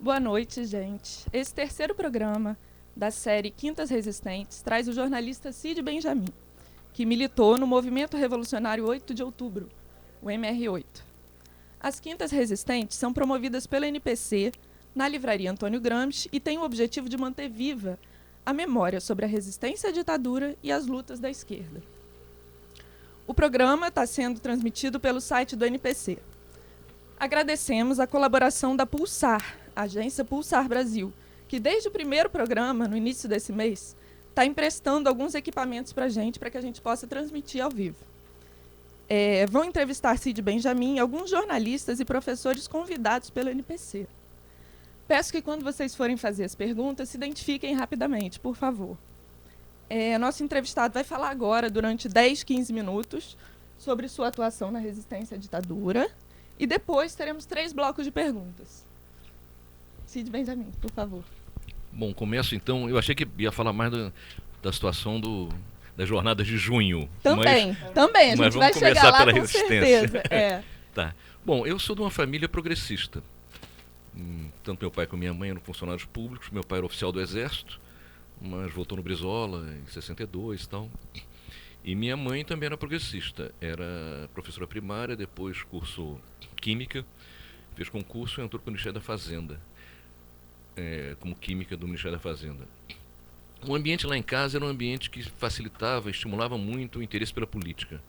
Boa noite, gente. Esse terceiro programa da série Quintas Resistentes traz o jornalista Cid Benjamin, que militou no Movimento Revolucionário 8 de Outubro, o MR8. As Quintas Resistentes são promovidas pela NPC na Livraria Antônio Gramsci e têm o objetivo de manter viva a memória sobre a resistência à ditadura e as lutas da esquerda. O programa está sendo transmitido pelo site do NPC. Agradecemos a colaboração da Pulsar, a agência Pulsar Brasil, que desde o primeiro programa, no início desse mês, está emprestando alguns equipamentos para que a gente possa transmitir ao vivo. Vão entrevistar Cid Benjamin e alguns jornalistas e professores convidados pelo NPC. Peço que, quando vocês forem fazer as perguntas, se identifiquem rapidamente, por favor. Nosso entrevistado vai falar agora, durante 10, 15 minutos, sobre sua atuação na resistência à ditadura, e depois teremos 3 blocos de perguntas. Cid Benjamin, por favor. Bom, começo então. Eu achei que ia falar mais da situação das jornadas de junho. Também, a gente vai chegar lá com certeza. Tá. Bom, eu sou de uma família progressista. Tanto meu pai como minha mãe eram funcionários públicos. Meu pai era oficial do Exército, mas voltou no Brizola em 62 e tal. E minha mãe também era progressista. Era professora primária, depois cursou Química, fez concurso e entrou para o Ministério da Fazenda, como química do Ministério da Fazenda. O ambiente lá em casa era um ambiente que facilitava, estimulava muito o interesse pela política.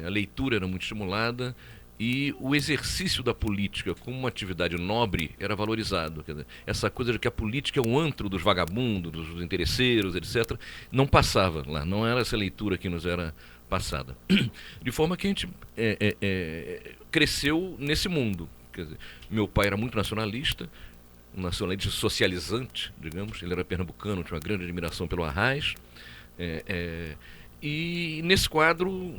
A leitura era muito estimulada e o exercício da política como uma atividade nobre era valorizado. Quer dizer, essa coisa de que a política é o antro dos vagabundos, dos interesseiros, etc., não passava lá, não era essa leitura que nos era passada. De forma que a gente cresceu nesse mundo. Quer dizer, meu pai era muito nacionalista, um nacionalista socializante, digamos. Ele era pernambucano, tinha uma grande admiração pelo Arraiz. E nesse quadro,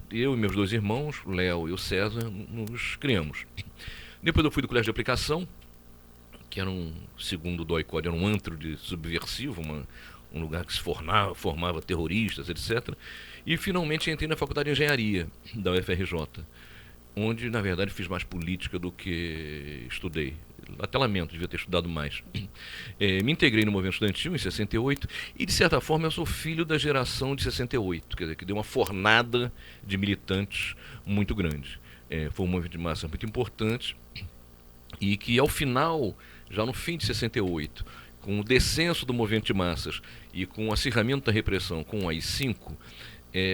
eu e meus 2 irmãos, o Léo e o César, nos criamos. Depois eu fui do colégio de aplicação, que era segundo o DOI-CODE, era um antro subversivo, um lugar que se formava terroristas, etc. E finalmente entrei na Faculdade de Engenharia da UFRJ, onde, na verdade, fiz mais política do que estudei. Até lamento, devia ter estudado mais. Me integrei no movimento estudantil em 68 e, de certa forma, eu sou filho da geração de 68, quer dizer, que deu uma fornada de militantes muito grande. Foi um movimento de massa muito importante e que, ao final, já no fim de 68, com o descenso do movimento de massas e com o acirramento da repressão com o AI-5,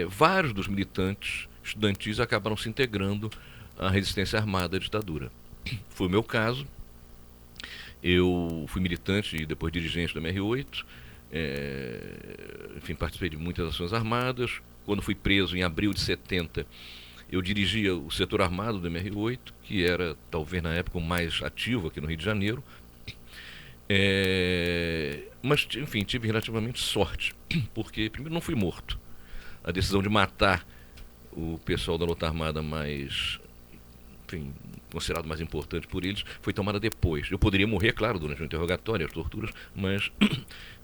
vários dos militantes estudantis acabaram se integrando à resistência armada à ditadura. Foi o meu caso. Eu fui militante e depois dirigente do MR8, enfim, participei de muitas ações armadas. Quando fui preso em abril de 70, eu dirigia o setor armado do MR8, que era talvez na época o mais ativo aqui no Rio de Janeiro. Mas, enfim, tive relativamente sorte, porque primeiro não fui morto. A decisão de matar o pessoal da luta armada mais, enfim, considerado mais importante por eles, foi tomada depois. Eu poderia morrer, claro, durante o interrogatório, as torturas, mas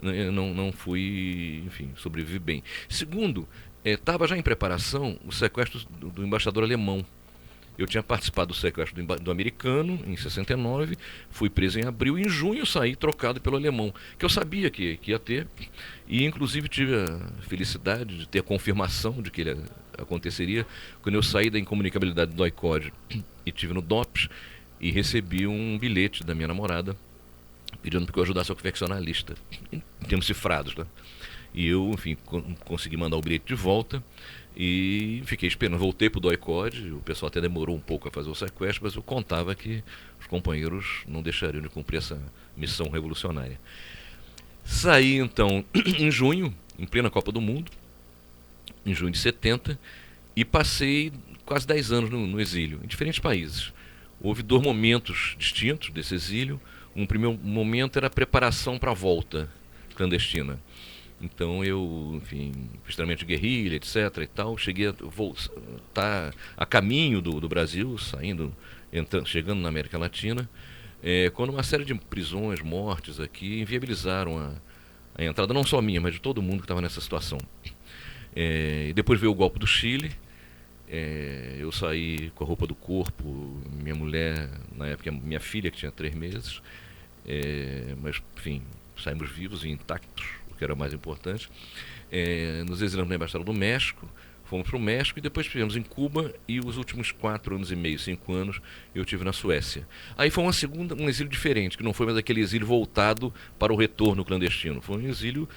não fui, enfim, sobrevivi bem. Segundo, estava já em preparação o sequestro do embaixador alemão. Eu tinha participado do sequestro do americano em 69, fui preso em abril e em junho saí trocado pelo alemão, que eu sabia que ia ter, e inclusive tive a felicidade de ter a confirmação de que ele aconteceria quando eu saí da incomunicabilidade do DOI-CODE e tive no DOPS e recebi um bilhete da minha namorada pedindo para que eu ajudasse a confeccionar a lista, em termos cifrados, né? E eu, enfim, consegui mandar o bilhete de volta e fiquei esperando. Voltei para o DOI-CODE, o pessoal até demorou um pouco a fazer o sequestro, mas eu contava que os companheiros não deixariam de cumprir essa missão revolucionária. Saí, então, em junho, em plena Copa do Mundo, em junho de 70, e passei quase 10 anos no exílio, em diferentes países. Houve 2 momentos distintos desse exílio. Um primeiro momento era a preparação para a volta clandestina. Então eu, enfim, fiz treinamento de guerrilha, etc. e tal. Cheguei a estar a caminho do Brasil, chegando na América Latina, quando uma série de prisões, mortes aqui, inviabilizaram a entrada, não só minha, mas de todo mundo que estava nessa situação. E depois veio o golpe do Chile, Eu saí com a roupa do corpo, minha mulher, na época minha filha que tinha 3 meses, mas enfim, saímos vivos e intactos, o que era o mais importante. Nos exilamos na Embaixada do México, fomos para o México e depois estivemos em Cuba, e os últimos 4 anos e meio, 5 anos, eu tive na Suécia. Aí foi um exílio diferente, que não foi mais aquele exílio voltado para o retorno clandestino, foi um exílio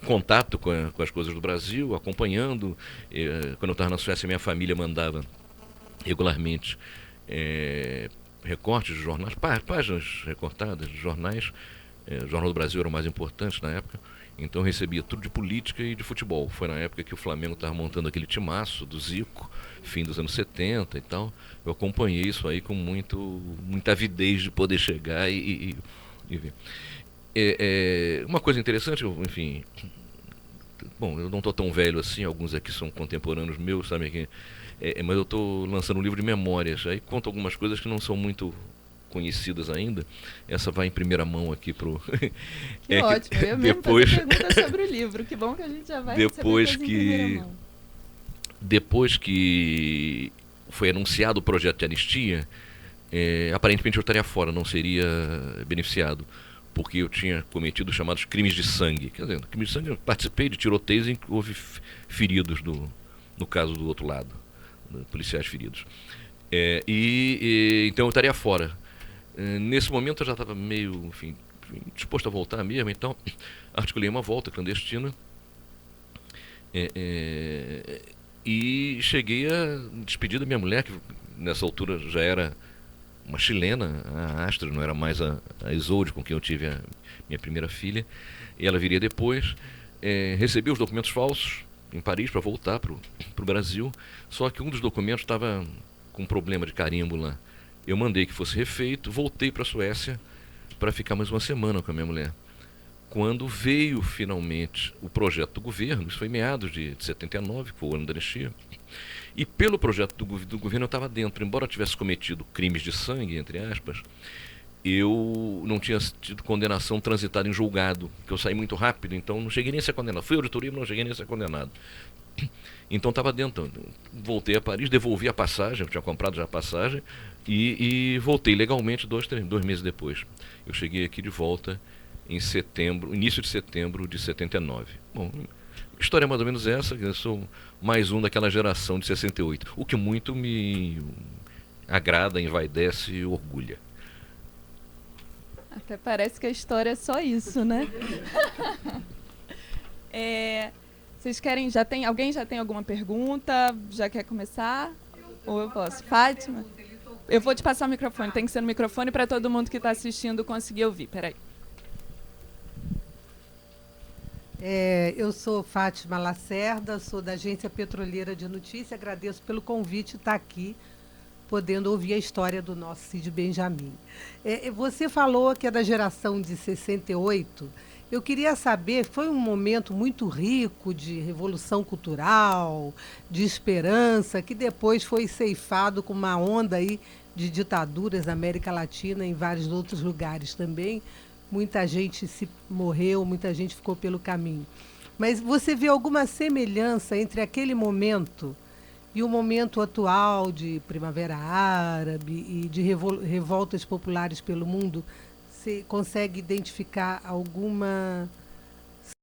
contato com as coisas do Brasil, acompanhando. Quando eu estava na Suécia, minha família mandava regularmente recortes de jornais, páginas recortadas de jornais. O Jornal do Brasil era o mais importante na época, então eu recebia tudo de política e de futebol. Foi na época que o Flamengo estava montando aquele timaço do Zico, fim dos anos 70 e tal. Eu acompanhei isso aí com muita avidez de poder chegar e ver. Uma coisa interessante, enfim, bom, eu não estou tão velho assim, alguns aqui são contemporâneos meus, sabe, mas eu estou lançando um livro de memórias, aí conto algumas coisas que não são muito conhecidas ainda. Essa vai em primeira mão aqui pro que ótimo, eu mesmo fazer pergunta sobre o livro, que bom que a gente já vai depois que em primeira mão. Depois que foi anunciado o projeto de anistia, aparentemente eu estaria fora, não seria beneficiado, porque eu tinha cometido os chamados crimes de sangue. Quer dizer, crimes de sangue, eu participei de tiroteios em que houve feridos no caso do outro lado, policiais feridos. Então eu estaria fora. Nesse momento eu já estava meio, enfim, disposto a voltar mesmo, então articulei uma volta clandestina e cheguei a despedir da minha mulher, que nessa altura já era uma chilena, a Astrid, não era mais a Isolde, com quem eu tive a minha primeira filha, e ela viria depois. Recebi os documentos falsos em Paris para voltar para o Brasil, só que um dos documentos estava com um problema de carimbo lá. Eu mandei que fosse refeito, voltei para a Suécia para ficar mais uma semana com a minha mulher. Quando veio finalmente o projeto do governo, isso foi em meados de 79, que foi o ano da anistia, e pelo projeto do governo eu estava dentro. Embora eu tivesse cometido crimes de sangue, entre aspas, eu não tinha tido condenação transitada em julgado, que eu saí muito rápido, então não cheguei nem a ser condenado. Fui auditoria, mas não cheguei nem a ser condenado. Então estava dentro. Voltei a Paris, devolvi a passagem, eu tinha comprado já a passagem, e voltei legalmente 2 meses depois. Eu cheguei aqui de volta em setembro, início de setembro de 79. Bom, a história é mais ou menos essa, eu sou mais um daquela geração de 68, o que muito me agrada, envaidece e orgulha. Até parece que a história é só isso, né? Vocês querem, alguém já tem alguma pergunta? Já quer começar? Ou eu posso? Fátima? Eu vou te passar o microfone, tem que ser no microfone para todo mundo que está assistindo conseguir ouvir. Peraí. Eu sou Fátima Lacerda, sou da Agência Petroleira de Notícia, agradeço pelo convite estar aqui, podendo ouvir a história do nosso Cid Benjamin. Você falou que é da geração de 68. Eu queria saber, foi um momento muito rico de revolução cultural, de esperança, que depois foi ceifado com uma onda aí de ditaduras na América Latina, em vários outros lugares também. Muita gente morreu, muita gente ficou pelo caminho. Mas você vê alguma semelhança entre aquele momento e o momento atual de Primavera Árabe e de revoltas populares pelo mundo? Você consegue identificar alguma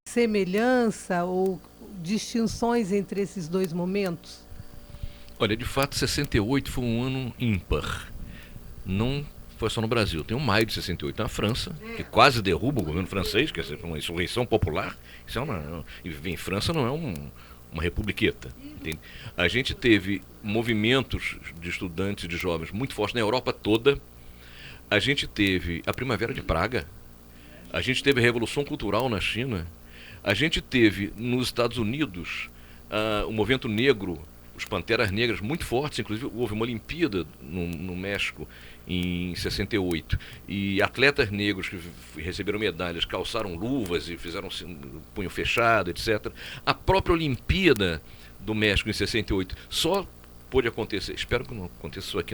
semelhança ou distinções entre esses dois momentos? Olha, de fato, 68 foi um ano ímpar. Não foi só no Brasil. Tem o maio de 68 na França, que quase derruba o governo francês, que é uma insurreição popular. Isso e em França não é uma republiqueta. Entende? A gente teve movimentos de estudantes e de jovens muito fortes na Europa toda. A gente teve a Primavera de Praga, a gente teve a Revolução Cultural na China, a gente teve nos Estados Unidos o movimento negro, os Panteras Negras muito fortes, inclusive houve uma Olimpíada no México em 68, e atletas negros que receberam medalhas calçaram luvas e fizeram punho fechado, etc. A própria Olimpíada do México em 68 só pôde acontecer, espero que não aconteça isso aqui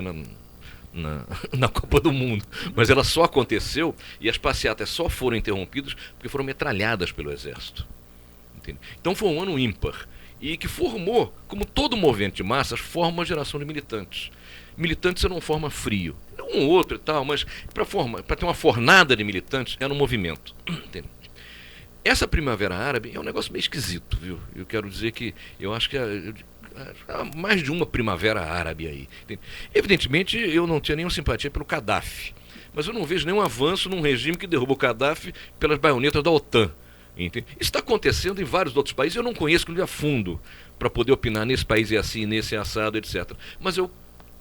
na Copa do Mundo, mas ela só aconteceu e as passeatas só foram interrompidas porque foram metralhadas pelo exército. Entende? Então foi um ano ímpar. e que formou, como todo movimento de massas, forma uma geração de militantes. Militantes você não forma frio, um ou outro e tal, mas para ter uma fornada de militantes é no movimento. Entende? Essa Primavera Árabe é um negócio meio esquisito, viu? Eu quero dizer que eu acho que há mais de uma Primavera Árabe aí. Entende? Evidentemente, eu não tinha nenhuma simpatia pelo Gaddafi, mas eu não vejo nenhum avanço num regime que derruba o Gaddafi pelas baionetas da OTAN. Entende? Isso está acontecendo em vários outros países, eu não conheço ele a fundo para poder opinar nesse país é assim, nesse é assado, etc. Mas eu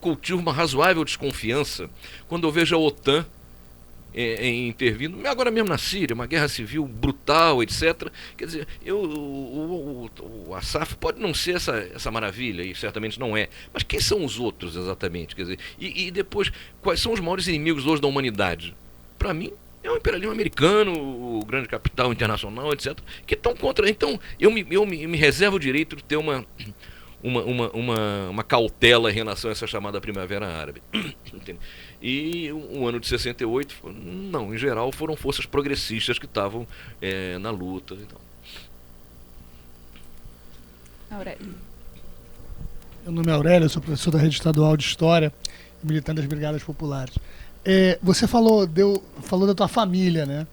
cultivo uma razoável desconfiança quando eu vejo a OTAN intervindo, agora mesmo na Síria, uma guerra civil brutal, etc. Quer dizer, o Assaf pode não ser essa maravilha, e certamente não é, mas quem são os outros exatamente? Quer dizer, e depois, quais são os maiores inimigos hoje da humanidade? Para mim, é o imperialismo americano, o grande capital internacional, etc., que estão contra. Então, eu me reservo o direito de ter uma cautela em relação a essa chamada Primavera Árabe. E o ano de 68, não, em geral foram forças progressistas que estavam na luta. Então. Aurélio. Meu nome é Aurélio, eu sou professor da Rede Estadual de História e militante das Brigadas Populares. Você falou da tua família, né?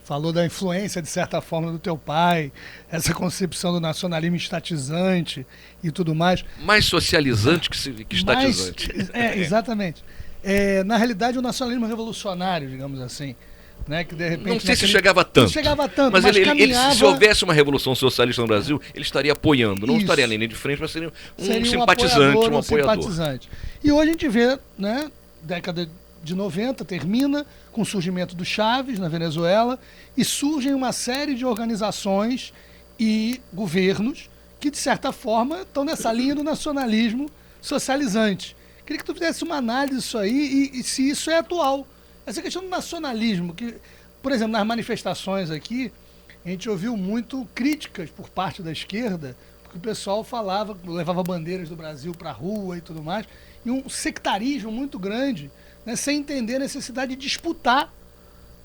Falou da influência, de certa forma, do teu pai, essa concepção do nacionalismo estatizante e tudo mais. Mais socializante que estatizante. Exatamente. Na realidade, o nacionalismo revolucionário, digamos assim, né, que de repente... Não sei se chegava tanto. Não chegava tanto, mas ele, caminhava... se houvesse uma revolução socialista no Brasil, ele estaria apoiando. Não estaria nem de frente, mas seria um simpatizante, um apoiador. Simpatizante. E hoje a gente vê, né, década de 90, termina com o surgimento do Chávez na Venezuela e surgem uma série de organizações e governos que, de certa forma, estão nessa linha do nacionalismo socializante. Queria que tu fizesse uma análise disso aí e se isso é atual. Essa questão do nacionalismo, que, por exemplo, nas manifestações aqui, a gente ouviu muito críticas por parte da esquerda, porque o pessoal levava bandeiras do Brasil para a rua e tudo mais, e um sectarismo muito grande, né, sem entender a necessidade de disputar,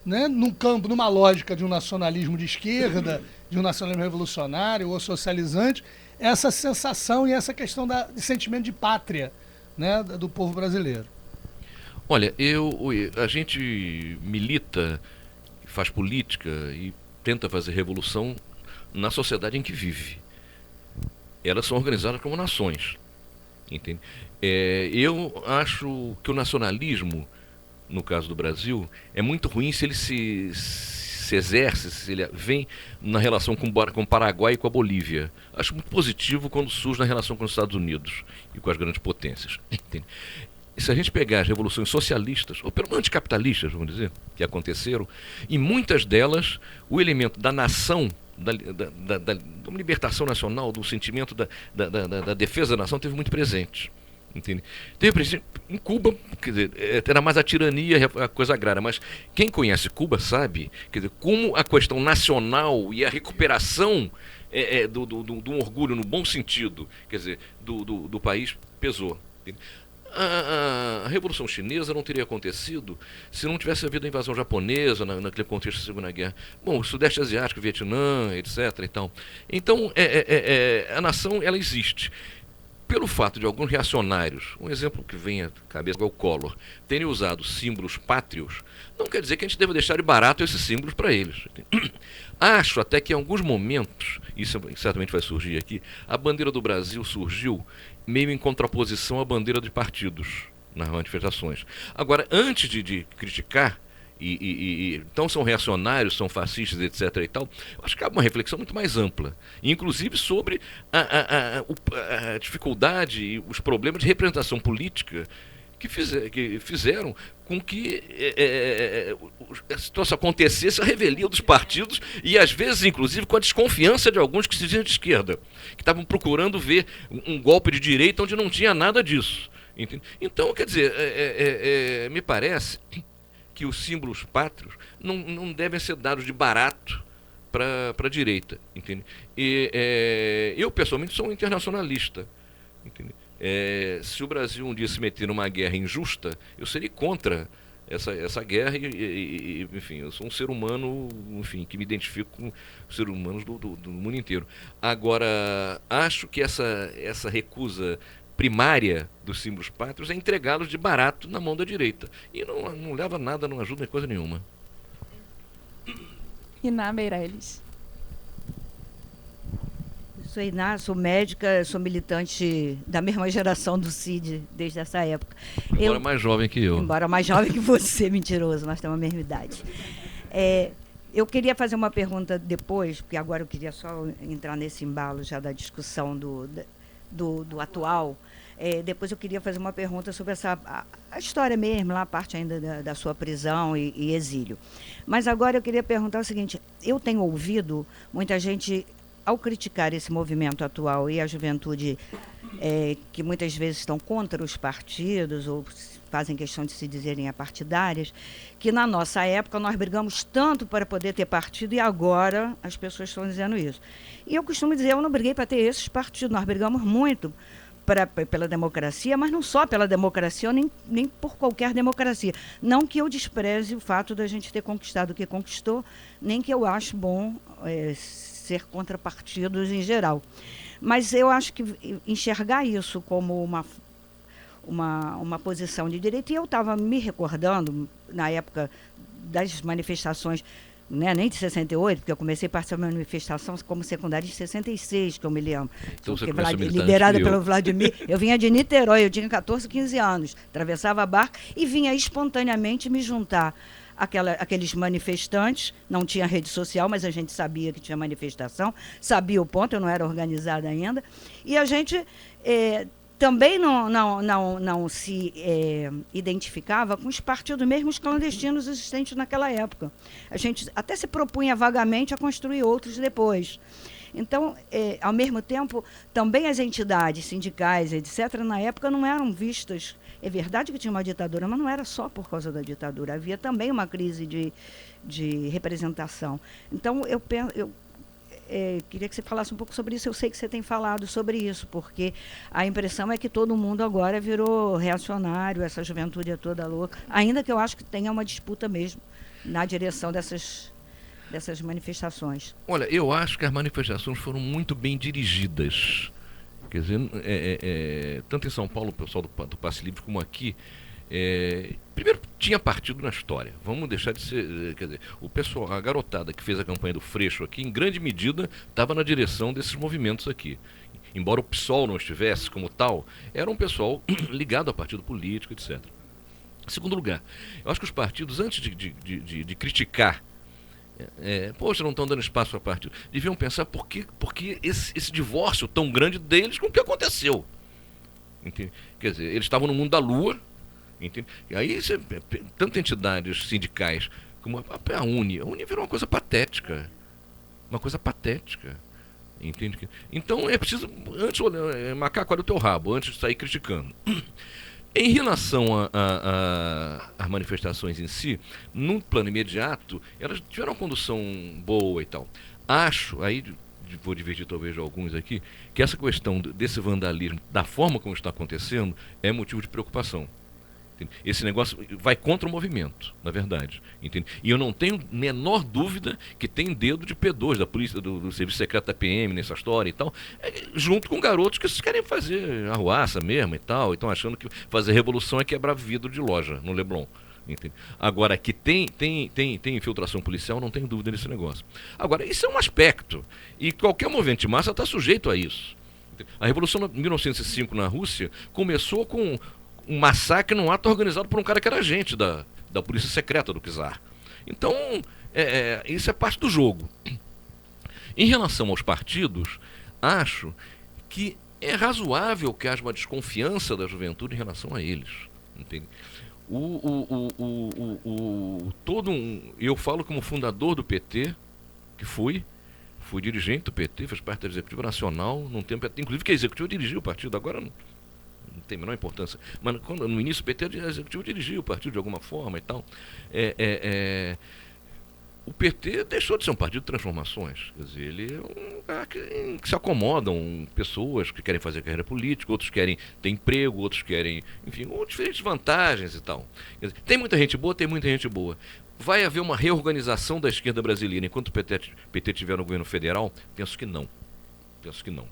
né, num campo, numa lógica de um nacionalismo de esquerda, de um nacionalismo revolucionário ou socializante, essa sensação e essa questão de sentimento de pátria, né, do povo brasileiro. Olha, a gente milita, faz política e tenta fazer revolução na sociedade em que vive. Elas são organizadas como nações, entende? Eu acho que o nacionalismo, no caso do Brasil, é muito ruim se ele se exerce, se ele vem na relação com o Paraguai e com a Bolívia. Acho muito positivo quando surge na relação com os Estados Unidos e com as grandes potências. Entende? E se a gente pegar as revoluções socialistas, ou pelo menos anticapitalistas, vamos dizer, que aconteceram, em muitas delas, o elemento da nação, da libertação nacional, do sentimento da defesa da nação, teve muito presente. Entende? Teve presente em Cuba, quer dizer, era mais a tirania, a coisa agrária, mas quem conhece Cuba sabe, quer dizer, como a questão nacional e a recuperação do orgulho, no bom sentido, quer dizer, do país pesou. Entende? A Revolução Chinesa não teria acontecido se não tivesse havido a invasão japonesa naquele contexto da Segunda Guerra. Bom, o Sudeste Asiático, Vietnã, etc. Então, a nação, ela existe. Pelo fato de alguns reacionários, um exemplo que vem à cabeça é o Collor, terem usado símbolos pátrios, não quer dizer que a gente deva deixar de barato esses símbolos para eles. Acho até que em alguns momentos, isso certamente vai surgir aqui, a bandeira do Brasil surgiu meio em contraposição à bandeira de partidos nas manifestações. Agora, antes de criticar, então são reacionários, são fascistas, etc. e tal, eu acho que cabe uma reflexão muito mais ampla, inclusive sobre a dificuldade e os problemas de representação política que fizeram com que a situação acontecesse, a revelia dos partidos e às vezes inclusive com a desconfiança de alguns que se diziam de esquerda, que estavam procurando ver um golpe de direita onde não tinha nada disso. Entende? Então, quer dizer, me parece que os símbolos pátrios não devem ser dados de barato para a direita. Entende? Eu, pessoalmente, sou um internacionalista. Entende? Se o Brasil um dia se meter numa guerra injusta, eu seria contra essa guerra enfim, eu sou um ser humano, enfim, que me identifico com os seres humanos do mundo inteiro. Agora, acho que essa recusa primária dos símbolos pátrios é entregá-los de barato na mão da direita. E não leva a nada, não ajuda em coisa nenhuma. Iná Meirelles. Sou Iná, sou médica, sou militante da mesma geração do CID, desde essa época. Embora mais jovem que eu. Embora mais jovem que você, mentiroso, nós temos a mesma idade. Eu queria fazer uma pergunta depois, porque agora eu queria só entrar nesse embalo já da discussão do atual. Depois eu queria fazer uma pergunta sobre a história mesmo, lá a parte ainda da sua prisão e exílio. Mas agora eu queria perguntar o seguinte, eu tenho ouvido muita gente, ao criticar esse movimento atual e a juventude que muitas vezes estão contra os partidos ou fazem questão de se dizerem apartidárias, que na nossa época nós brigamos tanto para poder ter partido e agora as pessoas estão dizendo isso. E eu costumo dizer, eu não briguei para ter esses partidos, nós brigamos muito pela democracia, mas não só pela democracia, nem por qualquer democracia. Não que eu despreze o fato da gente ter conquistado o que conquistou, nem que eu acho bom ser contra partidos em geral. Mas eu acho que enxergar isso como uma posição de direita, e eu estava me recordando, na época das manifestações, né, nem de 68, porque eu comecei a participar da manifestação como secundária em 66, que eu me lembro. Então, liderada pelo Vladimir. Eu vinha de Niterói, eu tinha 14, 15 anos, atravessava a barca e vinha espontaneamente me juntar aqueles manifestantes. Não tinha rede social, mas a gente sabia que tinha manifestação, sabia o ponto, eu não era organizada ainda. E a gente também não se identificava com os partidos mesmo os clandestinos existentes naquela época. A gente até se propunha vagamente a construir outros depois. Então, ao mesmo tempo, também as entidades sindicais, etc., na época não eram vistas. É verdade que tinha uma ditadura, mas não era só por causa da ditadura. Havia também uma crise de representação. Então, eu queria que você falasse um pouco sobre isso. Eu sei que você tem falado sobre isso, porque a impressão é que todo mundo agora virou reacionário, essa juventude é toda louca, ainda que eu acho que tenha uma disputa mesmo na direção dessas manifestações. Olha, eu acho que as manifestações foram muito bem dirigidas. Quer dizer, tanto em São Paulo, o pessoal do Passe Livre, como aqui, primeiro, tinha partido na história. Vamos deixar de ser. Quer dizer, o pessoal, a garotada que fez a campanha do Freixo aqui, em grande medida, estava na direção desses movimentos aqui. Embora o PSOL não estivesse como tal, era um pessoal ligado a partido político, etc. Em segundo lugar, eu acho que os partidos, antes de criticar, poxa, não estão dando espaço para partido, deviam pensar por que esse divórcio tão grande deles com o que aconteceu. Entende? Quer dizer, eles estavam no mundo da lua. Entende? E aí, tanto entidades sindicais como a Uni virou uma coisa patética. Uma coisa patética. Entende? Então é preciso, antes, macaco, olha o teu rabo, antes de sair criticando. Em relação às manifestações em si, no plano imediato, elas tiveram uma condução boa e tal. Acho, aí vou divertir talvez alguns aqui, que essa questão desse vandalismo, da forma como está acontecendo, é motivo de preocupação. Entende? Esse negócio vai contra o movimento, na verdade. Entende? E eu não tenho menor dúvida que tem dedo de P2, da polícia, do serviço secreto da PM nessa história e tal, junto com garotos que querem fazer arruaça mesmo e tal, e estão achando que fazer revolução é quebrar vidro de loja no Leblon. Entende? Agora, que tem infiltração policial, não tenho dúvida nesse negócio. Agora, isso é um aspecto, e qualquer movimento de massa está sujeito a isso. Entende? A Revolução de 1905 na Rússia começou com um massacre num ato organizado por um cara que era agente da polícia secreta do czar. Então, isso é parte do jogo. Em relação aos partidos, acho que é razoável que haja uma desconfiança da juventude em relação a eles. Entende? Eu falo como fundador do PT, que fui dirigente do PT, fiz parte da Executiva Nacional, num tempo, inclusive que a Executiva dirigiu o partido, agora não tem a menor importância, mas no início o PT, a Executiva dirigiu o partido de alguma forma e tal. o PT deixou de ser um partido de transformações. Quer dizer, ele é um lugar que se acomodam pessoas que querem fazer carreira política, outros querem ter emprego, outros querem, enfim, com diferentes vantagens e tal. Quer dizer, tem muita gente boa, tem muita gente boa. Vai haver uma reorganização da esquerda brasileira enquanto o PT estiver no governo federal? Penso que não. Penso que não.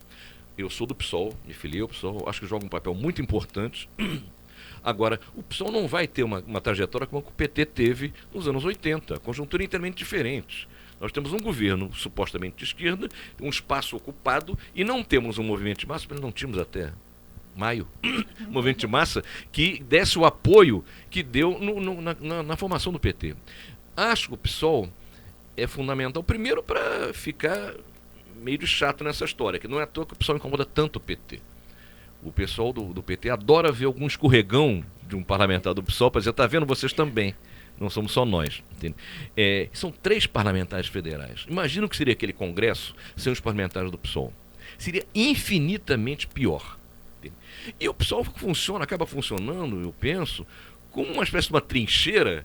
Eu sou do PSOL, me filiei ao PSOL, acho que joga um papel muito importante. Agora, o PSOL não vai ter uma trajetória como a que o PT teve nos anos 80, conjuntura inteiramente diferente. Nós temos um governo supostamente de esquerda, um espaço ocupado, e não temos um movimento de massa, mas não tínhamos até maio, um movimento de massa que desse o apoio que deu na formação do PT. Acho que o PSOL é fundamental, primeiro para ficar meio de chato nessa história, que não é à toa que o PSOL incomoda tanto o PT. O pessoal do PT adora ver algum escorregão de um parlamentar do PSOL para dizer, tá vendo, vocês também, não somos só nós. São 3 parlamentares federais. Imagina o que seria aquele congresso sem os parlamentares do PSOL. Seria infinitamente pior. Entende? E o PSOL acaba funcionando, eu penso, como uma espécie de uma trincheira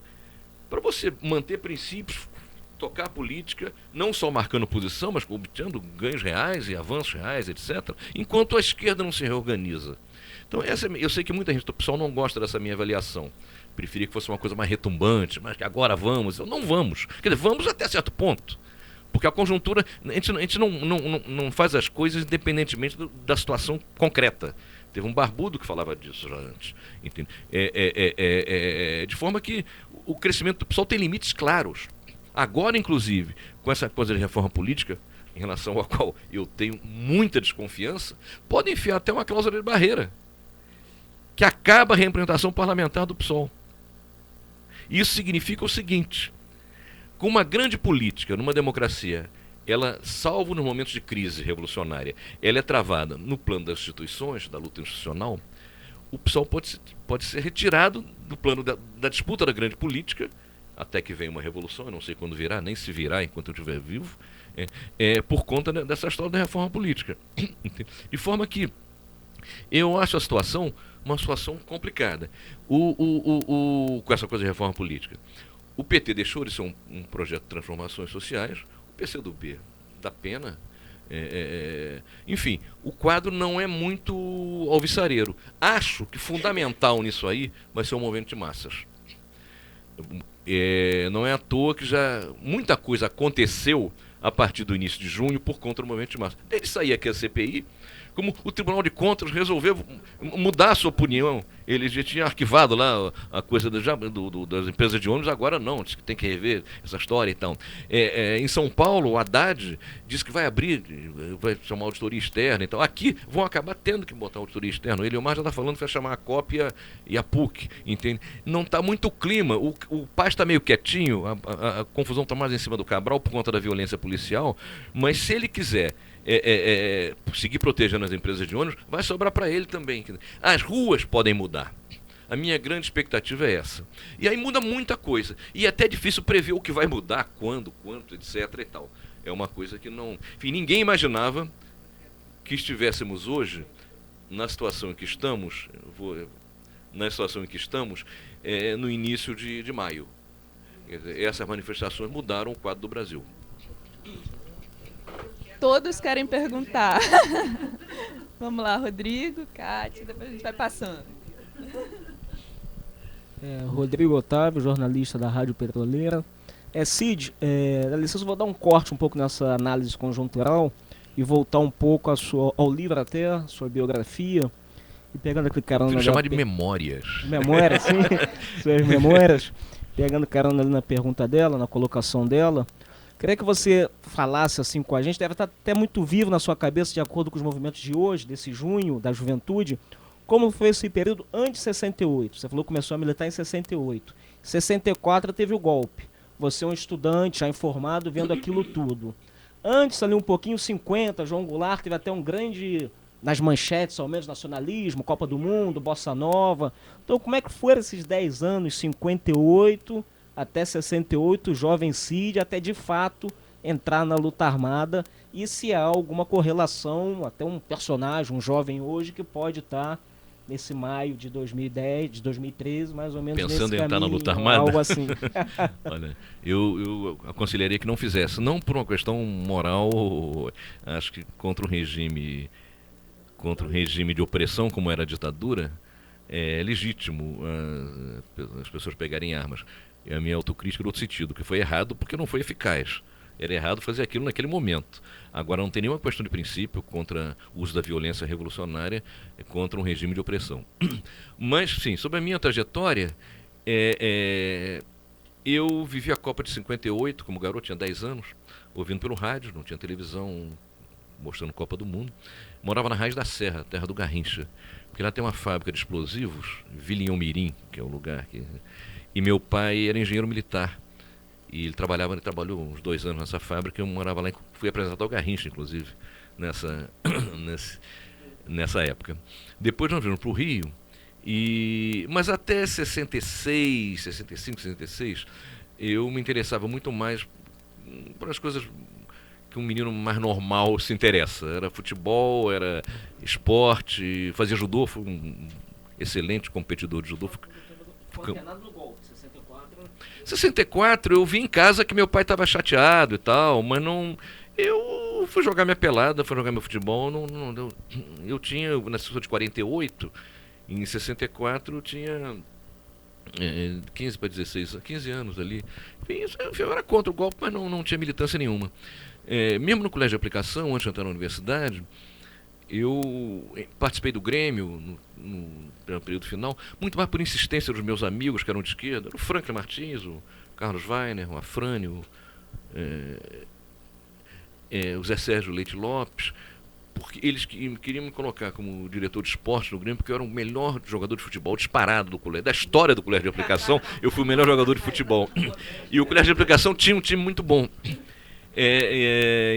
para você manter princípios, tocar a política, não só marcando posição, mas obtendo ganhos reais e avanços reais, etc., enquanto a esquerda não se reorganiza. Então, eu sei que muita gente do PSOL não gosta dessa minha avaliação. Preferia que fosse uma coisa mais retumbante, mas que agora vamos. Não vamos. Quer dizer, vamos até certo ponto. Porque a conjuntura, a gente não faz as coisas independentemente da situação concreta. Teve um barbudo que falava disso já antes. Entende? De forma que o crescimento do PSOL tem limites claros. Agora, inclusive, com essa coisa de reforma política, em relação à qual eu tenho muita desconfiança, pode enfiar até uma cláusula de barreira, que acaba a representação parlamentar do PSOL. Isso significa o seguinte: com uma grande política, numa democracia, ela, salvo nos momentos de crise revolucionária, ela é travada no plano das instituições, da luta institucional, o PSOL pode ser retirado do plano da disputa da grande política, até que venha uma revolução, eu não sei quando virá, nem se virá enquanto eu estiver vivo, por conta dessa história da reforma política. De forma que eu acho a situação uma situação complicada. Com essa coisa de reforma política. O PT deixou de ser um projeto de transformações sociais, o PCdoB dá pena. Enfim, o quadro não é muito alvissareiro. Acho que fundamental nisso aí vai ser o movimento de massas. Não é à toa que já muita coisa aconteceu a partir do início de junho por conta do movimento de massa. Desde sair aqui a CPI, como o Tribunal de Contas resolveu mudar a sua opinião. Ele já tinha arquivado lá a coisa das empresas de ônibus, agora não, diz que tem que rever essa história e tal. Em São Paulo, o Haddad diz que vai abrir, vai chamar auditoria externa e tal. Aqui vão acabar tendo que botar auditoria externa. Ele, o Omar já está falando que vai chamar a COP e a PUC, entende? Não está muito clima, o Paz está meio quietinho, a confusão está mais em cima do Cabral por conta da violência policial, mas se ele quiser seguir protegendo as empresas de ônibus, vai sobrar para ele também. As ruas podem mudar. A minha grande expectativa é essa. E aí muda muita coisa. E é até difícil prever o que vai mudar, quando, quanto, etc. e tal. É uma coisa que não... Enfim, ninguém imaginava que estivéssemos hoje na situação em que estamos, no início de maio. Essas manifestações mudaram o quadro do Brasil. Todos querem perguntar. Vamos lá, Rodrigo, Cátia, depois a gente vai passando. Rodrigo Otávio, jornalista da Rádio Petroleira. Cid, dá licença, eu vou dar um corte um pouco nessa análise conjuntural e voltar um pouco ao livro até, sua biografia, e pegando aquele carona... Vou chamar de memórias. Memórias, sim. Suas memórias. Pegando carona ali na pergunta dela, na colocação dela. Queria que você falasse assim com a gente, deve estar até muito vivo na sua cabeça, de acordo com os movimentos de hoje, desse junho, da juventude, como foi esse período antes de 68. Você falou que começou a militar em 68. Em 64 teve o golpe. Você é um estudante já informado, vendo aquilo tudo. Antes, ali um pouquinho, 50, João Goulart teve até um grande, nas manchetes, ao menos, nacionalismo, Copa do Mundo, Bossa Nova. Então, como é que foram esses 10 anos, 58 até 68, jovem Cid, até de fato entrar na luta armada, e se há alguma correlação, até um personagem, um jovem hoje, que pode estar nesse maio de 2010, de 2013, mais ou menos Pensando nesse em entrar na caminho, luta armada? algo assim. Olha, eu aconselharia que não fizesse, não por uma questão moral, acho que contra um regime de opressão como era a ditadura, é legítimo as pessoas pegarem armas. E a minha autocrítica no outro sentido, que foi errado porque não foi eficaz. Era errado fazer aquilo naquele momento. Agora, não tem nenhuma questão de princípio contra o uso da violência revolucionária contra um regime de opressão. Mas, sim, sobre a minha trajetória, eu vivi a Copa de 58 como garoto, tinha 10 anos, ouvindo pelo rádio, não tinha televisão mostrando Copa do Mundo. Morava na Raiz da Serra, terra do Garrincha, porque lá tem uma fábrica de explosivos, Vila Mirim, que é o lugar que... E meu pai era engenheiro militar. E ele trabalhou uns 2 anos nessa fábrica. Eu morava lá, fui apresentado ao Garrincha, inclusive, nessa época. Depois nós vimos para o Rio, mas até 66, 65, 66, eu me interessava muito mais por as coisas que um menino mais normal se interessa. Era futebol, era esporte, fazia judô, fui um excelente competidor de judô. Coordenado no golpe, 64 eu vi em casa que meu pai estava chateado e tal, mas não. Eu fui jogar minha pelada, fui jogar meu futebol. Eu tinha, na sessão de 48, em 64 eu tinha 15 para 16, 15 anos ali. Enfim, eu era contra o golpe, mas não tinha militância nenhuma. Mesmo no colégio de aplicação, antes de entrar na universidade, eu participei do Grêmio no período final, muito mais por insistência dos meus amigos que eram de esquerda, o Franklin Martins, o Carlos Weiner, o Afrânio, o Zé Sérgio Leite Lopes, porque eles queriam me colocar como diretor de esporte no Grêmio, porque eu era o melhor jogador de futebol disparado do colégio, da história do colégio de aplicação. Eu fui o melhor jogador de futebol. E o colégio de aplicação tinha um time muito bom.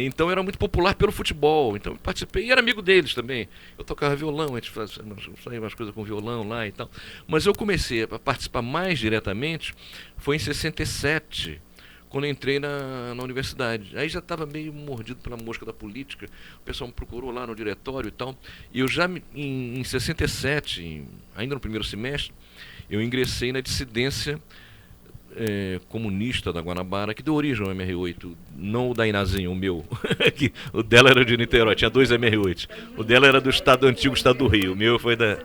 Então era muito popular pelo futebol, então eu participei e era amigo deles também. Eu tocava violão, a gente fazia umas coisas com violão lá e tal. Mas eu comecei a participar mais diretamente foi em 67, quando eu entrei na universidade. Aí já estava meio mordido pela mosca da política, o pessoal me procurou lá no diretório e tal, e eu já em 67, ainda no primeiro semestre, eu ingressei na dissidência comunista da Guanabara, que deu origem ao MR8, não o da Inazinho, o meu. O dela era de Niterói, tinha 2 MR8. O dela era do antigo estado do Rio, o meu foi da...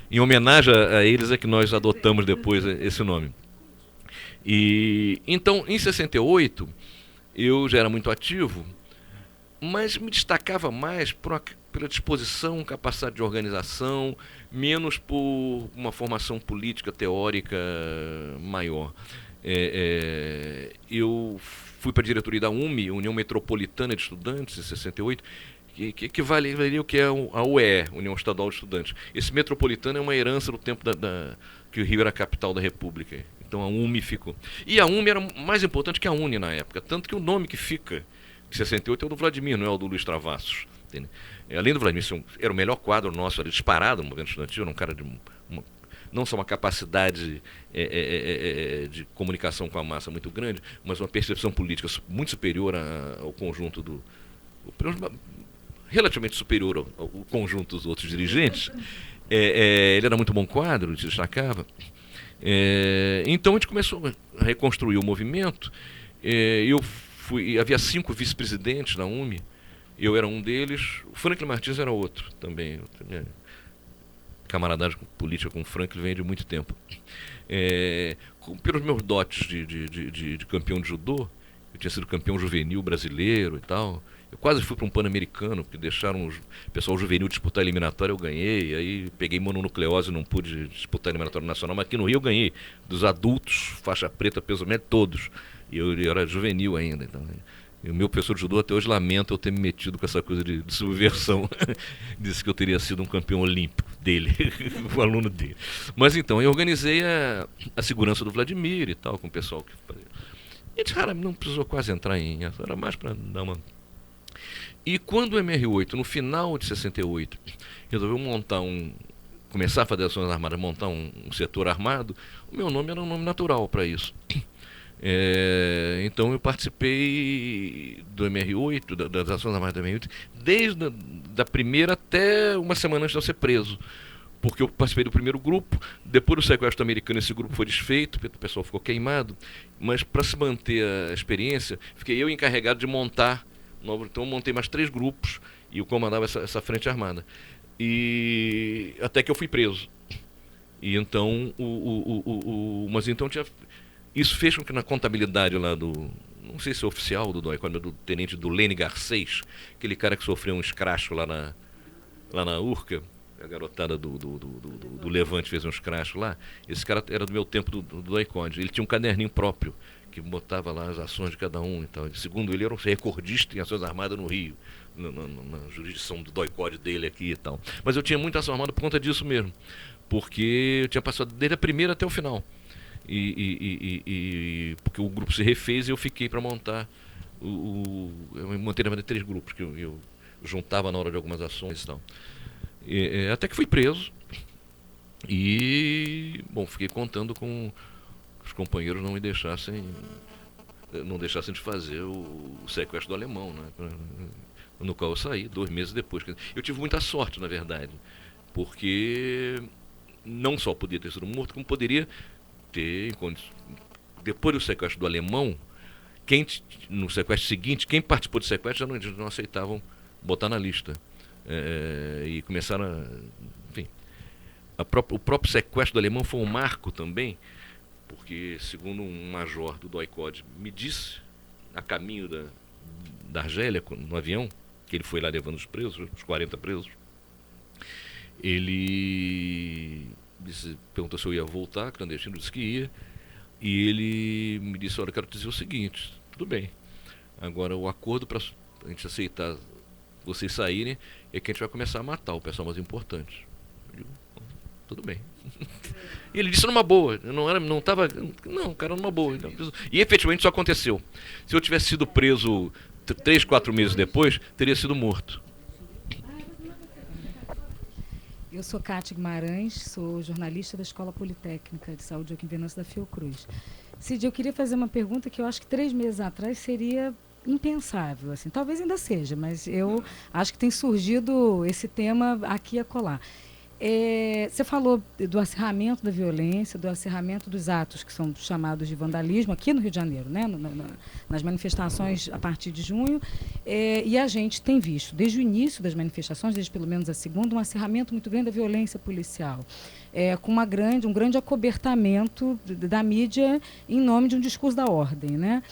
Em homenagem a eles é que nós adotamos depois esse nome. E então, em 68, eu já era muito ativo, mas me destacava mais pela disposição, capacidade de organização, menos por uma formação política teórica maior. Eu fui para a diretoria da UME, União Metropolitana de Estudantes, em 68, que equivaleria ao que é a UE, União Estadual de Estudantes. Esse metropolitano é uma herança do tempo que o Rio era a capital da República. Então a UME ficou. E a UME era mais importante que a UNE na época, tanto que o nome que fica de 68 é o do Vladimir, não é o do Luiz Travassos. Entende? Além do Vladimir, era o melhor quadro nosso, era disparado no movimento estudantil, era um cara de não só uma capacidade de comunicação com a massa muito grande, mas uma percepção política muito superior ao conjunto relativamente superior ao conjunto dos outros dirigentes. Ele era muito bom quadro, se destacava. Então a gente começou a reconstruir o movimento. Havia 5 vice-presidentes na UME, eu era um deles, o Franklin Martins era outro também. Camaradagem política com o Franklin vem de muito tempo. Pelos meus dotes de campeão de judô, eu tinha sido campeão juvenil brasileiro e tal. Eu quase fui para um Pan-Americano, porque deixaram o pessoal juvenil disputar a eliminatória, eu ganhei. Aí peguei mononucleose e não pude disputar a eliminatória nacional, mas aqui no Rio eu ganhei. Dos adultos, faixa preta, peso médio, todos. E eu era juvenil ainda. Então, e o meu professor de judô até hoje lamenta eu ter me metido com essa coisa de subversão. Disse que eu teria sido um campeão olímpico dele, o aluno dele. Mas então, eu organizei a segurança do Vladimir e tal, com o pessoal que fazia. E a gente não precisou quase entrar era mais para dar uma... E quando o MR8, no final de 68, resolveu começar a fazer ações armadas, montar um setor armado, o meu nome era um nome natural para isso. Então eu participei do MR8, das ações armadas do MR8, desde da primeira até uma semana antes de eu ser preso. Porque eu participei do primeiro grupo, depois do sequestro americano esse grupo foi desfeito, o pessoal ficou queimado, mas para se manter a experiência, fiquei eu encarregado de montar, então eu montei mais 3 grupos e eu comandava essa frente armada. E até que eu fui preso. E então, mas então isso fez com que na contabilidade lá não sei se é oficial do DOI, quando do tenente do Lene Garcês, aquele cara que sofreu um escracho lá na Urca, a garotada do Levante fez um escracho lá, esse cara era do meu tempo do DOI-COD, ele tinha um caderninho próprio, que botava lá as ações de cada um e tal. Segundo ele, era um recordista em ações armadas no Rio, na jurisdição do DOI-COD dele aqui e tal. Mas eu tinha muita ação armada por conta disso mesmo, porque eu tinha passado desde a primeira até o final. Porque o grupo se refez e eu fiquei para montar eu montei na verdade 3 grupos que eu juntava na hora de algumas ações e tal. Até que fui preso e fiquei contando com os companheiros não deixassem de fazer o sequestro do alemão, né, no qual eu saí 2 meses depois. Eu tive muita sorte, na verdade, porque não só podia ter sido morto, como poderia ter, depois do sequestro do alemão, no sequestro seguinte, quem participou do sequestro já não aceitavam botar na lista. E começaram enfim, o próprio sequestro do alemão foi um marco também, porque segundo um major do DOI-COD me disse, a caminho da Argélia, no avião, que ele foi lá levando os presos, os 40 presos, ele perguntou se eu ia voltar, clandestino, disse que ia, e ele me disse, olha, eu quero te dizer o seguinte, tudo bem, agora o acordo para a gente aceitar vocês saírem é que a gente vai começar a matar o pessoal mais importante. Eu digo, tudo bem. E ele disse numa boa, não, cara, numa boa. E efetivamente isso aconteceu. Se eu tivesse sido preso 3, 4 meses depois, teria sido morto. Eu sou Cátia Guimarães, sou jornalista da Escola Politécnica de Saúde Joaquim Venâncio da Fiocruz. Cid, eu queria fazer uma pergunta que eu acho que 3 meses atrás seria impensável, assim, talvez ainda seja, mas eu acho que tem surgido esse tema aqui e acolá. Você falou do acirramento da violência, do acirramento dos atos que são chamados de vandalismo aqui no Rio de Janeiro, né? Nas manifestações a partir de junho, e a gente tem visto, desde o início das manifestações, desde pelo menos a segunda, um acirramento muito grande da violência policial, com um grande acobertamento da mídia em nome de um discurso da ordem, né?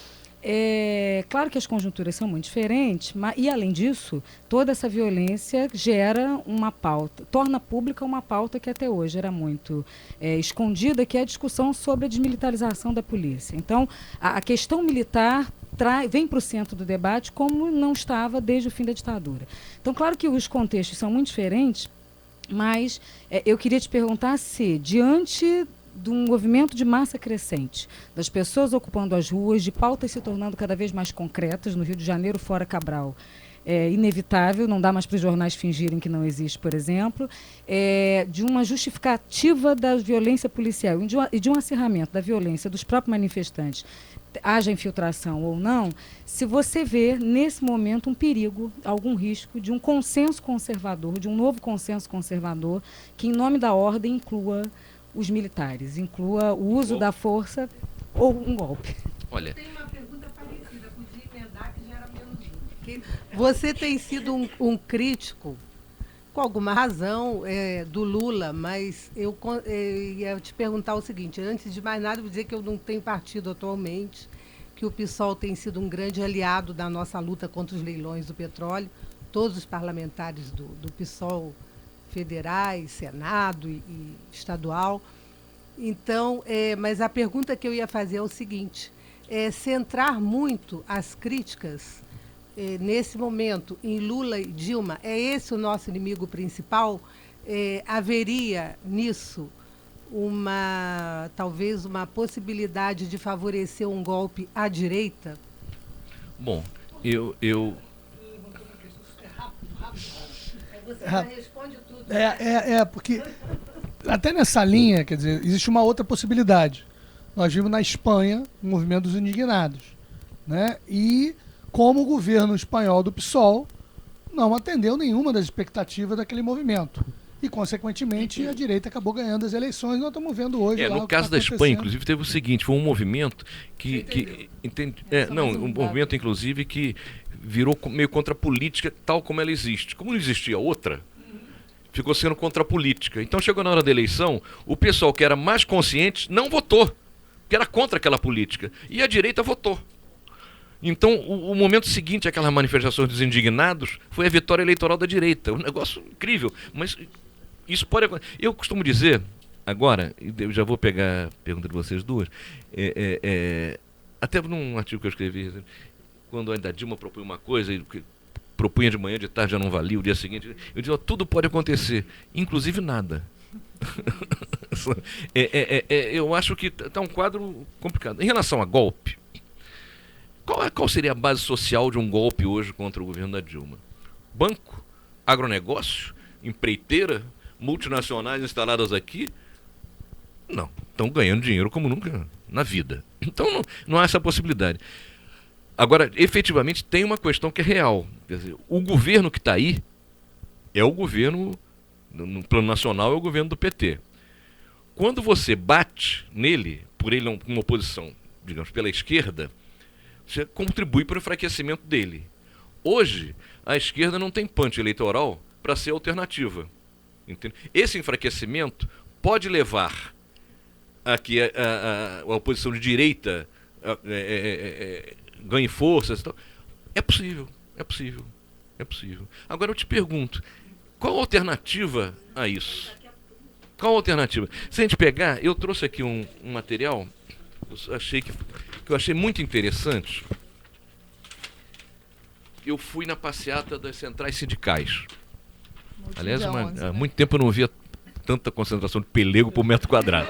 Claro que as conjunturas são muito diferentes, e além disso, toda essa violência gera uma pauta, torna pública uma pauta que até hoje era muito escondida, que é a discussão sobre a desmilitarização da polícia. Então, a questão militar vem para o centro do debate como não estava desde o fim da ditadura. Então, claro que os contextos são muito diferentes, mas eu queria te perguntar se, diante de um movimento de massa crescente, das pessoas ocupando as ruas, de pautas se tornando cada vez mais concretas, no Rio de Janeiro, fora Cabral, inevitável, não dá mais para os jornais fingirem que não existe, por exemplo, de uma justificativa da violência policial e de um acirramento da violência dos próprios manifestantes, haja infiltração ou não, se você vê, nesse momento, um perigo, algum risco de um consenso conservador, de um novo consenso conservador, que, em nome da ordem, inclua os militares, inclua o uso da força ou um golpe. Olha, tem uma pergunta parecida, podia emendar que já era menos Você tem sido um crítico, com alguma razão, do Lula, mas eu ia te perguntar o seguinte, antes de mais nada, vou dizer que eu não tenho partido atualmente, que o PSOL tem sido um grande aliado da nossa luta contra os leilões do petróleo, todos os parlamentares do PSOL, federais, Senado e estadual. Então, mas a pergunta que eu ia fazer é o seguinte, centrar muito as críticas nesse momento em Lula e Dilma, é esse o nosso inimigo principal? Haveria nisso talvez uma possibilidade de favorecer um golpe à direita? Bom, eu Você já responde tudo. Porque até nessa linha, quer dizer, existe uma outra possibilidade. Nós vimos na Espanha o movimento dos indignados, né? E como o governo espanhol do PSOL não atendeu nenhuma das expectativas daquele movimento. E, consequentemente, a direita acabou ganhando as eleições. Nós estamos vendo hoje lá no o que caso tá da Espanha, inclusive, teve o seguinte, foi um movimento um movimento, inclusive, que virou meio contra a política tal como ela existe. Como não existia outra, ficou sendo contra a política. Então, chegou na hora da eleição, o pessoal que era mais consciente não votou, que era contra aquela política. E a direita votou. Então, o momento seguinte àquelas manifestações dos indignados foi a vitória eleitoral da direita. Um negócio incrível. Mas isso pode acontecer. Eu costumo dizer, agora, eu já vou pegar a pergunta de vocês duas, até num artigo que eu escrevi, quando ainda Dilma propunha uma coisa, e propunha de manhã, de tarde já não valia, o dia seguinte, eu digo, tudo pode acontecer, inclusive nada. Eu acho que está um quadro complicado. Em relação a golpe, qual seria a base social de um golpe hoje contra o governo da Dilma? Banco? Agronegócio? Empreiteira? Multinacionais instaladas aqui? Não. Estão ganhando dinheiro como nunca na vida. Então não há essa possibilidade. Agora, efetivamente, tem uma questão que é real. Quer dizer, o governo que está aí é o governo, no plano nacional, é o governo do PT. Quando você bate nele, por ele uma oposição, digamos, pela esquerda, você contribui para o enfraquecimento dele. Hoje, a esquerda não tem punch eleitoral para ser alternativa. Entende? Esse enfraquecimento pode levar a que a oposição de direita ganhe forças. É possível, é possível, é possível. Agora eu te pergunto, qual a alternativa a isso? Qual a alternativa? Se a gente pegar, eu trouxe aqui um material que eu achei muito interessante. Eu fui na passeata das centrais sindicais. Aliás, há muito tempo eu não via tanta concentração de pelego por metro quadrado.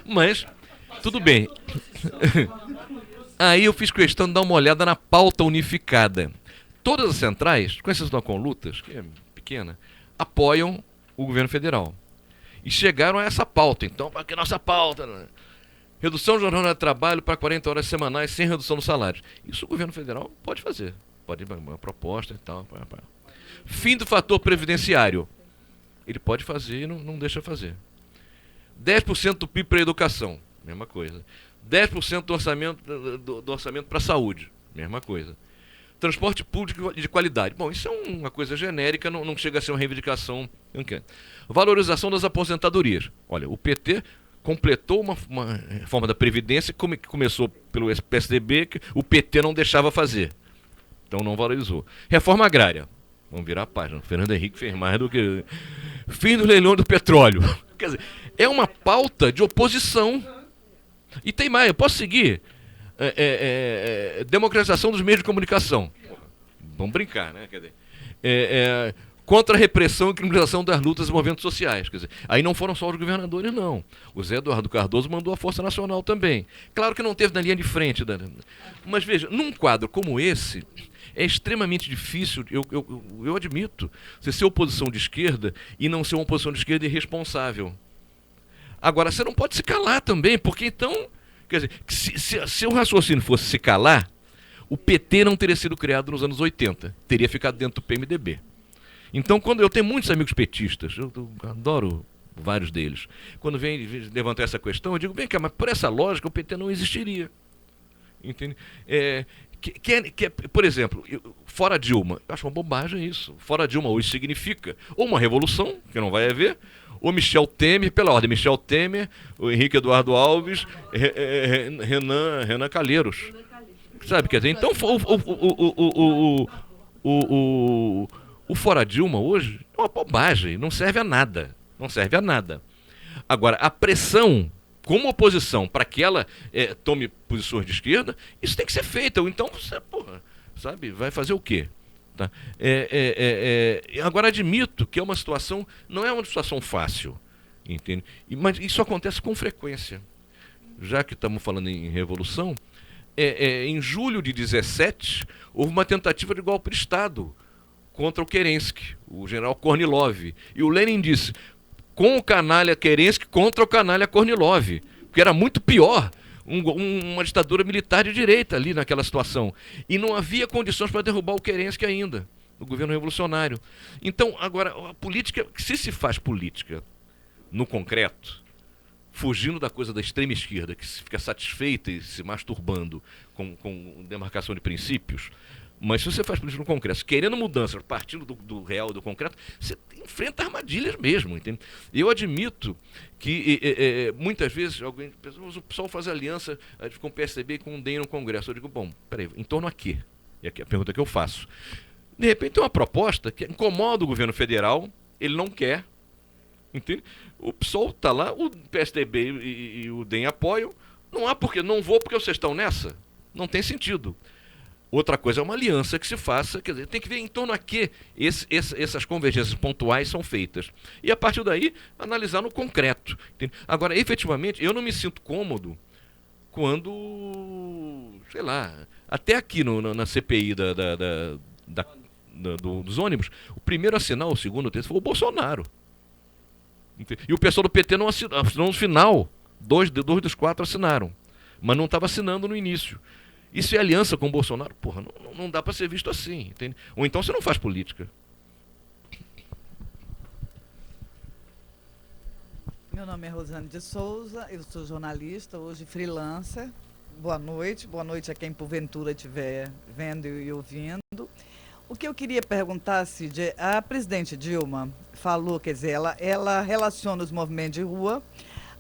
Mas, tudo bem. Aí eu fiz questão de dar uma olhada na pauta unificada. Todas as centrais, com exceção da Conlutas, que é pequena, apoiam o governo federal. E chegaram a essa pauta. Então, que é nossa pauta, né? Redução do jornal de trabalho para 40 horas semanais sem redução do salário. Isso o governo federal pode fazer. Pode ir uma proposta e tal. Fim do fator previdenciário. Ele pode fazer e não deixa fazer. 10% do PIB para a educação. Mesma coisa. 10% do orçamento para a saúde. Mesma coisa. Transporte público de qualidade. Bom, isso é uma coisa genérica, não chega a ser uma reivindicação. Valorização das aposentadorias. Olha, o PT completou uma reforma da Previdência que começou pelo PSDB, que o PT não deixava fazer. Então não valorizou. Reforma agrária. Vamos virar a página. O Fernando Henrique fez mais do que... Fim do leilão do petróleo. Quer dizer, é uma pauta de oposição. E tem mais, eu posso seguir. Democratização dos meios de comunicação. Vamos brincar, né? Quer dizer, contra a repressão e criminalização das lutas e movimentos sociais. Quer dizer, aí não foram só os governadores, não. O Zé Eduardo Cardoso mandou a Força Nacional também. Claro que não teve na linha de frente. Mas veja, num quadro como esse, é extremamente difícil, eu admito, você ser oposição de esquerda e não ser uma oposição de esquerda irresponsável. Agora, você não pode se calar também, porque então, quer dizer, se o raciocínio fosse se calar, o PT não teria sido criado nos anos 80, teria ficado dentro do PMDB. Então, quando eu tenho muitos amigos petistas, eu adoro vários deles, quando vem levantar essa questão, eu digo, bem cá, mas por essa lógica o PT não existiria. Entende? Por exemplo, fora Dilma, eu acho uma bobagem isso. Fora Dilma hoje significa ou uma revolução, que não vai haver, ou Michel Temer, pela ordem, Michel Temer, o Henrique Eduardo Alves, Renan Calheiros. Sabe, quer dizer, então o fora Dilma hoje é uma bobagem, não serve a nada. Não serve a nada. Agora, a pressão como oposição para que ela tome posições de esquerda, isso tem que ser feito. Ou então você, sabe, vai fazer o quê? Tá? Agora, admito que é uma situação, não é uma situação fácil, entende? Mas isso acontece com frequência. Já que estamos falando em revolução, em julho de 17, houve uma tentativa de golpe de Estado contra o Kerensky, o general Kornilov. E o Lenin disse, com o canalha Kerensky contra o canalha Kornilov. porque era muito pior uma ditadura militar de direita ali naquela situação. E não havia condições para derrubar o Kerensky ainda, o governo revolucionário. Então, agora, a política, se faz política no concreto, fugindo da coisa da extrema esquerda, que fica satisfeita e se masturbando com demarcação de princípios, mas se você faz política no concreto, querendo mudanças, partindo do real, do concreto, você enfrenta armadilhas mesmo, entende? Eu admito que muitas vezes alguém pensa, o pessoal faz aliança com o PSDB e com o DEM no Congresso. Eu digo, bom, peraí, em torno a quê? E aqui é a pergunta que eu faço. De repente tem uma proposta que incomoda o governo federal, ele não quer, entende? O PSOL está lá, o PSDB e o DEM apoiam, não vou porque vocês estão nessa, não tem sentido. Outra coisa é uma aliança que se faça, quer dizer, tem que ver em torno a que essas convergências pontuais são feitas. E a partir daí, analisar no concreto. Entende? Agora, efetivamente, eu não me sinto cômodo quando, sei lá, até aqui na CPI dos ônibus, o primeiro a assinar, o segundo, o terceiro, foi o Bolsonaro. Entende? E o pessoal do PT não assinou no final. Dois dos 4 assinaram, mas não estava assinando no início. Isso é aliança com o Bolsonaro? Porra, não dá para ser visto assim, entende? Ou então você não faz política. Meu nome é Rosane de Souza, eu sou jornalista, hoje freelancer. Boa noite a quem porventura estiver vendo e ouvindo. O que eu queria perguntar, Cid, a presidente Dilma falou, quer dizer, ela relaciona os movimentos de rua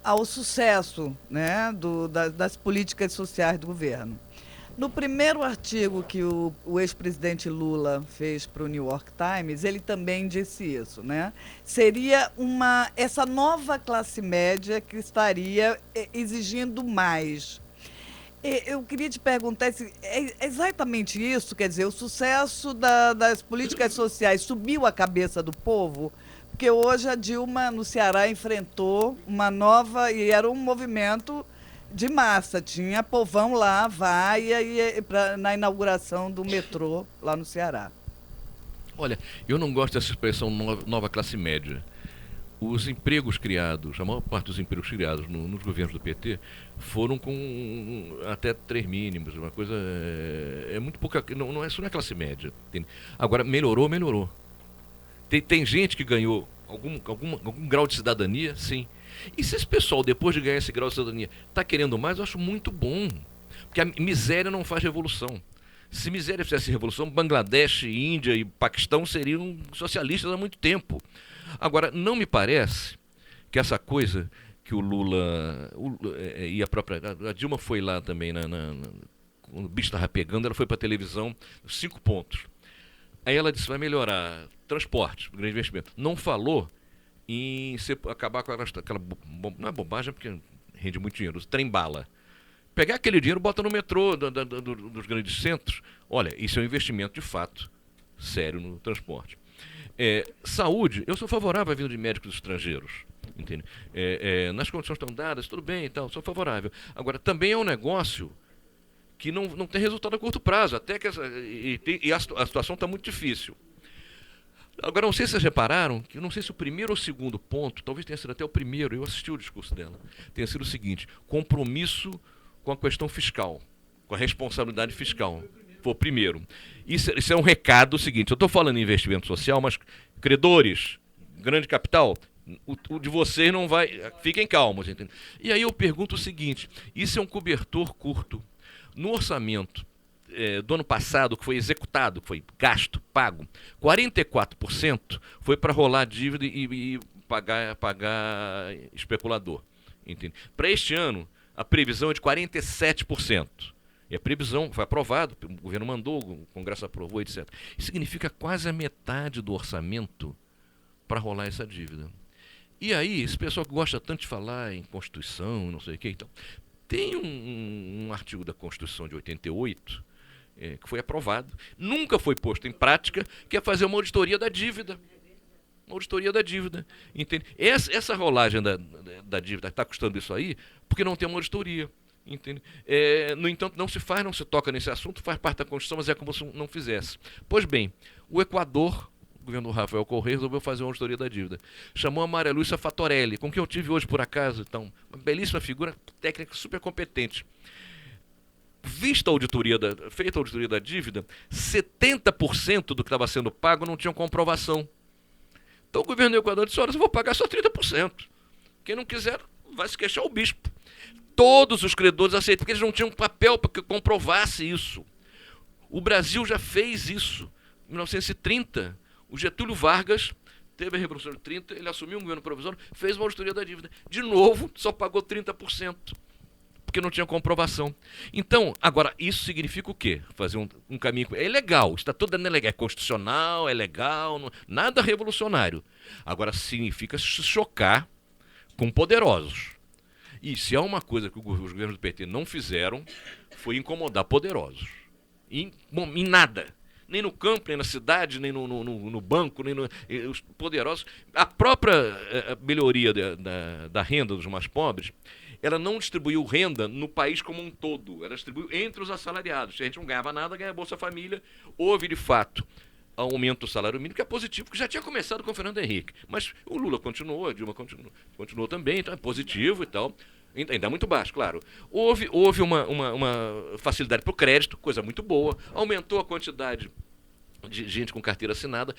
ao sucesso, né, das políticas sociais do governo. No primeiro artigo que o ex-presidente Lula fez para o New York Times, ele também disse isso, né? Seria essa nova classe média que estaria exigindo mais. Eu queria te perguntar se é exatamente isso, quer dizer, o sucesso das políticas sociais subiu a cabeça do povo? Porque hoje a Dilma, no Ceará, enfrentou uma nova, e era um movimento de massa, tinha povão lá, na inauguração do metrô lá no Ceará. Olha, eu não gosto dessa expressão nova classe média. Os empregos criados, a maior parte dos empregos criados nos governos do PT foram com até 3 mínimos, uma coisa é muito pouca, isso não é classe média. Entende? Agora, melhorou. Tem gente que ganhou algum grau de cidadania, sim. E se esse pessoal, depois de ganhar esse grau de cidadania, está querendo mais, eu acho muito bom. Porque a miséria não faz revolução. Se miséria fizesse revolução, Bangladesh, Índia e Paquistão seriam socialistas há muito tempo. Agora, não me parece que essa coisa que o Lula e a Dilma foi lá também, quando o bicho estava pegando, ela foi para a televisão, 5 pontos. Aí ela disse, vai melhorar transporte, grande investimento. Não falou em acabar com aquela não é bobagem, porque rende muito dinheiro, o trem-bala. Pegar aquele dinheiro, bota no metrô dos grandes centros. Olha, isso é um investimento de fato sério no transporte. Saúde, eu sou favorável à vinda de médicos estrangeiros. Entende? Nas condições estão dadas, tudo bem e tal, sou favorável. Agora, também é um negócio que não tem resultado a curto prazo, até que a situação está muito difícil. Agora, não sei se vocês repararam, que não sei se o primeiro ou o segundo ponto, talvez tenha sido até o primeiro, eu assisti o discurso dela, tenha sido o seguinte, compromisso com a questão fiscal, com a responsabilidade fiscal. Foi o primeiro. Isso é um recado seguinte, eu estou falando em investimento social, mas credores, grande capital, o de vocês não vai, fiquem calmos. Entende? E aí eu pergunto o seguinte, isso é um cobertor curto. No orçamento do ano passado, que foi executado, que foi gasto, pago, 44% foi para rolar dívida e pagar especulador. Para este ano, a previsão é de 47%. E a previsão foi aprovada, o governo mandou, o Congresso aprovou, etc. Isso significa quase a metade do orçamento para rolar essa dívida. E aí, esse pessoal que gosta tanto de falar em Constituição, não sei o que, então, tem um artigo da Constituição de 88, que foi aprovado, nunca foi posto em prática, que é fazer uma auditoria da dívida. Uma auditoria da dívida. Entende? Essa rolagem da dívida está custando isso aí, porque não tem uma auditoria. Entende? No entanto, não se toca nesse assunto, faz parte da Constituição, mas é como se não fizesse. Pois bem, o Equador, governo do Rafael Correia resolveu fazer uma auditoria da dívida. Chamou a Maria Lúcia Fatorelli, com quem eu tive hoje por acaso, então, uma belíssima figura, técnica super competente. Feita a auditoria da dívida, 70% do que estava sendo pago não tinha comprovação. Então o governo do Equador disse, olha, eu vou pagar só 30%. Quem não quiser vai se queixar o bispo. Todos os credores aceitaram, porque eles não tinham papel para que comprovasse isso. O Brasil já fez isso. Em 1930, o Getúlio Vargas teve a Revolução de 30, ele assumiu um governo provisório, fez uma auditoria da dívida. De novo, só pagou 30%. Porque não tinha comprovação. Então, agora, isso significa o quê? Fazer um caminho... É legal, está tudo legal, é constitucional, é legal, nada revolucionário. Agora, significa se chocar com poderosos. E se há uma coisa que os governos do PT não fizeram, foi incomodar poderosos. Em nada. Nem no campo, nem na cidade, nem no banco, nem os poderosos. A própria melhoria da renda dos mais pobres, ela não distribuiu renda no país como um todo, ela distribuiu entre os assalariados. Se a gente não ganhava nada, ganha Bolsa Família. Houve, de fato, aumento do salário mínimo, que é positivo, que já tinha começado com o Fernando Henrique. Mas o Lula continuou, a Dilma continuou também, então é positivo e tal. Ainda muito baixo, claro. Houve uma facilidade para o crédito, coisa muito boa. Aumentou a quantidade de gente com carteira assinada.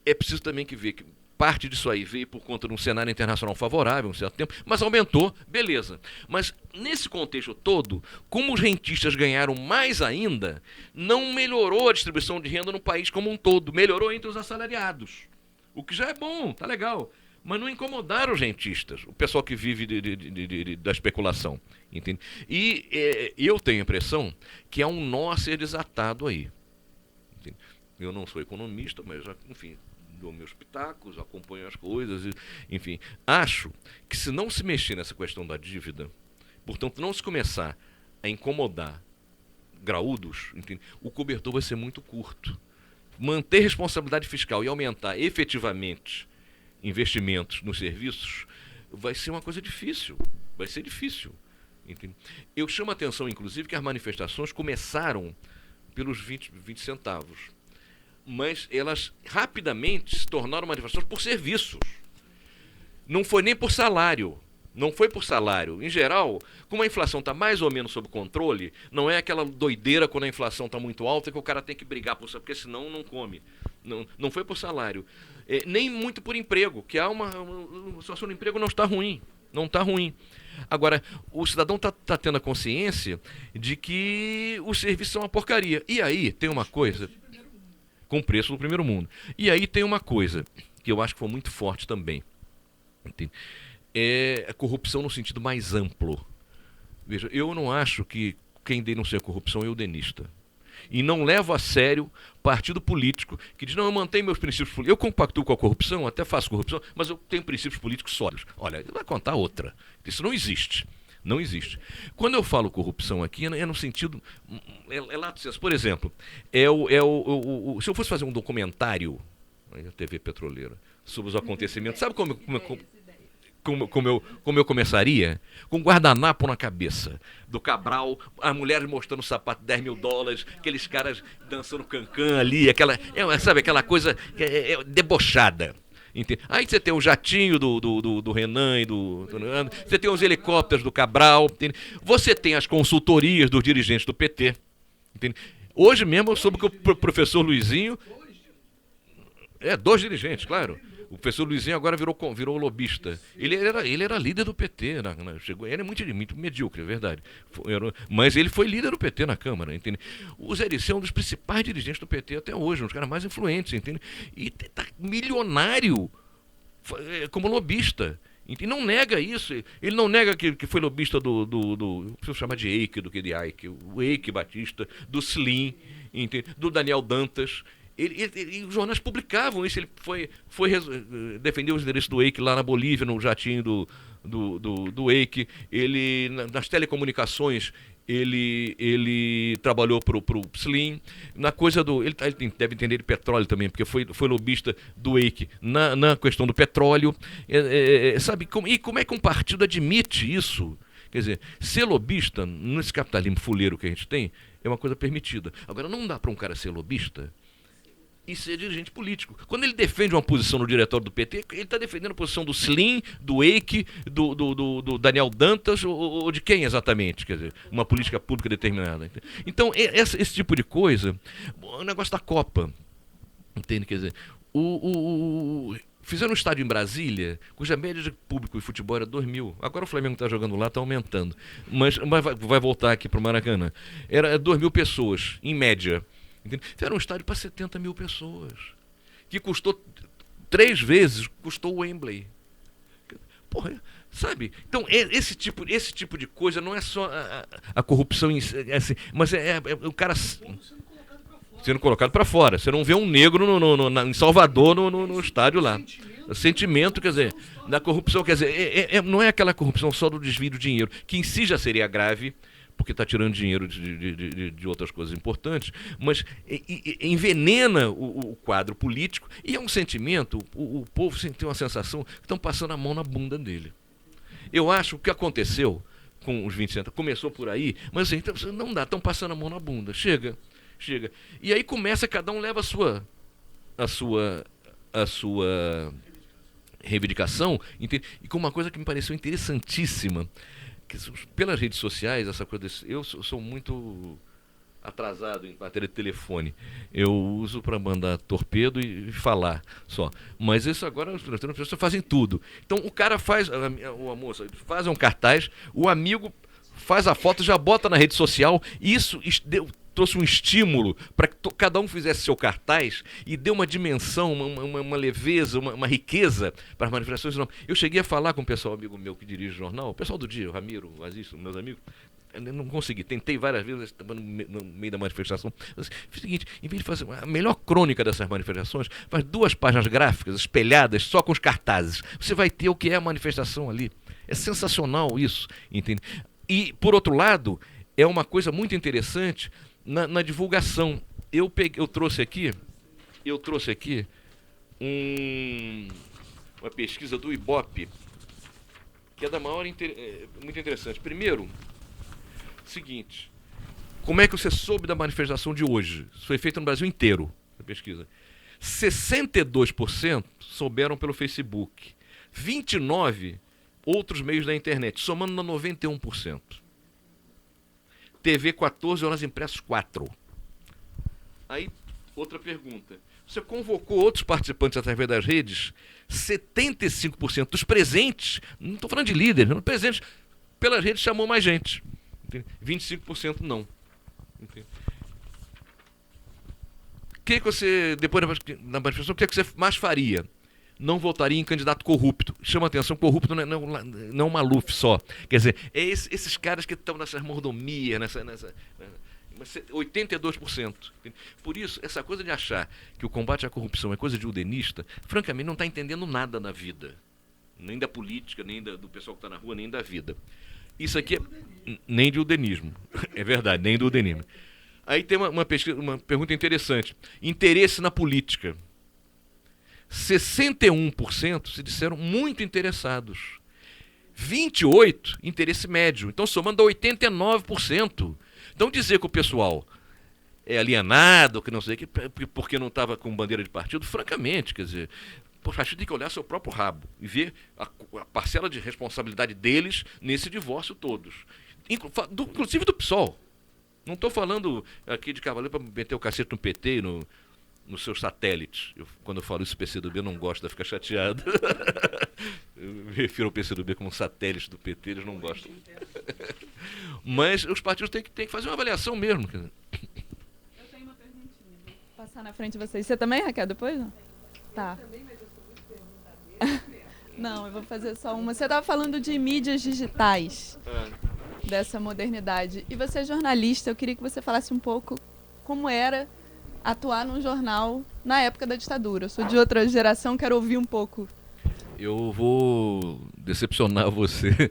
É preciso também ver que parte disso aí veio por conta de um cenário internacional favorável, um certo tempo, mas aumentou, beleza. Mas nesse contexto todo, como os rentistas ganharam mais ainda, não melhorou a distribuição de renda no país como um todo, melhorou entre os assalariados. O que já é bom, tá legal. Mas não incomodaram os rentistas, o pessoal que vive da especulação. Entende? E eu tenho a impressão que há um nó a ser desatado aí. Entende? Eu não sou economista, mas, enfim, dou meus pitacos, acompanho as coisas, enfim. Acho que se não se mexer nessa questão da dívida, portanto, não se começar a incomodar graúdos, entende? O cobertor vai ser muito curto. Manter responsabilidade fiscal e aumentar efetivamente investimentos nos serviços vai ser uma coisa difícil. Vai ser difícil. Entende? Eu chamo a atenção, inclusive, que as manifestações começaram pelos 20 centavos. Mas elas rapidamente se tornaram manifestações por serviços. Não foi nem por salário. Não foi por salário. Em geral, como a inflação está mais ou menos sob controle, não é aquela doideira quando a inflação está muito alta que o cara tem que brigar por salário, porque senão não come. Não foi por salário. Nem muito por emprego, que há uma situação do emprego não está ruim. Não está ruim. Agora, o cidadão está tendo a consciência de que os serviços são uma porcaria. E aí tem uma coisa... Com o preço do primeiro mundo. E aí tem uma coisa que eu acho que foi muito forte também. Entende? É a corrupção no sentido mais amplo. Veja, eu não acho que quem denuncia a corrupção é o denista. E não levo a sério partido político que diz, não, eu mantenho meus princípios políticos. Eu compactuo com a corrupção, até faço corrupção, mas eu tenho princípios políticos sólidos. Olha, ele vai contar outra. Isso não existe. Não existe. Quando eu falo corrupção aqui, é no sentido... É lato sensu. Por exemplo, se eu fosse fazer um documentário, na TV Petroleira, sobre os acontecimentos, sabe como eu começaria? Com um guardanapo na cabeça do Cabral, as mulheres mostrando o sapato de 10 mil dólares, aqueles caras dançando cancan ali, sabe, aquela coisa debochada. Entende? Aí você tem o jatinho do Renan e do Leandro, você tem os helicópteros do Cabral, entende? Você tem as consultorias dos dirigentes do PT. Entende? Hoje mesmo eu soube que o professor Luizinho... dois dirigentes, claro. O professor Luizinho agora virou lobista. Ele era líder do PT. Ele é muito medíocre, é verdade. Mas ele foi líder do PT na Câmara. Entende? O Zé Dirceu é um dos principais dirigentes do PT até hoje, um dos caras mais influentes. Entende? E está milionário como lobista. E não nega isso. Ele não nega que foi lobista preciso chamar de Eike do que de Ike. O Eike Batista, do Slim, entende? Do Daniel Dantas. E os jornais publicavam isso. Ele defendeu os interesses do Eike lá na Bolívia, no jatinho do Eike. Ele, nas telecomunicações, ele trabalhou para o Slim. Na coisa ele deve entender de petróleo também, porque foi lobista do Eike na questão do petróleo. Sabe, e como é que um partido admite isso? Quer dizer, ser lobista, nesse capitalismo fuleiro que a gente tem, é uma coisa permitida. Agora, não dá para um cara ser lobista e ser dirigente político. Quando ele defende uma posição no diretório do PT, ele está defendendo a posição do Slim, do Eike, do Daniel Dantas, ou de quem exatamente? Quer dizer, uma política pública determinada. Então, esse tipo de coisa, o negócio da Copa, entende? Quer dizer, fizeram um estádio em Brasília, cuja média de público e futebol era 2.000. Agora o Flamengo está jogando lá, está aumentando. Mas vai voltar aqui para o Maracanã. Era 2.000 pessoas, em média. Era um estádio para 70 mil pessoas, que custou 3 vezes, custou o Wembley. Porra, sabe? Então, esse tipo de coisa não é só a corrupção, assim, mas é o cara sendo colocado para fora. Você não vê um negro em Salvador no estádio lá. O sentimento, quer dizer, da corrupção, quer dizer, não é aquela corrupção só do desvio do dinheiro, que em si já seria grave, porque está tirando dinheiro de outras coisas importantes, mas envenena o quadro político, e é um sentimento, o povo tem uma sensação que estão passando a mão na bunda dele. Eu acho que o que aconteceu com os 20 centavos, começou por aí, mas assim, não dá, estão passando a mão na bunda, chega. E aí começa, cada um leva a sua reivindicação, entende? E com uma coisa que me pareceu interessantíssima, pelas redes sociais, essa coisa eu sou muito atrasado em matéria de telefone. Eu uso para mandar torpedo e falar só. Mas isso agora as pessoas fazem tudo. Então o cara faz, a moça faz um cartaz, o amigo faz a foto, já bota na rede social, e isso trouxe um estímulo para que cada um fizesse seu cartaz e deu uma dimensão, uma leveza, uma riqueza para as manifestações. Não. Eu cheguei a falar com o pessoal, amigo meu que dirige o jornal, o pessoal do dia, o Ramiro, o Aziz, meus amigos. Eu não consegui, tentei várias vezes, estava no meio da manifestação. Fiz o seguinte, em vez de fazer a melhor crônica dessas manifestações, faz 2 páginas gráficas espelhadas só com os cartazes. Você vai ter o que é a manifestação ali. É sensacional isso, entende? E, por outro lado, é uma coisa muito interessante na divulgação. Eu trouxe aqui uma pesquisa do Ibope, que é da maior muito interessante. Primeiro, seguinte, como é que você soube da manifestação de hoje? Isso foi feito no Brasil inteiro, a pesquisa. 62% souberam pelo Facebook, 29% outros meios da internet, somando na 91%. TV 14 horas, impressos 4. Aí, outra pergunta. Você convocou outros participantes através das redes? 75% dos presentes, não estou falando de líderes, não, presentes pelas redes chamou mais gente. Entende? 25% não. Entende? O que você, depois da manifestação, o que você mais faria? Não votaria em candidato corrupto. Chama atenção, corrupto não é um Maluf só. Quer dizer, é esses caras que estão nessas mordomias, 82%. Por isso, essa coisa de achar que o combate à corrupção é coisa de udenista, francamente, não está entendendo nada na vida. Nem da política, nem do pessoal que está na rua, nem da vida. Isso aqui é nem de udenismo. É verdade, nem do udenismo. Aí tem uma pergunta interessante. Interesse na política. 61% se disseram muito interessados. 28% interesse médio. Então, somando a 89%. Então, dizer que o pessoal é alienado, que não sei o que, porque não estava com bandeira de partido, francamente, quer dizer, o partido tem que olhar seu próprio rabo e ver a parcela de responsabilidade deles nesse divórcio todos. Inclusive do PSOL. Não estou falando aqui de cavaleiro para meter o cacete no PT e nos seus satélites. Quando eu falo isso, o PCdoB não gosta, fica chateado. Eu me refiro ao PCdoB como um satélite do PT, eles não gostam. Mas os partidos têm que fazer uma avaliação mesmo. Eu tenho uma perguntinha. Vou passar na frente de vocês. Você também, Raquel, depois? Não? Tá. Não, eu vou fazer só uma. Você estava falando de mídias digitais, dessa modernidade. E você é jornalista, eu queria que você falasse um pouco como era atuar num jornal na época da ditadura. Eu sou de outra geração, quero ouvir um pouco. Eu vou decepcionar você.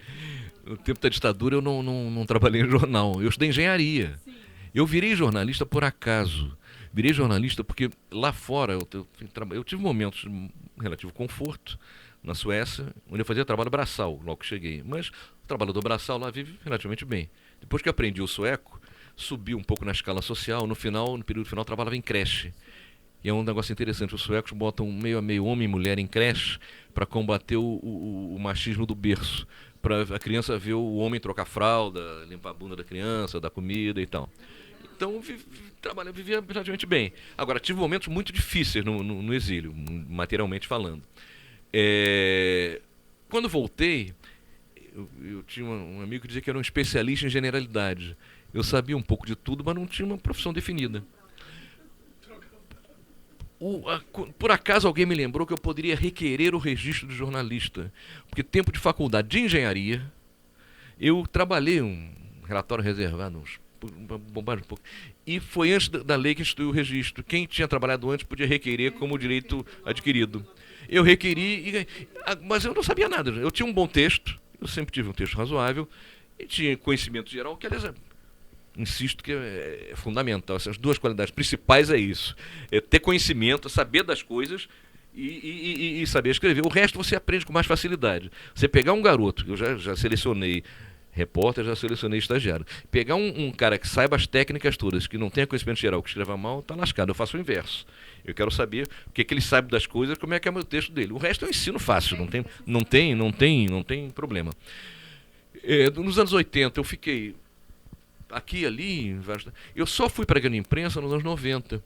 No tempo da ditadura eu não trabalhei em jornal, eu estudei engenharia. Sim. Eu virei jornalista por acaso. Virei jornalista porque lá fora eu tive momentos de relativo conforto na Suécia, onde eu fazia trabalho braçal logo que cheguei. Mas o trabalhador braçal lá vive relativamente bem. Depois que eu aprendi o sueco, subi um pouco na escala social, no período final, trabalhava em creche. E é um negócio interessante. Os suecos botam meio a meio homem e mulher em creche para combater o machismo do berço. Para a criança ver o homem trocar fralda, limpar a bunda da criança, dar comida e tal. Então, vivia relativamente bem. Agora, tive momentos muito difíceis no exílio, materialmente falando. Quando voltei, eu tinha um amigo que dizia que era um especialista em generalidade. Eu sabia um pouco de tudo, mas não tinha uma profissão definida. Por acaso alguém me lembrou que eu poderia requerer o registro de jornalista, porque tempo de faculdade de engenharia, eu trabalhei um relatório reservado, uma bobagem um pouco, e foi antes da lei que instituiu o registro. Quem tinha trabalhado antes podia requerer como direito adquirido. Eu requeri, mas eu não sabia nada. Eu tinha um bom texto, eu sempre tive um texto razoável, e tinha conhecimento geral, que aliás insisto que é fundamental. Essas duas qualidades principais é isso. É ter conhecimento, saber das coisas e saber escrever. O resto você aprende com mais facilidade. Você pegar um garoto, eu já selecionei repórter, já selecionei estagiário. Pegar um cara que saiba as técnicas todas, que não tenha conhecimento geral, que escreva mal, tá lascado. Eu faço o inverso. Eu quero saber o que ele sabe das coisas, como é que é o texto dele. O resto eu ensino fácil, não tem problema. Nos anos 80 eu fiquei aqui e ali, eu só fui para a grande imprensa nos anos 90,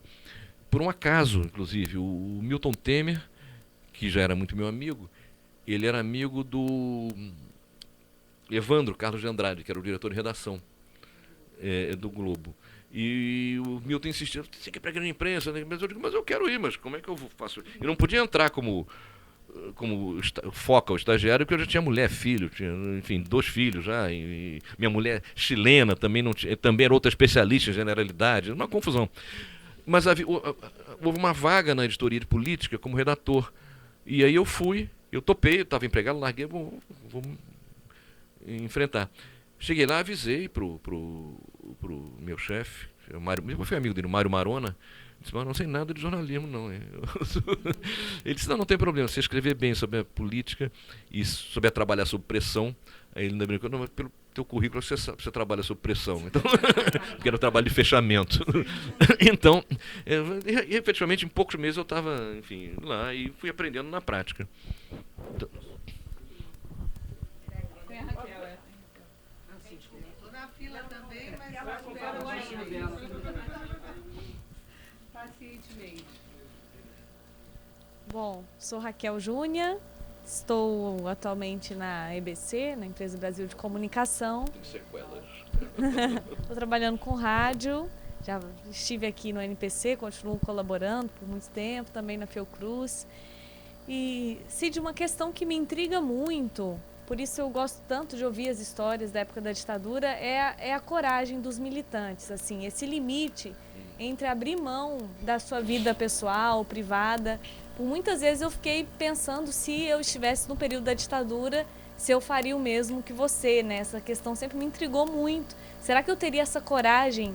por um acaso, inclusive. O Milton Temer, que já era muito meu amigo, ele era amigo do Evandro Carlos de Andrade, que era o diretor de redação do Globo. E o Milton insistia, você quer ir para a grande imprensa? Mas eu digo, mas eu quero ir, mas como é que eu faço? Eu não podia entrar como foca o estagiário, porque eu já tinha mulher, filho, tinha, enfim, 2 filhos já, e minha mulher chilena também também era outra especialista em generalidade, uma confusão. Mas houve uma vaga na editoria de política como redator, e aí eu topei, eu estava empregado, larguei, vou enfrentar. Cheguei lá, avisei pro meu chefe, foi amigo dele, o Mário Marona. Disse, mas não sei nada de jornalismo, não. Ele disse, não tem problema, você escrever bem sobre a política e souber trabalhar sob pressão. Aí ele ainda brincou, não, mas pelo teu currículo você trabalha sob pressão. Então, porque era o trabalho de fechamento. Então, efetivamente, em poucos meses eu estava, enfim, lá e fui aprendendo na prática. Então, Tem a Raquel, Estou na fila também, mas ela espera aí. Pacientemente. Bom, sou Raquel Júnior, estou atualmente na EBC, na Empresa Brasil de Comunicação. tem sequelas. Estou trabalhando com rádio, já estive aqui no NPC, continuo colaborando por muito tempo, também na Fiocruz. E, Cid, uma questão que me intriga muito, por isso eu gosto tanto de ouvir as histórias da época da ditadura, é a coragem dos militantes, assim, esse limite entre abrir mão da sua vida pessoal, privada. Por muitas vezes eu fiquei pensando se eu estivesse no período da ditadura, se eu faria o mesmo que você, né? Essa questão sempre me intrigou muito. Será que eu teria essa coragem,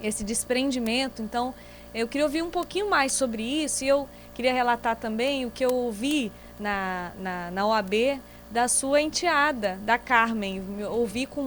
esse desprendimento? Então, eu queria ouvir um pouquinho mais sobre isso e eu queria relatar também o que eu ouvi na OAB da sua enteada, da Carmen. Eu ouvi com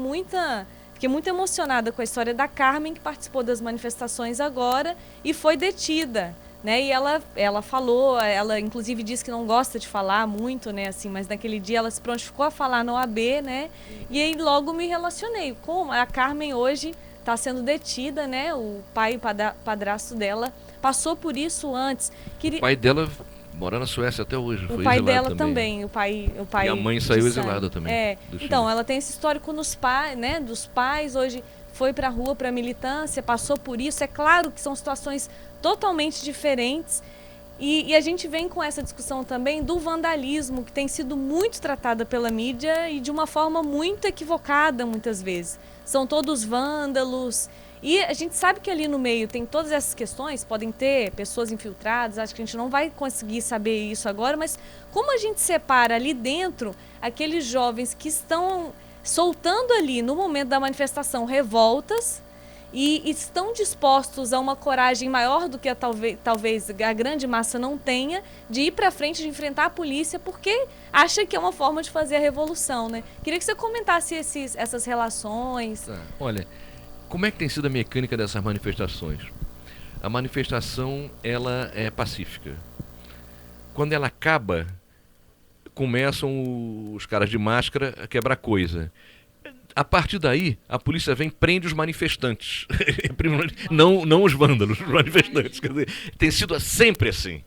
Fiquei muito emocionada com a história da Carmen, que participou das manifestações agora e foi detida, né? E ela falou, ela inclusive disse que não gosta de falar muito, né? Assim, mas naquele dia ela se prontificou a falar na OAB, né? E aí logo me relacionei. Como a Carmen hoje está sendo detida, né? O pai, padrasto dela, passou por isso antes. O pai dela mora na Suécia até hoje. O pai dela também. O pai e a mãe saiu exilada também. Então, ela tem esse histórico nos pais, né? Dos pais, hoje foi para a rua para militância, passou por isso. É claro que são situações totalmente diferentes. E a gente vem com essa discussão também do vandalismo, que tem sido muito tratada pela mídia e de uma forma muito equivocada muitas vezes. São todos vândalos. E a gente sabe que ali no meio tem todas essas questões, podem ter pessoas infiltradas, acho que a gente não vai conseguir saber isso agora, mas como a gente separa ali dentro aqueles jovens que estão soltando ali no momento da manifestação revoltas e estão dispostos a uma coragem maior do que talvez a grande massa não tenha, de ir para frente, de enfrentar a polícia, porque acha que é uma forma de fazer a revolução, né? Queria que você comentasse essas relações. Olha, como é que tem sido a mecânica dessas manifestações? a manifestação ela é pacífica. Quando ela acaba, começam os caras de máscara a quebrar coisa. A partir daí, a polícia vem e prende os manifestantes. não os vândalos, os manifestantes. Quer dizer, tem sido sempre assim.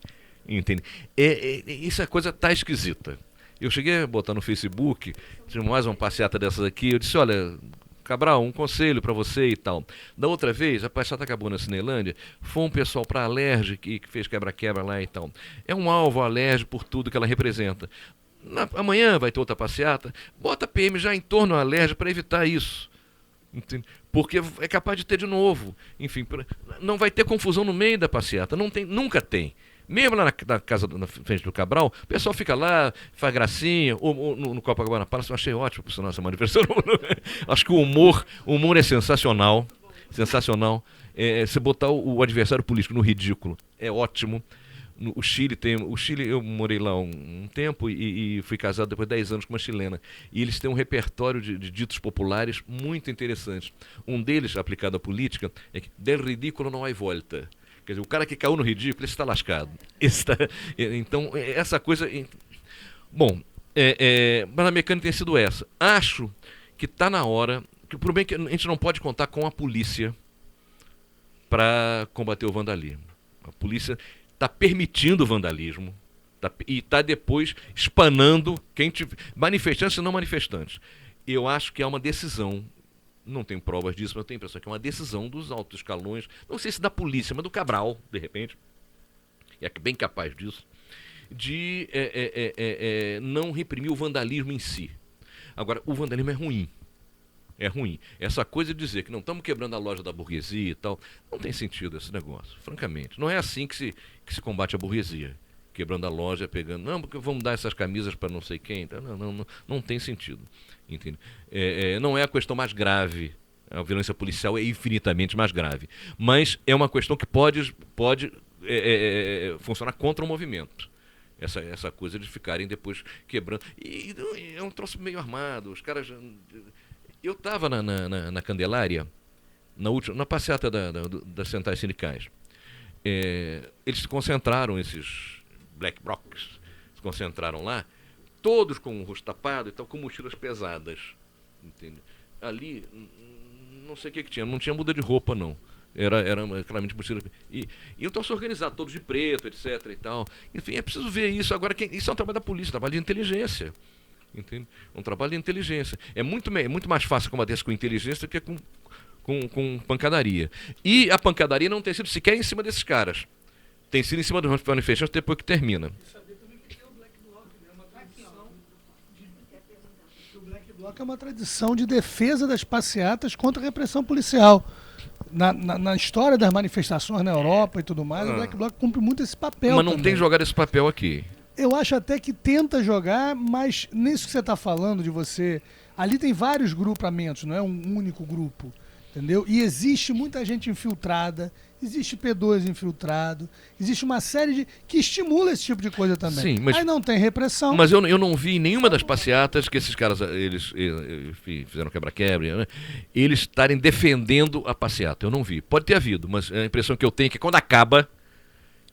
Entende? Essa coisa tá esquisita. Eu cheguei a botar no Facebook, tinha mais uma passeata dessas aqui, eu disse, olha, Cabral, um conselho para você e tal. Da outra vez, a passeata acabou na Cinelândia, foi um pessoal para a Alerj que fez quebra-quebra lá e tal. É um alvo a Alerj por tudo que ela representa. Amanhã vai ter outra passeata, bota a PM já em torno da Alerj para evitar isso. Entende? Porque é capaz de ter de novo. Enfim, não vai ter confusão no meio da passeata, nunca tem. Mesmo lá na casa, na frente do Cabral, o pessoal fica lá, faz gracinha, ou no Copacabana Palace, eu achei ótimo por essa manifestação. Acho que o humor é sensacional, sensacional. Você botar o adversário político no ridículo é ótimo. O Chile, eu morei lá um tempo e fui casado depois de 10 anos com uma chilena. E eles têm um repertório de ditos populares muito interessantes. Um deles, aplicado à política, é que del ridículo não há volta. Quer dizer, o cara que caiu no ridículo, esse está lascado. Então, essa coisa... Bom, mas a mecânica tem sido essa. Acho que está na hora... Que o problema é que a gente não pode contar com a polícia para combater o vandalismo. A polícia está permitindo o vandalismo e está depois espanando manifestantes e não manifestantes. Eu acho que há uma decisão... Não tenho provas disso, mas eu tenho a impressão que é uma decisão dos altos escalões, não sei se da polícia, mas do Cabral, de repente, é bem capaz disso, de não reprimir o vandalismo em si. Agora, o vandalismo é ruim. É ruim. Essa coisa de dizer que não estamos quebrando a loja da burguesia e tal, não tem sentido esse negócio, francamente. Não é assim que se combate a burguesia. Quebrando a loja, pegando... Não, porque vamos dar essas camisas para não sei quem. Não tem sentido. Entende? Não é a questão mais grave. A violência policial é infinitamente mais grave. Mas é uma questão que pode funcionar contra o movimento. Essa coisa de ficarem depois quebrando. E é um troço meio armado. Os caras... Eu estava na Candelária, na passeata das centrais sindicais. Eles se concentraram, esses black blocs, se concentraram lá, todos com o rosto tapado e tal, com mochilas pesadas. Entende? Ali, não sei o que tinha, não tinha muda de roupa, não. Era claramente mochila. E então se organizaram todos de preto, etc. e tal. Enfim, é preciso ver isso. Agora, isso é um trabalho da polícia, um trabalho de inteligência. Entende? Um trabalho de inteligência. É muito mais fácil combater isso com inteligência do que com pancadaria. E a pancadaria não tem sido sequer em cima desses caras. Tem sido em cima dos manifestantes depois que termina. O Black Bloc é uma tradição de defesa das passeatas contra a repressão policial. Na história das manifestações na Europa e tudo mais, o Black Bloc cumpre muito esse papel. Mas não tem jogado esse papel aqui. Eu acho até que tenta jogar, mas nisso que você está falando de você... Ali tem vários grupamentos, não é um único grupo. Entendeu? E existe muita gente infiltrada, existe P2 infiltrado, existe uma série que estimula esse tipo de coisa também. Sim, mas aí não tem repressão. Mas eu não vi nenhuma das passeatas que esses caras eles fizeram quebra-quebra, né? Eles estarem defendendo a passeata. Eu não vi. Pode ter havido, mas a impressão que eu tenho é que quando acaba,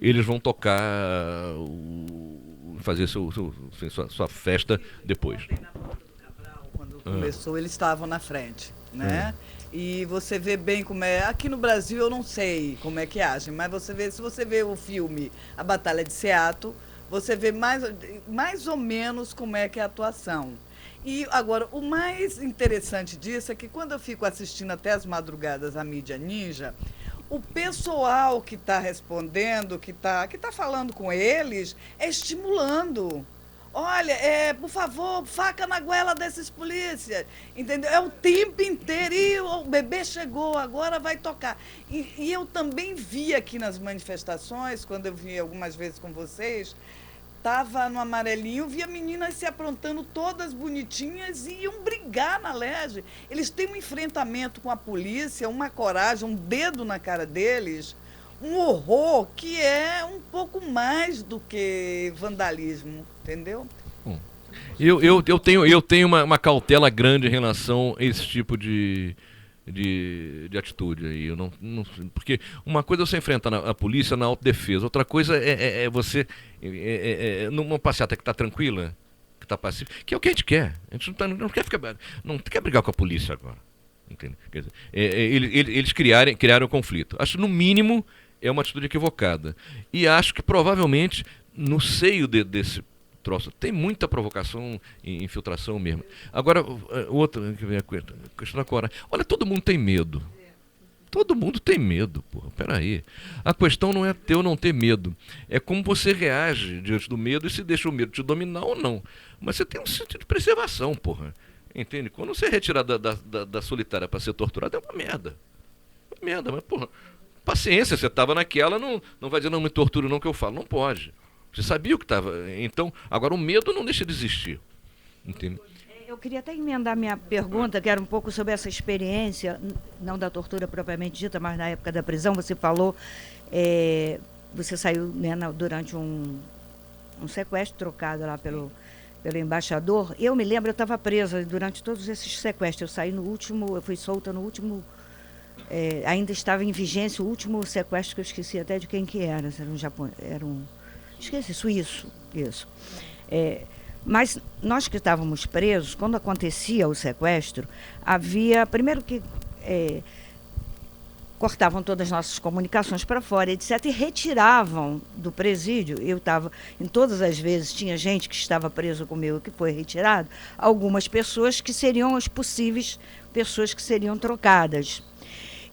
eles vão tocar, fazer sua festa depois. Quando começou, eles estavam na frente, né? E você vê bem como é. Aqui no Brasil eu não sei como é que agem, mas se você vê o filme A Batalha de Seattle, você vê mais ou menos como é que é a atuação. E agora, o mais interessante disso é que quando eu fico assistindo até as madrugadas a mídia ninja, o pessoal que está respondendo, que tá falando com eles, é estimulando. Olha, por favor, faca na goela desses polícias, entendeu? É o tempo inteiro, e o bebê chegou, agora vai tocar. E eu também vi aqui nas manifestações, quando eu vi algumas vezes com vocês, estava no amarelinho, via meninas se aprontando todas bonitinhas e iam brigar na Alerj. Eles têm um enfrentamento com a polícia, uma coragem, um dedo na cara deles, um horror que é um pouco mais do que vandalismo, entendeu? Bom, eu tenho uma cautela grande em relação a esse tipo de de atitude aí. Eu não, porque uma coisa é você enfrentar a polícia na autodefesa, outra coisa é você numa passeata que está tranquila, que está pacífica, que é o que a gente quer. A gente não quer brigar com a polícia agora. Entende? Quer dizer, eles criaram o conflito. Acho, no mínimo, é uma atitude equivocada. E acho que provavelmente no seio desse troço tem muita provocação e infiltração mesmo. Agora, outra questão da coragem. Olha, todo mundo tem medo. Todo mundo tem medo, porra. Peraí. A questão não é ter ou não ter medo. É como você reage diante do medo e se deixa o medo te dominar ou não. Mas você tem um sentido de preservação, porra. Entende? Quando você é retirado da solitária para ser torturado, é uma merda. Uma merda, mas, porra, paciência, você estava naquela, não vai dizer, não me torture não que eu falo. Não pode. Você sabia o que estava. Então, agora o medo não deixa de existir. Entende? Eu queria até emendar minha pergunta, que era um pouco sobre essa experiência, não da tortura propriamente dita, mas na época da prisão. Você falou, você saiu, né, durante um sequestro trocado lá pelo embaixador. Eu me lembro, eu estava presa durante todos esses sequestros. Eu saí no último, eu fui solta no último, ainda estava em vigência o último sequestro, que eu esqueci até de quem que era. Era um esqueci, suíço, isso. Mas nós que estávamos presos, quando acontecia o sequestro, havia, primeiro que cortavam todas as nossas comunicações para fora, etc., e retiravam do presídio. Eu estava, em todas as vezes, tinha gente que estava preso comigo que foi retirado, algumas pessoas que seriam as possíveis pessoas que seriam trocadas.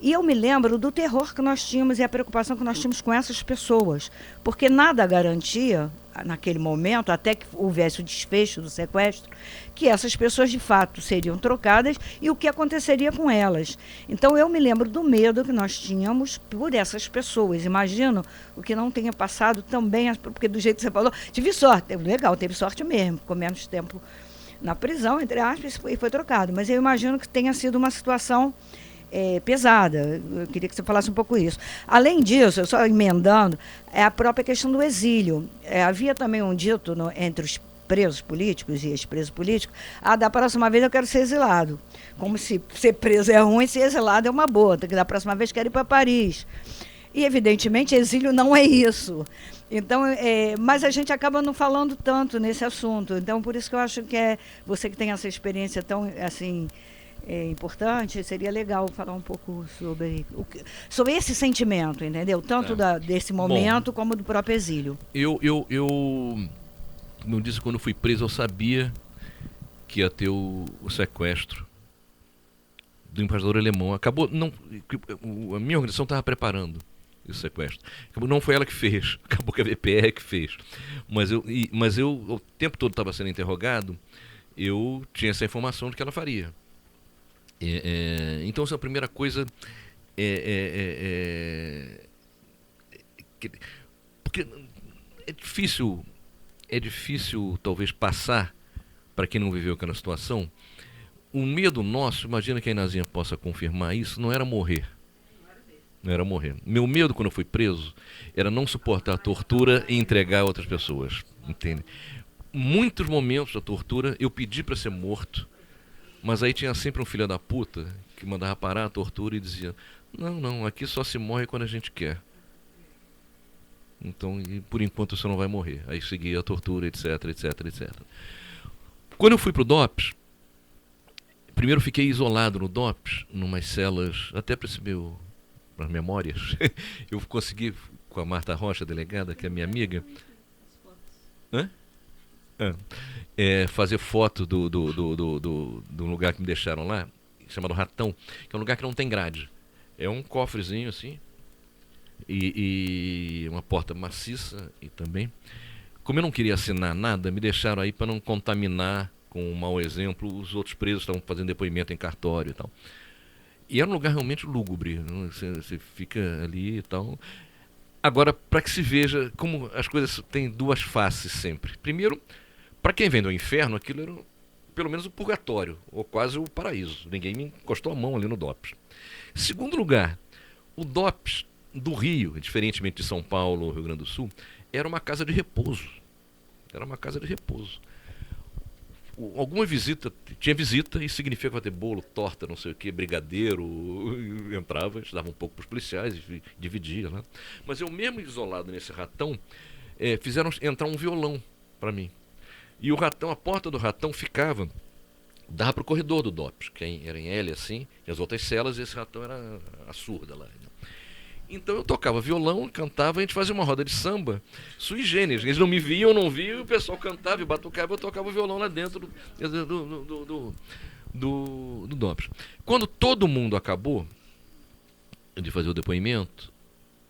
E eu me lembro do terror que nós tínhamos e a preocupação que nós tínhamos com essas pessoas, porque nada garantia, naquele momento, até que houvesse o desfecho do sequestro, que essas pessoas de fato seriam trocadas e o que aconteceria com elas. Então eu me lembro do medo que nós tínhamos por essas pessoas. Imagino o que não tenha passado também, porque do jeito que você falou, tive sorte, legal, teve sorte mesmo, ficou menos tempo na prisão, entre aspas, e foi trocado. Mas eu imagino que tenha sido uma situação pesada. Eu queria que você falasse um pouco isso. Além disso, eu só emendando, a própria questão do exílio. Havia também um dito entre os presos políticos e ex-presos políticos, da próxima vez eu quero ser exilado. Como se ser preso é ruim, ser exilado é uma boa, que da próxima vez quero ir para Paris. E, evidentemente, exílio não é isso. Então, mas a gente acaba não falando tanto nesse assunto. Então, por isso que eu acho que você que tem essa experiência tão, assim, importante, seria legal falar um pouco sobre esse sentimento, entendeu? Tanto desse momento como do próprio exílio. Como eu disse, quando eu fui preso, eu sabia que ia ter o sequestro do embaixador alemão. Acabou, a minha organização estava preparando esse sequestro. Não foi ela que fez, acabou que a VPR que fez. Mas eu o tempo todo estava sendo interrogado, eu tinha essa informação de que ela faria. Então, essa é a primeira coisa. Porque é difícil talvez passar para quem não viveu aquela situação. O medo nosso, imagina que a Inazinha possa confirmar isso, não era morrer. Não era morrer. Meu medo quando eu fui preso era não suportar a tortura e entregar a outras pessoas. Entende? Muitos momentos da tortura eu pedi para ser morto. Mas aí tinha sempre um filho da puta que mandava parar a tortura e dizia: não, aqui só se morre quando a gente quer. Então, por enquanto você não vai morrer. Aí seguia a tortura, etc. Quando eu fui pro DOPS, primeiro fiquei isolado no DOPS, numas celas, até para as memórias, eu consegui, com a Marta Rocha, delegada, que é minha amiga, fazer foto do lugar que me deixaram lá, chamado Ratão, que é um lugar que não tem grade. É um cofrezinho assim, e uma porta maciça, e também, como eu não queria assinar nada, me deixaram aí para não contaminar com um mau exemplo os outros presos que estavam fazendo depoimento em cartório e tal. E era um lugar realmente lúgubre, você fica ali e tal. Agora, para que se veja como as coisas têm duas faces sempre. Primeiro, para quem vem do inferno, aquilo era pelo menos o purgatório, ou quase o paraíso. Ninguém me encostou a mão ali no DOPS. Segundo lugar, o DOPS do Rio, diferentemente de São Paulo ou Rio Grande do Sul, era uma casa de repouso. Era uma casa de repouso. alguma visita, tinha visita e significa que vai ter bolo, torta, não sei o que, brigadeiro, entrava, a gente dava um pouco para os policiais e dividia lá. Mas eu mesmo isolado nesse ratão, fizeram entrar um violão para mim. E o ratão, a porta do ratão dava para o corredor do DOPS, que era em L assim, e as outras celas, e esse ratão era a surda lá. Então eu tocava violão, cantava, a gente fazia uma roda de samba sui generis. Eles não me viam, não viam, e o pessoal cantava e batucava, eu tocava o violão lá dentro do DOPS. Quando todo mundo acabou de fazer o depoimento,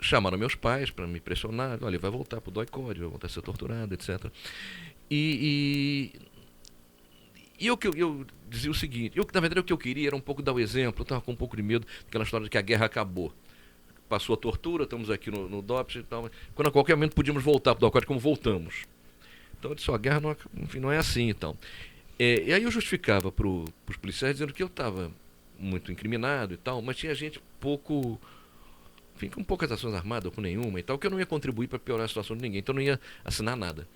chamaram meus pais para me pressionar, olha, vai voltar para o DOI-CODE, vai voltar a ser torturado, etc. E eu dizia o seguinte, na verdade o que eu queria era um pouco dar o exemplo, eu estava com um pouco de medo daquela história de que a guerra acabou. Passou a tortura, estamos aqui no DOPS e tal, quando a qualquer momento podíamos voltar para o DOI-CODE, como voltamos. Então eu disse, a guerra não é assim e tal. E aí eu justificava para os policiais dizendo que eu estava muito incriminado e tal, mas tinha gente com poucas ações armadas ou com nenhuma e tal, que eu não ia contribuir para piorar a situação de ninguém, então eu não ia assinar nada.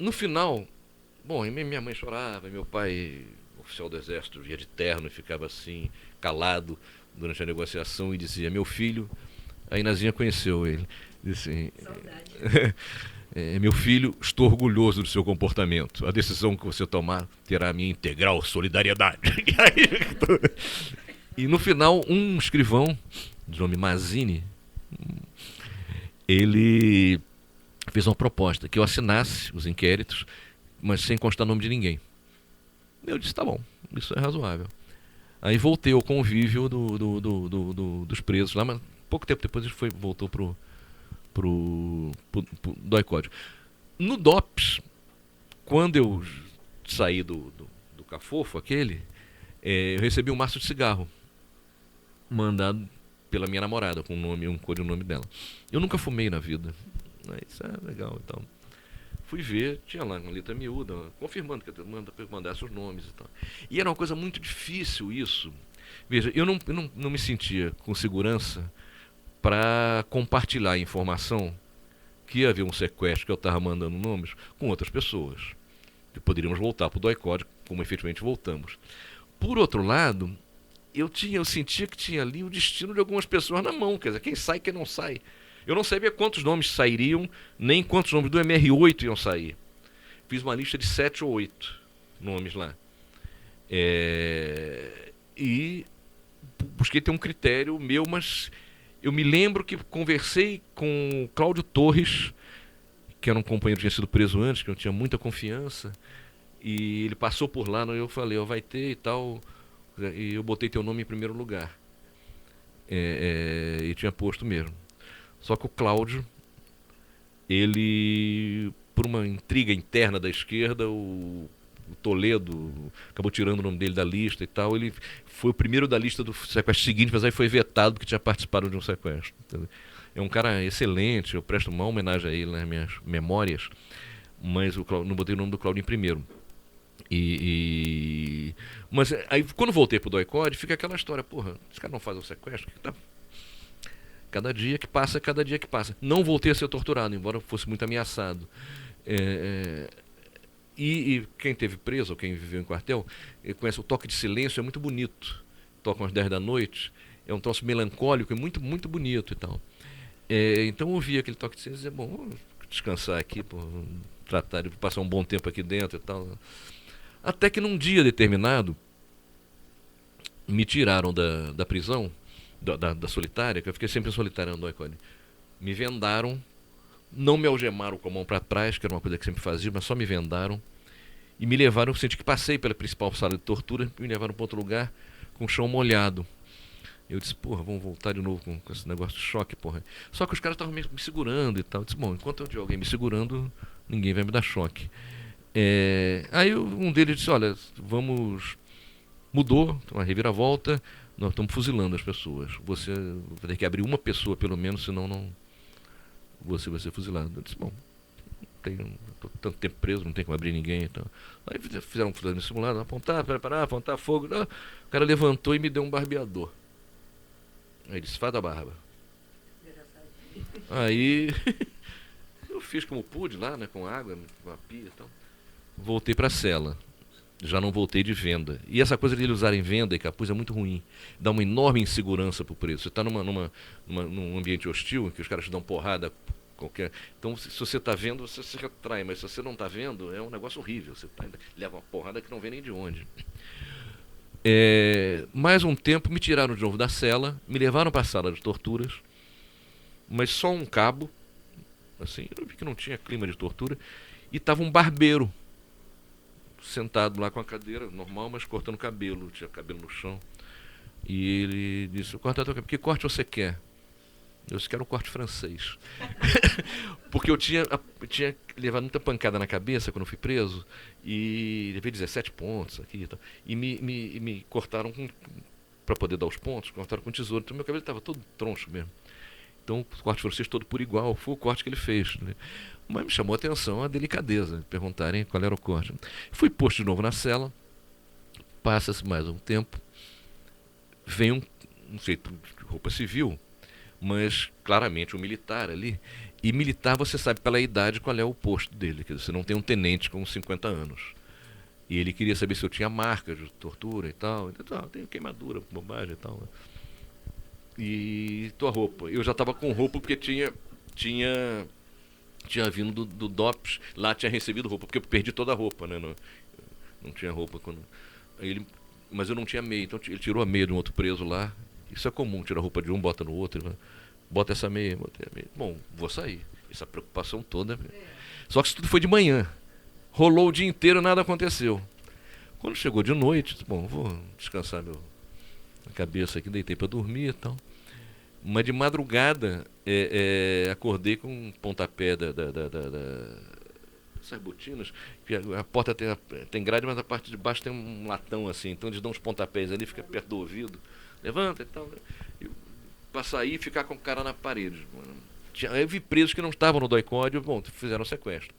No final, bom, minha mãe chorava, meu pai, oficial do exército, ia de terno e ficava assim, calado durante a negociação e dizia, meu filho, a Inazinha conheceu ele, disse assim, meu filho, estou orgulhoso do seu comportamento, a decisão que você tomar terá a minha integral solidariedade. E no final, um escrivão, de nome Mazzini, ele fez uma proposta, que eu assinasse os inquéritos, mas sem constar nome de ninguém. Eu disse, tá bom, isso é razoável. Aí voltei ao convívio dos presos lá, mas pouco tempo depois ele voltou pro DOI-CODE. No DOPS, quando eu saí do cafofo aquele, eu recebi um maço de cigarro, mandado pela minha namorada, com um codinome dela. Eu nunca fumei na vida. Isso é legal, então. Fui ver, tinha lá uma letra miúda, confirmando que eu mandasse os nomes e tal. E era uma coisa muito difícil isso. Veja, eu não me sentia com segurança para compartilhar a informação que ia haver um sequestro, que eu estava mandando nomes, com outras pessoas. Que poderíamos voltar para o DOI-CODE, como efetivamente voltamos. Por outro lado, eu sentia que tinha ali o destino de algumas pessoas na mão, quer dizer, quem sai, quem não sai. Eu não sabia quantos nomes sairiam, nem quantos nomes do MR8 iam sair. Fiz uma lista de 7 ou 8 nomes lá. E busquei ter um critério meu, mas eu me lembro que conversei com o Cláudio Torres, que era um companheiro que tinha sido preso antes, que eu tinha muita confiança, e ele passou por lá, e eu falei, vai ter e tal, e eu botei teu nome em primeiro lugar. E tinha posto mesmo. Só que o Cláudio, ele, por uma intriga interna da esquerda, o Toledo acabou tirando o nome dele da lista e tal. Ele foi o primeiro da lista do sequestro seguinte, mas aí foi vetado porque tinha participado de um sequestro. Entendeu? É um cara excelente, eu presto uma homenagem a ele nas minhas memórias, mas não botei o nome do Cláudio em primeiro. Mas aí quando voltei pro DOI-CODE, fica aquela história, porra, esse cara não faz um sequestro? Cada dia que passa, cada dia que passa. Não voltei a ser torturado, embora fosse muito ameaçado. E quem teve preso, ou quem viveu em quartel, conhece o toque de silêncio, é muito bonito. Tocam às 10 da noite, é um troço melancólico, é muito, muito bonito e tal. Então eu ouvi aquele toque de silêncio e dizia, bom, vou descansar aqui, tratar de passar um bom tempo aqui dentro e tal. Até que num dia determinado, me tiraram da prisão, da solitária, que eu fiquei sempre em solitária no DOI-CODE. Me vendaram, não me algemaram com a mão para trás, que era uma coisa que sempre fazia, mas só me vendaram. E me levaram, eu senti que passei pela principal sala de tortura, me levaram para outro lugar com o chão molhado. Eu disse, porra, vamos voltar de novo com esse negócio de choque, porra. Só que os caras estavam me segurando e tal. Eu disse, bom, enquanto eu tiver alguém me segurando, ninguém vai me dar choque. Aí um deles disse, olha, mudou, uma reviravolta, nós estamos fuzilando as pessoas. Você vai ter que abrir uma pessoa pelo menos, senão você vai ser fuzilado. Eu disse, bom, estou tanto tempo preso, não tem como abrir ninguém. Então. Aí fizeram um fuzilamento simulado, apontar, preparar, apontar fogo. O cara levantou e me deu um barbeador. Aí ele disse, faz a barba. Aí eu fiz como pude lá, né, com água, com a pia e tal. voltei para a cela. Já não voltei de venda. E essa coisa de eles usarem venda e capuz é muito ruim. Dá uma enorme insegurança para o preço. Você está num ambiente hostil, em que os caras te dão porrada qualquer. Então, se você está vendo, você se retrai. Mas se você não está vendo, é um negócio horrível. Você leva uma porrada que não vem nem de onde. Mais um tempo, me tiraram de novo da cela, me levaram para a sala de torturas, mas só um cabo, assim, eu vi que não tinha clima de tortura, e estava um barbeiro sentado lá com a cadeira normal, mas cortando cabelo, tinha cabelo no chão. E ele disse: corta teu cabelo, que corte você quer? Eu disse: quero um corte francês. Porque eu tinha levado muita pancada na cabeça quando eu fui preso, e levei 17 pontos aqui e tal. E me cortaram para poder dar os pontos, cortaram com tesoura. Então meu cabelo estava todo troncho mesmo. Então o corte francês todo por igual, foi o corte que ele fez, né? Mas me chamou a atenção a delicadeza, perguntarem qual era o corte. Fui posto de novo na cela, passa-se mais um tempo, vem um jeito de roupa civil, mas claramente um militar ali. E militar, você sabe pela idade qual é o posto dele, quer dizer, você não tem um tenente com 50 anos. E ele queria saber se eu tinha marca de tortura e tal. Então, tem queimadura, bobagem e tal. E tua roupa? Eu já estava com roupa porque tinha vindo do DOPS, lá tinha recebido roupa, porque eu perdi toda a roupa, né? Não tinha roupa quando. Mas eu não tinha meia, então ele tirou a meia de um outro preso lá. Isso é comum, tira a roupa de um, bota no outro, né? Bota essa meia, bota a meia. Bom, vou sair. Essa preocupação toda. Só que isso tudo foi de manhã. Rolou o dia inteiro, nada aconteceu. Quando chegou de noite, bom, vou descansar minha cabeça aqui, deitei para dormir e tal. Mas de madrugada, acordei com um pontapé essas botinas, que a porta tem grade, mas a parte de baixo tem um latão assim, então eles dão uns pontapés ali, fica perto do ouvido, levanta e tal. Para sair e ficar com o cara na parede. Eu vi presos que não estavam no DOI-CODE, bom, fizeram o sequestro.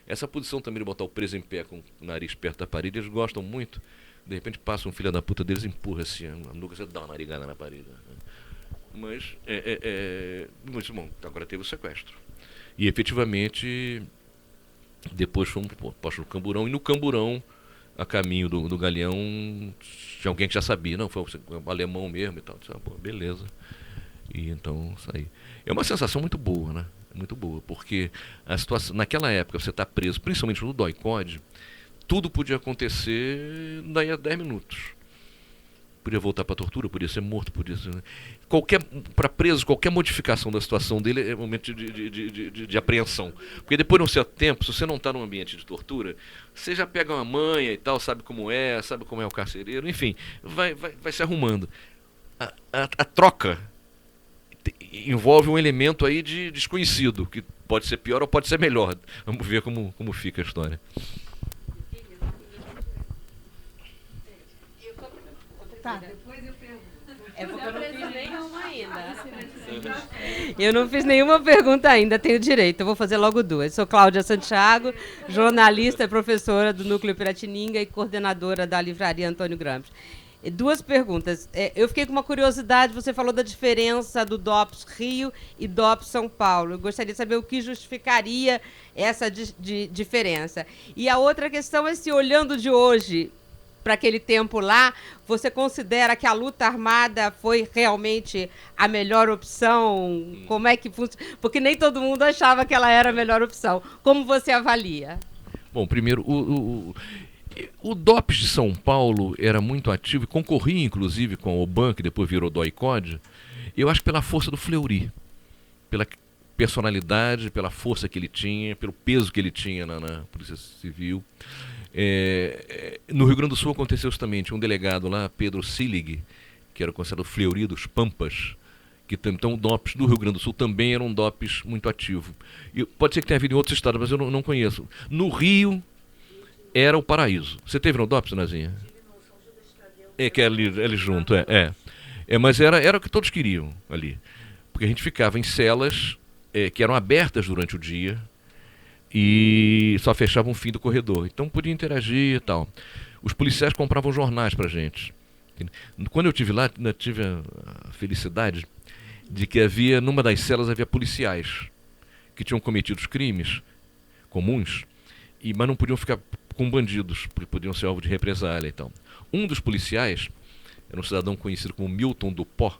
Essa posição também de botar o preso em pé com o nariz perto da parede, eles gostam muito. De repente passa um filho da puta deles e empurra assim, a nuca, você dá uma narigada na parede. Mas, bom, agora teve o sequestro. E efetivamente, depois fomos postos no Camburão, e no Camburão, a caminho do Galeão, tinha alguém que já sabia, não, foi um alemão mesmo e tal. Disse, pô, beleza. E então saí. É uma sensação muito boa, né? Muito boa, porque a situação, naquela época, você está preso, principalmente no DOI-CODE, tudo podia acontecer daí a 10 minutos. Podia voltar para a tortura, podia ser morto, podia ser. Para preso, qualquer modificação da situação dele é momento de apreensão. Porque depois de um certo tempo, se você não está num ambiente de tortura, você já pega uma manha e tal, sabe como é o carcereiro, enfim, vai se arrumando. A troca envolve um elemento aí de desconhecido, que pode ser pior ou pode ser melhor. Vamos ver como fica a história. Tá, depois eu pergunto. É porque eu não fiz nenhuma ainda. Eu não fiz nenhuma pergunta ainda, tenho direito. Eu vou fazer logo duas. Sou Cláudia Santiago, jornalista e professora do Núcleo Piratininga e coordenadora da Livraria Antônio Gramsci. Duas perguntas. Eu fiquei com uma curiosidade, você falou da diferença do DOPS Rio e DOPS São Paulo. Eu gostaria de saber o que justificaria essa diferença. E a outra questão é se, olhando de hoje para aquele tempo lá, você considera que a luta armada foi realmente a melhor opção? Como é que funciona? Porque nem todo mundo achava que ela era a melhor opção. Como você avalia? Bom, primeiro, o DOPS de São Paulo era muito ativo e concorria, inclusive, com a OBAN, que depois virou DOI-CODE, eu acho pela força do Fleury, pela personalidade, pela força que ele tinha, pelo peso que ele tinha na Polícia Civil. No Rio Grande do Sul aconteceu isso também, tinha um delegado lá, Pedro Silig, que era considerado o Fleury dos Pampas, que então o DOPS do Rio Grande do Sul também era um DOPS muito ativo. E pode ser que tenha havido em outros estados, mas eu não conheço. No Rio era o paraíso. Você teve no DOPS, Nazinha? Que é ali junto, mas era o que todos queriam ali. Porque a gente ficava em celas que eram abertas durante o dia, e só fechava um fim do corredor. Então podia interagir e tal. Os policiais compravam jornais pra gente. Quando eu estive lá, tive a felicidade de que numa das celas havia policiais que tinham cometido os crimes comuns, mas não podiam ficar com bandidos, porque podiam ser alvo de represália e tal. Um dos policiais era um cidadão conhecido como Milton Dupont,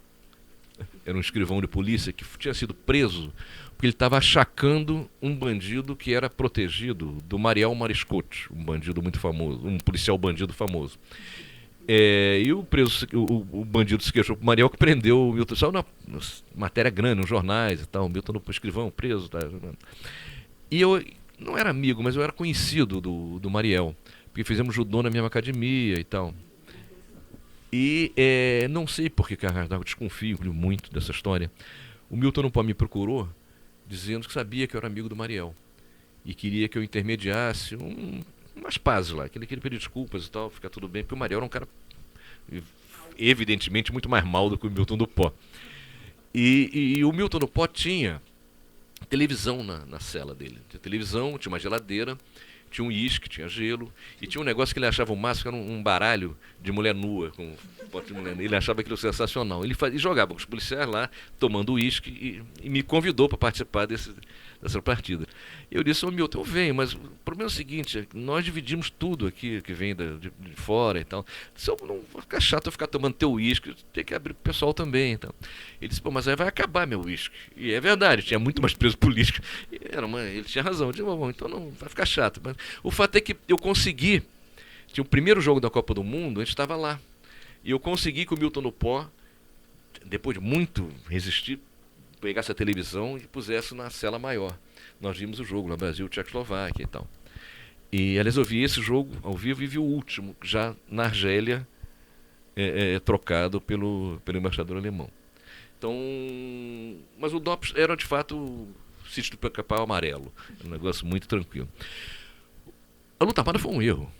era um escrivão de polícia que tinha sido preso porque ele estava achacando um bandido que era protegido do Mariel Mariscotti, um bandido muito famoso, um policial bandido famoso. E o bandido se queixou pro Mariel, que prendeu o Milton, só na matéria grande, nos jornais e tal, o Milton no escrivão preso. Tá. E eu não era amigo, mas eu era conhecido do Mariel, porque fizemos judô na mesma academia e tal. E não sei por que, eu desconfio muito dessa história. O Milton Dupont me procurou dizendo que sabia que eu era amigo do Mariel e queria que eu intermediasse umas pazes lá, que ele queria pedir desculpas e tal, ficar tudo bem, porque o Mariel era um cara evidentemente muito mais mal do que o Milton Dupont. E o Milton Dupont tinha televisão na cela dele. Tinha televisão, tinha uma geladeira, tinha um uísque, tinha gelo, e tinha um negócio que ele achava o máximo, que era um baralho de mulher nua, com pote de mulher nua. Ele achava aquilo sensacional. Ele jogava com os policiais lá, tomando uísque, e me convidou para participar dessa partida. Eu disse, Milton, eu venho, mas o problema é o seguinte, nós dividimos tudo aqui, que vem de fora e tal. Se eu não vou ficar chato eu ficar tomando teu uísque, tem que abrir pro pessoal também. Então. Ele disse, mas aí vai acabar meu uísque. E é verdade, tinha muito mais preso político. Ele tinha razão. Eu disse, bom, então não vai ficar chato. Mas o fato é que eu consegui, tinha o primeiro jogo da Copa do Mundo, a gente estava lá. E eu consegui que o Milton Dupont, depois de muito resistir, pegasse a televisão e pusesse na cela maior. Nós vimos o jogo no Brasil, Tchecoslováquia e tal. E, aliás, eu vi esse jogo ao vivo e vi o último, já na Argélia, trocado pelo embaixador alemão. Então, mas o DOPS era, de fato, o sítio do Pica-Pau amarelo. Era um negócio muito tranquilo. A luta armada foi um erro.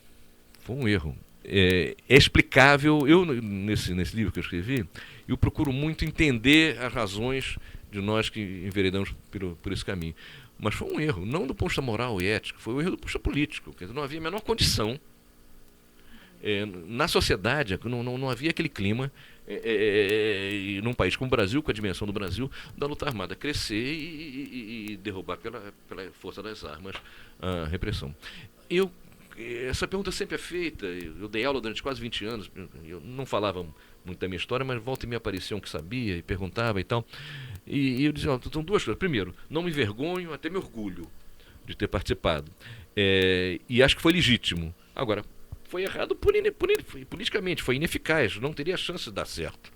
Foi um erro. É explicável. Eu, nesse livro que eu escrevi, eu procuro muito entender as razões de nós que enveredamos por esse caminho. Mas foi um erro, não do ponto de vista moral e ético, foi um erro do ponto de vista político. Quer dizer, não havia a menor condição. Na sociedade, não havia aquele clima, num país como o Brasil, com a dimensão do Brasil, da luta armada crescer e derrubar pela força das armas a repressão. Essa pergunta sempre é feita, eu dei aula durante quase 20 anos, eu não falava muito da minha história, mas volta e me apareciam que sabia e perguntava e tal. E eu dizia, são duas coisas. Primeiro, não me envergonho, até me orgulho de ter participado. E acho que foi legítimo. Agora, foi errado politicamente, foi ineficaz, não teria chance de dar certo.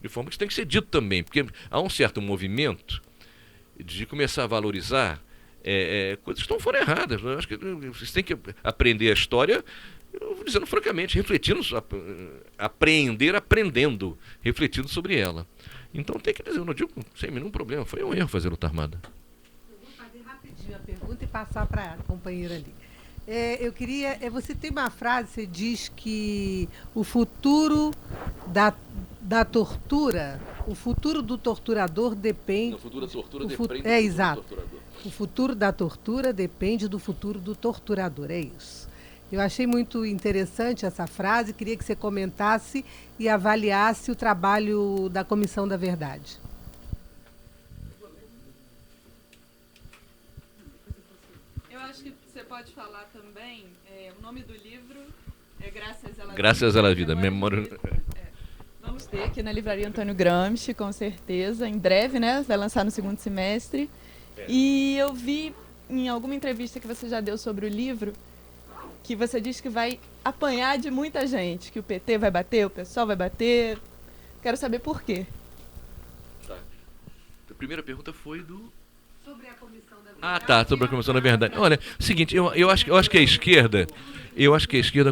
De forma que isso tem que ser dito também, porque há um certo movimento de começar a valorizar coisas que não foram erradas. Eu acho que vocês têm que aprender a história, eu vou dizendo francamente, refletindo, aprendendo, refletindo sobre ela. Então tem que dizer, eu não digo sem nenhum problema, foi um erro fazer luta armada. Eu vou fazer rapidinho a pergunta e passar para a companheira ali. Eu queria, você tem uma frase, você diz que o futuro da tortura, o futuro do torturador depende... O futuro da tortura depende do torturador. O futuro da tortura depende do futuro do torturador, é isso. Eu achei muito interessante essa frase, queria que você comentasse e avaliasse o trabalho da Comissão da Verdade. Eu acho que você pode falar também, o nome do livro é Graças à Vida. Memória... Vamos ter aqui na Livraria Antônio Gramsci, com certeza, em breve, né? Vai lançar no segundo semestre. E eu vi em alguma entrevista que você já deu sobre o livro, que você diz que vai apanhar de muita gente, que o PT vai bater, o PSOL vai bater. Quero saber por quê. Tá. A primeira pergunta foi sobre a Comissão da Verdade. Sobre a Comissão da Verdade. Olha, seguinte, eu acho que a esquerda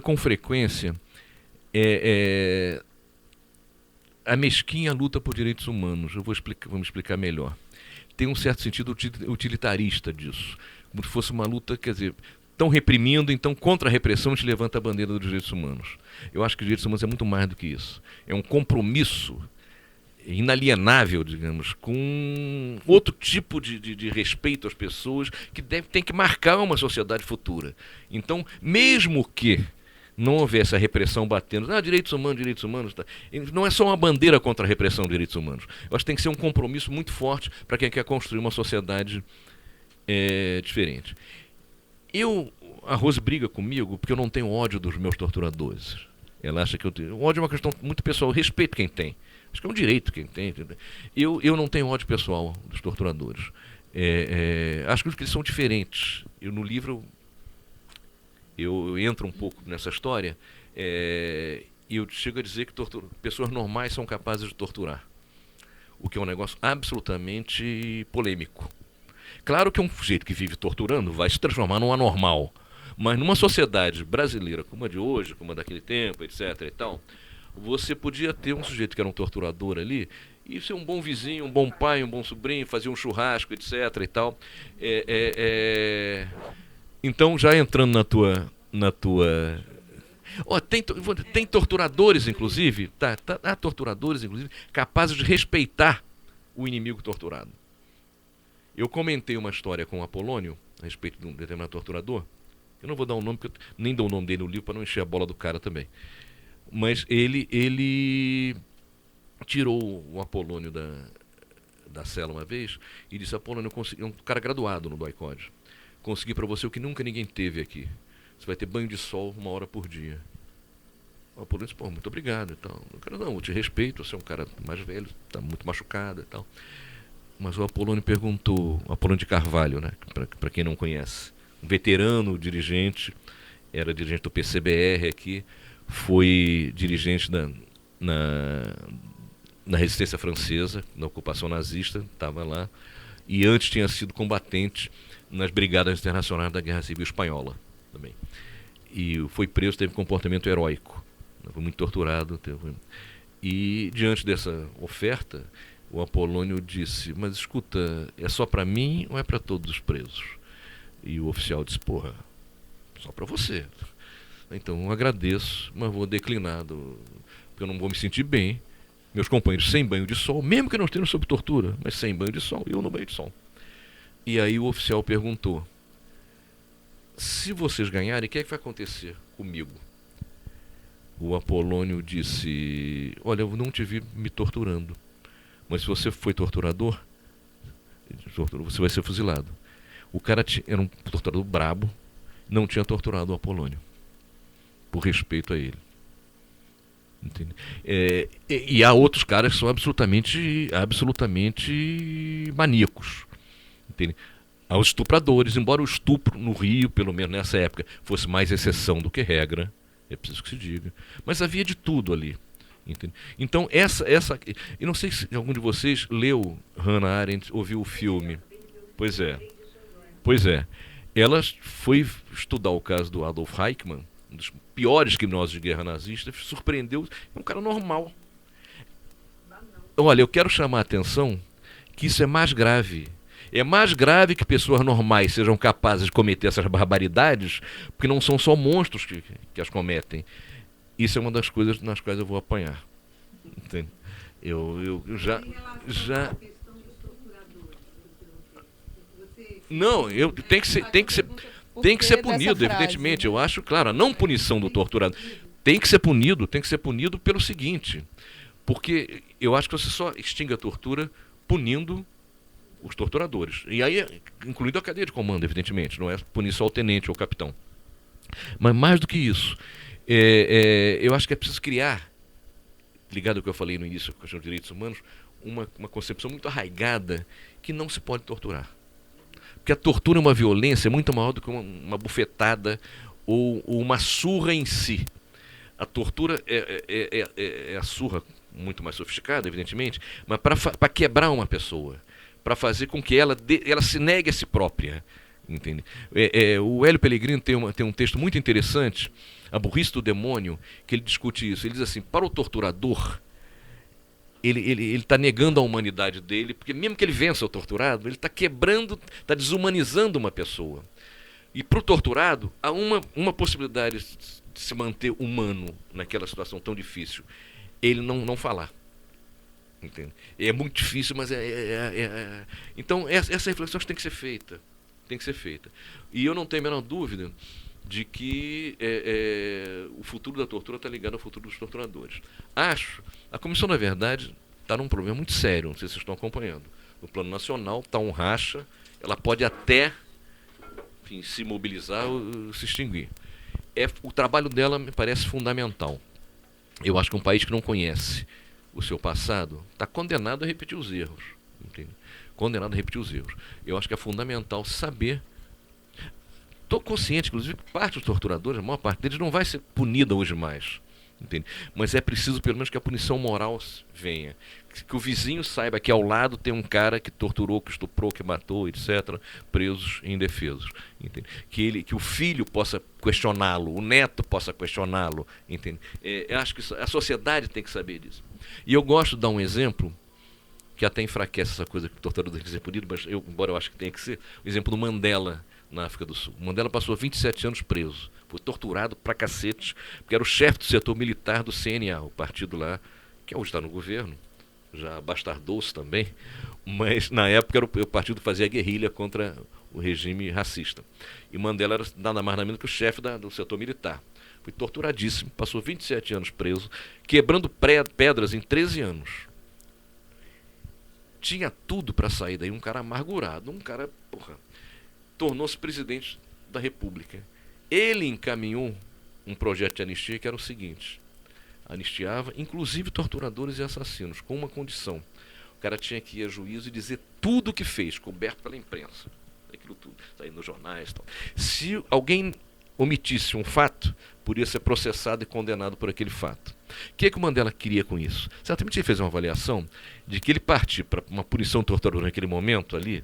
com frequência a mesquinha luta por direitos humanos. Vamos explicar melhor. Tem um certo sentido utilitarista disso, como se fosse uma luta, quer dizer, estão reprimindo, então contra a repressão a gente levanta a bandeira dos direitos humanos. Eu acho que os direitos humanos é muito mais do que isso. É um compromisso inalienável, digamos, com outro tipo de respeito às pessoas que tem que marcar uma sociedade futura. Então, mesmo que não houvesse a repressão batendo, direitos humanos, tá. Não é só uma bandeira contra a repressão de direitos humanos. Eu acho que tem que ser um compromisso muito forte para quem quer construir uma sociedade diferente. A Rose briga comigo porque eu não tenho ódio dos meus torturadores. Ela acha que eu tenho. O ódio é uma questão muito pessoal. Eu respeito quem tem. Acho que é um direito quem tem. Eu não tenho ódio pessoal dos torturadores. Acho que eles são diferentes. No livro eu entro um pouco nessa história e eu chego a dizer que pessoas normais são capazes de torturar. O que é um negócio absolutamente polêmico. Claro que um sujeito que vive torturando vai se transformar num anormal. Mas numa sociedade brasileira como a de hoje, como a daquele tempo, etc. e tal, você podia ter um sujeito que era um torturador ali e ser um bom vizinho, um bom pai, um bom sobrinho, fazer um churrasco, etc. e tal. Então, já entrando na tua... tem torturadores, inclusive, há torturadores, inclusive, capazes de respeitar o inimigo torturado. Eu comentei uma história com o Apolônio a respeito de um determinado torturador. Eu não vou dar um nome, porque eu nem dou o nome dele no livro para não encher a bola do cara também. Mas ele tirou o Apolônio da cela uma vez e disse: Apolônio, eu consegui, um cara graduado no DOI-CODE, consegui para você o que nunca ninguém teve aqui. Você vai ter banho de sol 1 hora por dia. O Apolônio disse: pô, muito obrigado. Então, o cara, não, eu te respeito, você é um cara mais velho, está muito machucado e tal. Mas o Apolônio perguntou, o Apolônio de Carvalho, né, para quem não conhece, um veterano dirigente, era dirigente do PCBR aqui, foi dirigente na resistência francesa, na ocupação nazista, estava lá, e antes tinha sido combatente nas brigadas internacionais da Guerra Civil Espanhola também. E foi preso, teve comportamento heróico, foi muito torturado. E diante dessa oferta, o Apolônio disse: mas escuta, é só para mim ou é para todos os presos? E o oficial disse: porra, só para você. Então eu agradeço, mas vou declinar, porque eu não vou me sentir bem. Meus companheiros sem banho de sol, mesmo que não estejam sob tortura, mas sem banho de sol, eu no banho de sol. E aí o oficial perguntou: se vocês ganharem, o que é que vai acontecer comigo? O Apolônio disse: olha, eu não te vi me torturando, mas se você foi torturador, você vai ser fuzilado. O cara era um torturador brabo, não tinha torturado o Apolônio, por respeito a ele. Entende? E há outros caras que são absolutamente maníacos. Entende? Há os estupradores, embora o estupro no Rio, pelo menos nessa época, fosse mais exceção do que regra, é preciso que se diga. Mas havia de tudo ali. Entende? Então, eu não sei se algum de vocês leu Hannah Arendt, ouviu o filme. Pois é. Ela foi estudar o caso do Adolf Eichmann, um dos piores criminosos de guerra nazista, surpreendeu, é um cara normal. Olha, eu quero chamar a atenção que isso é mais grave. É mais grave que pessoas normais sejam capazes de cometer essas barbaridades, porque não são só monstros que as cometem. Isso é uma das coisas nas quais eu vou apanhar. Entende? Eu já... Não, tem que ser punido, evidentemente. Eu acho, claro, a não punição do torturador. Tem que ser punido pelo seguinte, porque eu acho que você só extingue a tortura punindo os torturadores. E aí, incluindo a cadeia de comando, evidentemente, não é punir só o tenente ou o capitão. Mas mais do que isso, eu acho que é preciso criar, ligado ao que eu falei no início com os direitos humanos, uma concepção muito arraigada que não se pode torturar. Porque a tortura é uma violência muito maior do que uma bufetada ou uma surra em si. A tortura é a surra muito mais sofisticada, evidentemente, mas para quebrar uma pessoa, para fazer com que ela se negue a si própria. Entende? O Hélio Pellegrini tem um texto muito interessante, A Burrice do Demônio, que ele discute isso. Ele diz assim: para o torturador, ele está negando a humanidade dele, porque mesmo que ele vença o torturado, ele está quebrando, está desumanizando uma pessoa. E para o torturado, há uma possibilidade de se manter humano naquela situação tão difícil: ele não falar. Entende? É muito difícil, mas então essa reflexão tem que ser feita. E eu não tenho a menor dúvida de que o futuro da tortura está ligado ao futuro dos torturadores. A comissão, na verdade, está num problema muito sério, não sei se vocês estão acompanhando. No plano nacional está um racha, ela pode até enfim, se mobilizar ou se extinguir. O trabalho dela me parece fundamental. Eu acho que um país que não conhece o seu passado está condenado a repetir os erros. Entende? Condenado a repetir os erros. Eu acho que é fundamental saber. Estou consciente, inclusive, que parte dos torturadores, a maior parte deles, não vai ser punida hoje mais. Entende? Mas é preciso, pelo menos, que a punição moral venha. Que o vizinho saiba que ao lado tem um cara que torturou, que estuprou, que matou, etc., presos e indefesos. Entende? Que o filho possa questioná-lo, o neto possa questioná-lo. Entende? Eu acho que a sociedade tem que saber disso. E eu gosto de dar um exemplo que até enfraquece essa coisa que o torturador tem que ser punido, mas embora eu acho que tenha que ser, o exemplo do Mandela na África do Sul. O Mandela passou 27 anos preso, foi torturado pra cacete, porque era o chefe do setor militar do CNA, o partido lá, que hoje está no governo, já bastardou-se também, mas na época era o partido que fazia guerrilha contra o regime racista. E Mandela era nada mais nada menos que o chefe do setor militar. Foi torturadíssimo, passou 27 anos preso, quebrando pedras em 13 anos. Tinha tudo para sair daí, um cara amargurado, um cara, tornou-se presidente da República. Ele encaminhou um projeto de anistia que era o seguinte: anistiava, inclusive torturadores e assassinos, com uma condição. O cara tinha que ir a juízo e dizer tudo o que fez, coberto pela imprensa. Aquilo tudo, sair nos jornais e tal. Se alguém omitisse um fato, poderia ser processado e condenado por aquele fato. O que o Mandela queria com isso? Certamente ele fez uma avaliação de que ele partir para uma punição torturadora naquele momento ali,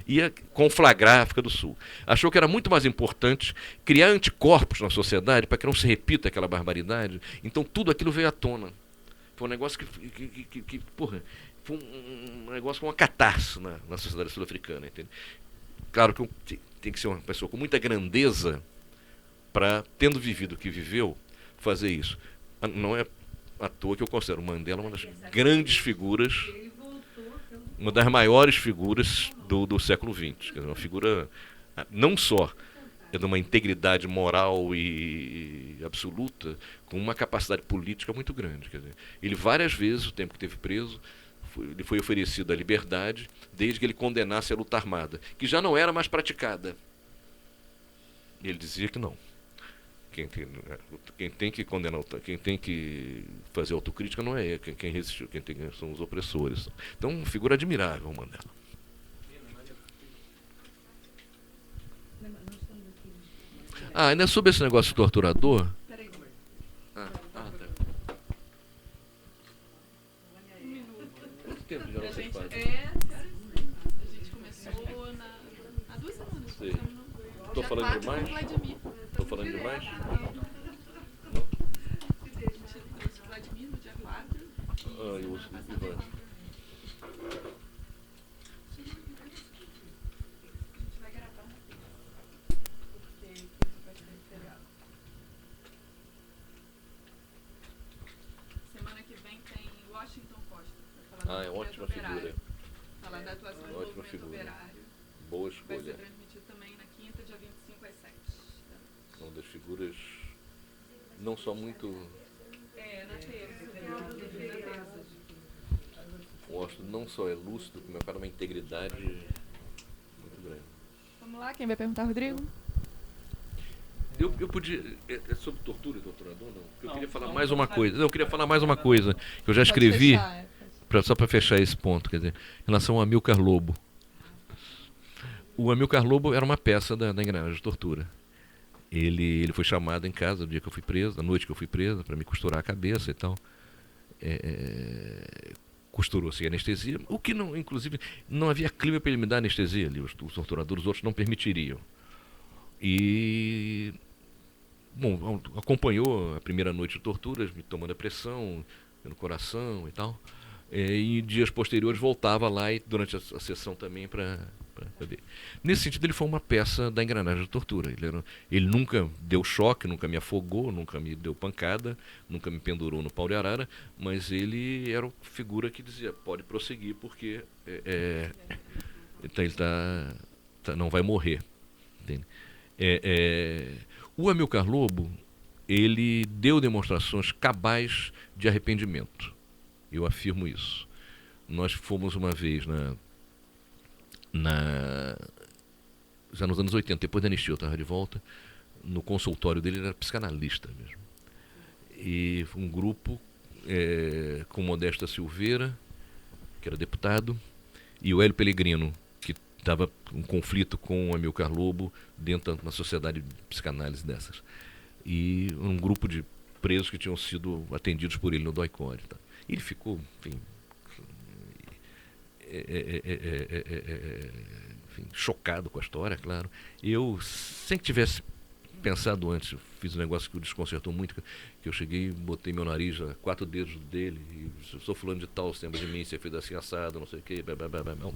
ia conflagrar a África do Sul. Achou que era muito mais importante criar anticorpos na sociedade para que não se repita aquela barbaridade. Então tudo aquilo veio à tona. Foi um negócio foi um negócio com uma catarse na sociedade sul-africana. Entende? Claro que tem que ser uma pessoa com muita grandeza para, tendo vivido o que viveu, fazer isso. Não é à toa que eu considero o Mandela uma das grandes figuras, uma das maiores figuras do século XX. Quer dizer, uma figura não só de uma integridade moral e absoluta, com uma capacidade política muito grande. Quer dizer, ele várias vezes, o tempo que esteve preso, lhe foi oferecido a liberdade, desde que ele condenasse a luta armada, que já não era mais praticada. E ele dizia que não. Quem tem que condenar, quem tem que fazer autocrítica não é ele, quem resistiu, são os opressores. Então, figura admirável, Mandela. Ainda sobre esse negócio de torturador. Quanto tempo já não vocês fazem? A gente começou há 2 semanas. Estou falando demais? Estou falando demais? Vladimir no dia 4. Eu uso Ivan. Semana que vem tem Washington Costa. É ótima figura. Falar da atuação do movimento operário. Boa Vai escolha. ser transmitido também na quinta, dia 25 às 7. Uma das figuras não só muito. Na terça. Gosto, não só é lúcido, como é para uma integridade muito grande. Vamos lá, quem vai perguntar, Rodrigo? Eu podia. É sobre tortura e torturador, não? Porque eu queria falar mais uma coisa. Eu queria falar mais uma coisa que eu já escrevi, só para fechar esse ponto, quer dizer, em relação ao Amilcar Lobo. O Amilcar Lobo era uma peça da engrenagem de tortura. Ele foi chamado em casa no dia que eu fui preso, na noite que eu fui preso, para me costurar a cabeça e tal. Costurou-se anestesia, o que não, inclusive, não havia clima para ele me dar anestesia ali, os torturadores, os outros não permitiriam. E, bom, acompanhou a primeira noite de torturas, me tomando a pressão no coração e tal. E dias posteriores voltava lá e durante a sessão também para ver. Nesse sentido, ele foi uma peça da engrenagem de tortura. Ele nunca deu choque, nunca me afogou, nunca me deu pancada, nunca me pendurou no pau de arara, mas ele era uma figura que dizia, pode prosseguir porque ele não vai morrer. Entende? O Amilcar Lobo, ele deu demonstrações cabais de arrependimento. Eu afirmo isso. Nós fomos uma vez já nos anos 80, depois da anistia eu estava de volta, no consultório dele, ele era psicanalista mesmo. E um grupo com Modesta Silveira, que era deputado, e o Hélio Pellegrino, que estava em conflito com o Amilcar Lobo dentro de uma sociedade de psicanálise dessas. E um grupo de presos que tinham sido atendidos por ele no DOI-CODE. Tá? E ele ficou, enfim, chocado com a história, claro. Eu, sem que tivesse pensado antes, eu fiz um negócio que o desconcertou muito, que eu cheguei, botei meu nariz a 4 dedos dele, e eu sou fulano de tal, você lembra de mim, você fez assim assado, não sei o quê, blá, blá, blá, blá.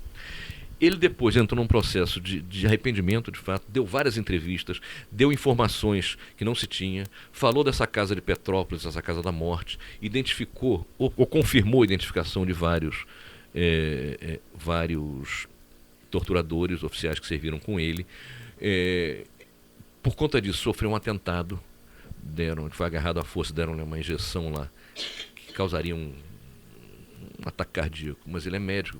Ele depois entrou num processo de arrependimento, de fato, deu várias entrevistas, deu informações que não se tinha, falou dessa casa de Petrópolis, essa casa da morte, identificou, ou confirmou a identificação de vários torturadores oficiais que serviram com ele. Por conta disso, sofreu um atentado, foi agarrado à força, deram-lhe uma injeção lá, que causaria um ataque cardíaco. Mas ele é médico,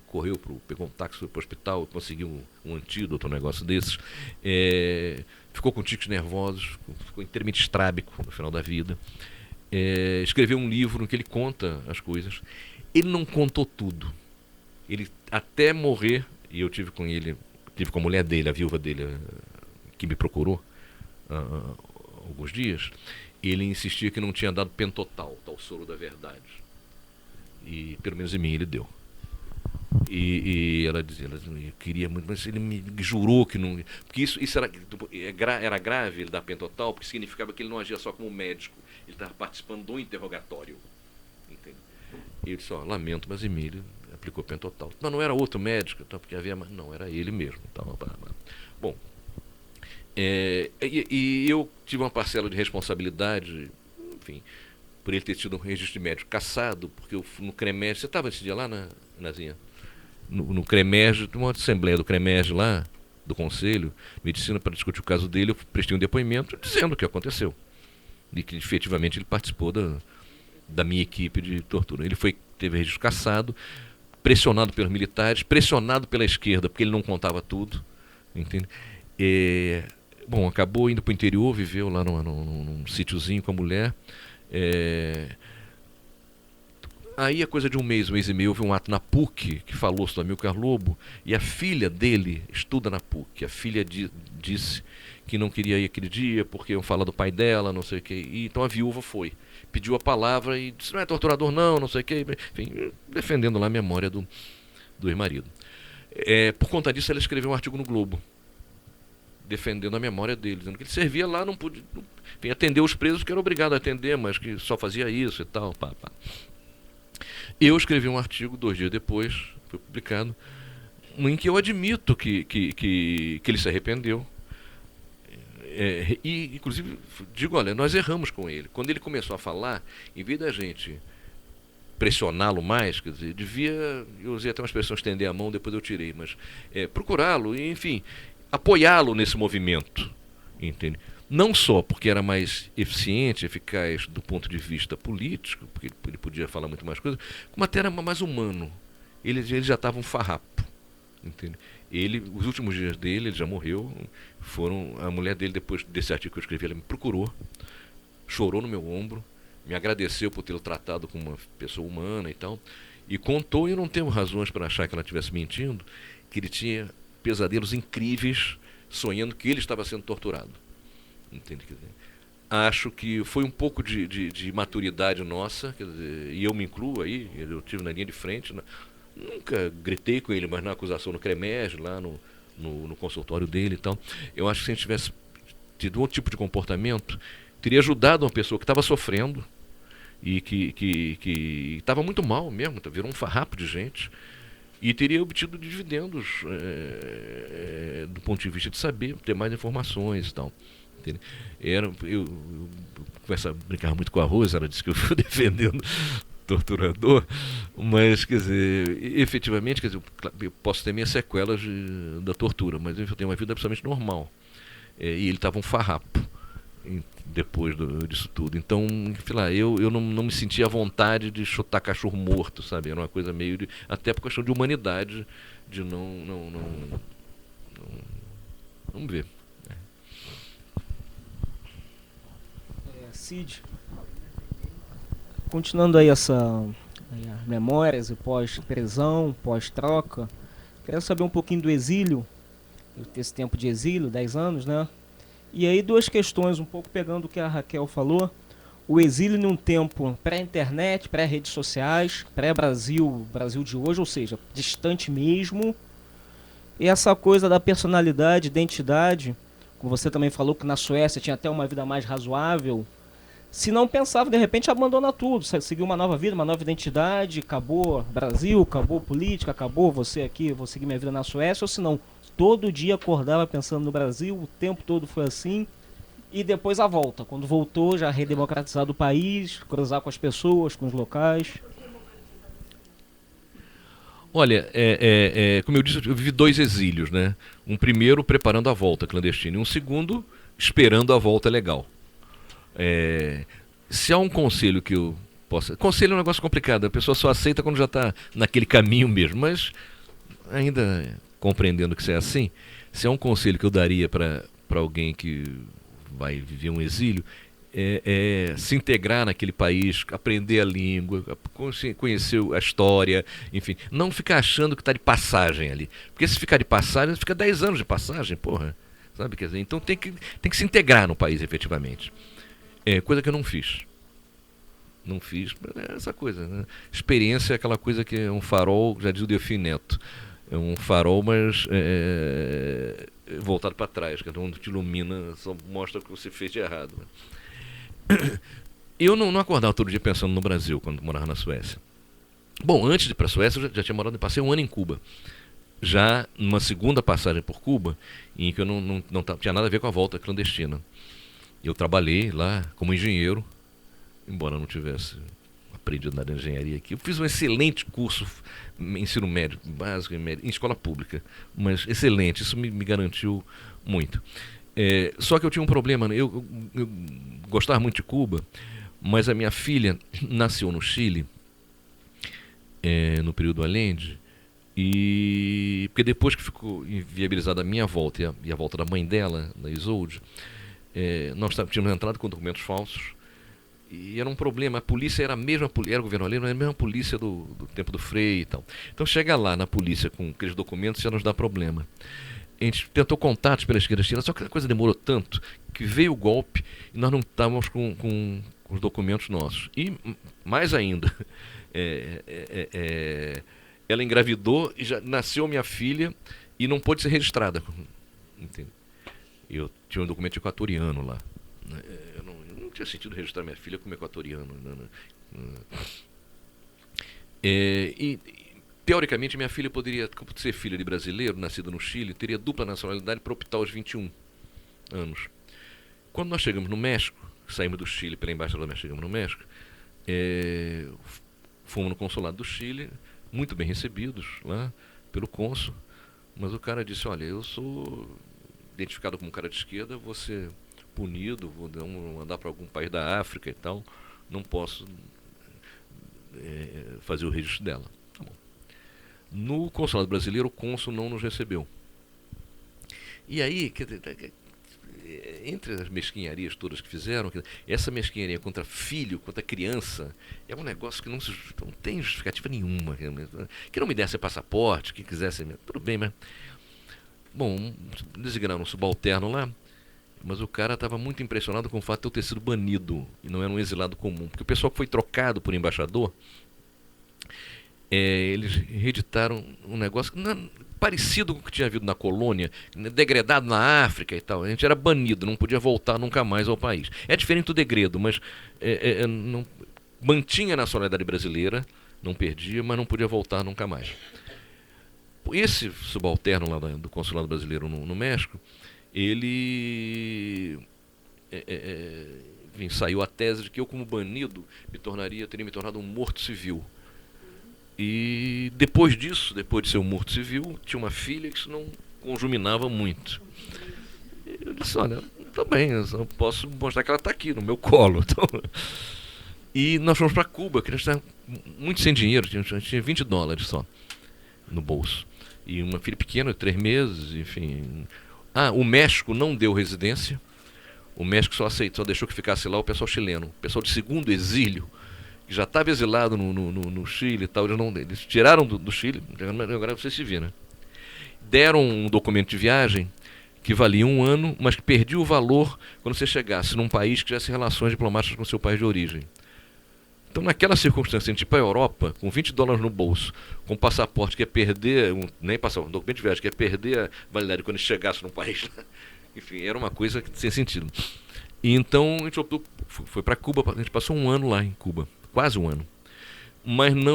pegou um táxi, foi para o hospital, conseguiu um antídoto, um negócio desses. Ficou com tiques nervosos, ficou inteiramente estrábico no final da vida. Escreveu um livro em que ele conta as coisas. Ele não contou tudo. Ele, até morrer, e eu tive com a mulher dele, a viúva dele, que me procurou, alguns dias, ele insistia que não tinha dado pentotal, tal soro da verdade. E pelo menos em mim ele deu. E ela dizia, eu queria muito, mas ele me jurou que não. Porque isso era grave, ele dar pentotal, porque significava que ele não agia só como médico, ele estava participando do interrogatório. Entende? E ele disse, lamento, mas em mim ele aplicou pentotal. Mas não era outro médico, porque havia. Não, era ele mesmo. Bom. E eu tive uma parcela de responsabilidade, enfim, por ele ter tido um registro de médico cassado, porque eu no CREMEG, você estava esse dia lá, Nazinha? No CREMEG, uma assembleia do CREMEG lá, do Conselho de Medicina, para discutir o caso dele, eu prestei um depoimento dizendo o que aconteceu. E que efetivamente ele participou da minha equipe de tortura. Ele teve registro cassado, pressionado pelos militares, pressionado pela esquerda, porque ele não contava tudo, entende? Bom, acabou indo para o interior, viveu lá num sítiozinho com a mulher. Aí, a coisa de um mês e meio, houve um ato na PUC que falou sobre o Amilcar Lobo, e a filha dele estuda na PUC. A filha disse que não queria ir aquele dia porque iam falar do pai dela, não sei o quê. E então a viúva foi, pediu a palavra e disse, não é torturador não sei o quê. Enfim, defendendo lá a memória do ex-marido. Por conta disso, ela escreveu um artigo no Globo, defendendo a memória dele, dizendo que ele servia lá, não podia, enfim, atender os presos que era obrigado a atender, mas que só fazia isso e tal. Eu escrevi um artigo 2 dias depois, foi publicado, em que eu admito que ele se arrependeu. E, inclusive, digo, olha, nós erramos com ele. Quando ele começou a falar, em vez da gente pressioná-lo mais, quer dizer, eu usei até uma expressão, estender a mão, depois eu tirei, mas procurá-lo, e, enfim, apoiá-lo nesse movimento, entende? Não só porque era mais eficiente, eficaz do ponto de vista político, porque ele podia falar muito mais coisas, como até era mais humano. Ele já estava um farrapo, entende? Os últimos dias dele, ele já morreu, a mulher dele, depois desse artigo que eu escrevi, ela me procurou, chorou no meu ombro, me agradeceu por tê-lo tratado como uma pessoa humana e tal, e contou, e eu não tenho razões para achar que ela estivesse mentindo, que ele tinha pesadelos incríveis, sonhando que ele estava sendo torturado. Entende? Quer dizer, acho que foi um pouco de maturidade nossa, quer dizer, e eu me incluo aí, eu estive na linha de frente, nunca gritei com ele, mas na acusação no CREMEG, lá no consultório dele e tal. Eu acho que se a gente tivesse tido outro tipo de comportamento, teria ajudado uma pessoa que estava sofrendo e que estava muito mal mesmo, virou um farrapo de gente, e teria obtido dividendos do ponto de vista de saber, ter mais informações e tal. Eu brincava muito com a Rosa, ela disse que eu fui defendendo torturador, mas, quer dizer, efetivamente, quer dizer, eu posso ter minhas sequelas da tortura, mas eu tenho uma vida absolutamente normal. E ele estava um farrapo depois disso tudo. Então, sei lá, eu não me sentia à vontade de chutar cachorro morto, sabe? Era uma coisa meio até por questão de humanidade, de não Vamos ver. Cid, continuando aí as memórias e pós-prisão, pós-troca, quero saber um pouquinho do exílio, esse tempo de exílio, 10 anos, né? E aí 2 questões, um pouco pegando o que a Raquel falou, o exílio num tempo pré-internet, pré-redes sociais, pré-Brasil, Brasil de hoje, ou seja, distante mesmo, e essa coisa da personalidade, identidade, como você também falou que na Suécia tinha até uma vida mais razoável, se não pensava, de repente abandona tudo, seguir uma nova vida, uma nova identidade, acabou Brasil, acabou política, acabou você aqui, vou seguir minha vida na Suécia, ou se não, todo dia acordava pensando no Brasil, o tempo todo foi assim, e depois a volta, quando voltou já redemocratizado o país, cruzar com as pessoas, com os locais. Olha, como eu disse, eu vivi 2 exílios, né? Um primeiro preparando a volta clandestina e um segundo esperando a volta legal. Se há um conselho que eu possa... Conselho é um negócio complicado, a pessoa só aceita quando já está naquele caminho mesmo, mas ainda compreendendo que isso é assim, se há um conselho que eu daria para alguém que vai viver um exílio, se integrar naquele país, aprender a língua, conhecer a história, enfim, não ficar achando que está de passagem ali, porque se ficar de passagem, fica 10 anos de passagem, porra, sabe, quer dizer, então tem que se integrar no país efetivamente. Coisa que eu não fiz. Não fiz, essa coisa, né? Experiência é aquela coisa que é um farol, já diz o Delfim Neto. É um farol, mas voltado para trás, que é onde te ilumina, só mostra o que você fez de errado. Né? Eu não acordava todo dia pensando no Brasil, quando morava na Suécia. Bom, antes de ir para a Suécia, eu já tinha morado, passei 1 ano em Cuba. Já numa segunda passagem por Cuba, em que eu não tinha nada a ver com a volta clandestina. Eu trabalhei lá como engenheiro, embora não tivesse aprendido nada de engenharia aqui. Eu fiz um excelente curso, ensino médio, básico e médio, em escola pública, mas excelente, isso me garantiu muito. Só que eu tinha um problema, né? Eu gostava muito de Cuba, mas a minha filha nasceu no Chile, no período Allende, porque depois que ficou inviabilizada a minha volta e a volta da mãe dela, da Isolde, nós tínhamos entrado com documentos falsos e era um problema. A polícia era a mesma, era o governo Allende, era a mesma polícia do tempo do Frei e tal. Então chega lá na polícia com aqueles documentos já nos dá problema. A gente tentou contatos pela esquerda chilena, só que a coisa demorou tanto que veio o golpe e nós não estávamos com os documentos nossos. E mais ainda, ela engravidou e já nasceu minha filha e não pôde ser registrada. Entende? Eu tinha um documento equatoriano lá. Eu não tinha sentido registrar minha filha como equatoriano. E teoricamente, minha filha poderia ser filha de brasileiro, nascida no Chile, teria dupla nacionalidade para optar aos 21 anos. Quando nós chegamos no México, saímos do Chile pela embaixada do México, chegamos no México, fomos no consulado do Chile, muito bem recebidos lá pelo cônsul, mas o cara disse, olha, eu sou identificado como um cara de esquerda, vou ser punido, vou mandar para algum país da África e tal, não posso fazer o registro dela. Tá bom. No consulado brasileiro, o cônsul não nos recebeu. E aí, entre as mesquinharias todas que fizeram, essa mesquinharia contra filho, contra criança, é um negócio que não tem justificativa nenhuma. Que não me desse passaporte, que quisesse, tudo bem, mas... Bom, designaram um subalterno lá, mas o cara estava muito impressionado com o fato de eu ter sido banido, e não era um exilado comum. Porque o pessoal que foi trocado por embaixador, eles reeditaram um negócio parecido com o que tinha havido na colônia, degredado na África e tal. A gente era banido, não podia voltar nunca mais ao país. É diferente do degredo, mas não, mantinha a nacionalidade brasileira, não perdia, mas não podia voltar nunca mais. Esse subalterno lá do consulado brasileiro no México, ele saiu a tese de que eu, como banido, teria me tornado um morto civil. E depois disso, depois de ser um morto civil, tinha uma filha que isso não conjuminava muito. Eu disse, olha, tá bem, eu só posso mostrar que ela está aqui no meu colo. Então... E nós fomos para Cuba, que a gente estava muito sem dinheiro, a gente tinha $20 só no bolso. E uma filha pequena, de 3 meses, enfim. O México não deu residência. O México só deixou que ficasse lá o pessoal chileno. O pessoal de segundo exílio, que já estava exilado no Chile e tal, eles tiraram do Chile, agora você se vê, né? Deram um documento de viagem que valia 1 ano, mas que perdia o valor quando você chegasse num país que tivesse relações diplomáticas com o seu país de origem. Então, naquela circunstância, a gente ir para a Europa, com $20 no bolso, com um passaporte que ia perder, nem passaporte, um documento de viagem que ia perder a validade quando a gente chegasse num país. Enfim, era uma coisa sem sentido. E então, a gente optou, foi para Cuba, a gente passou 1 ano lá em Cuba, quase 1 ano. Mas não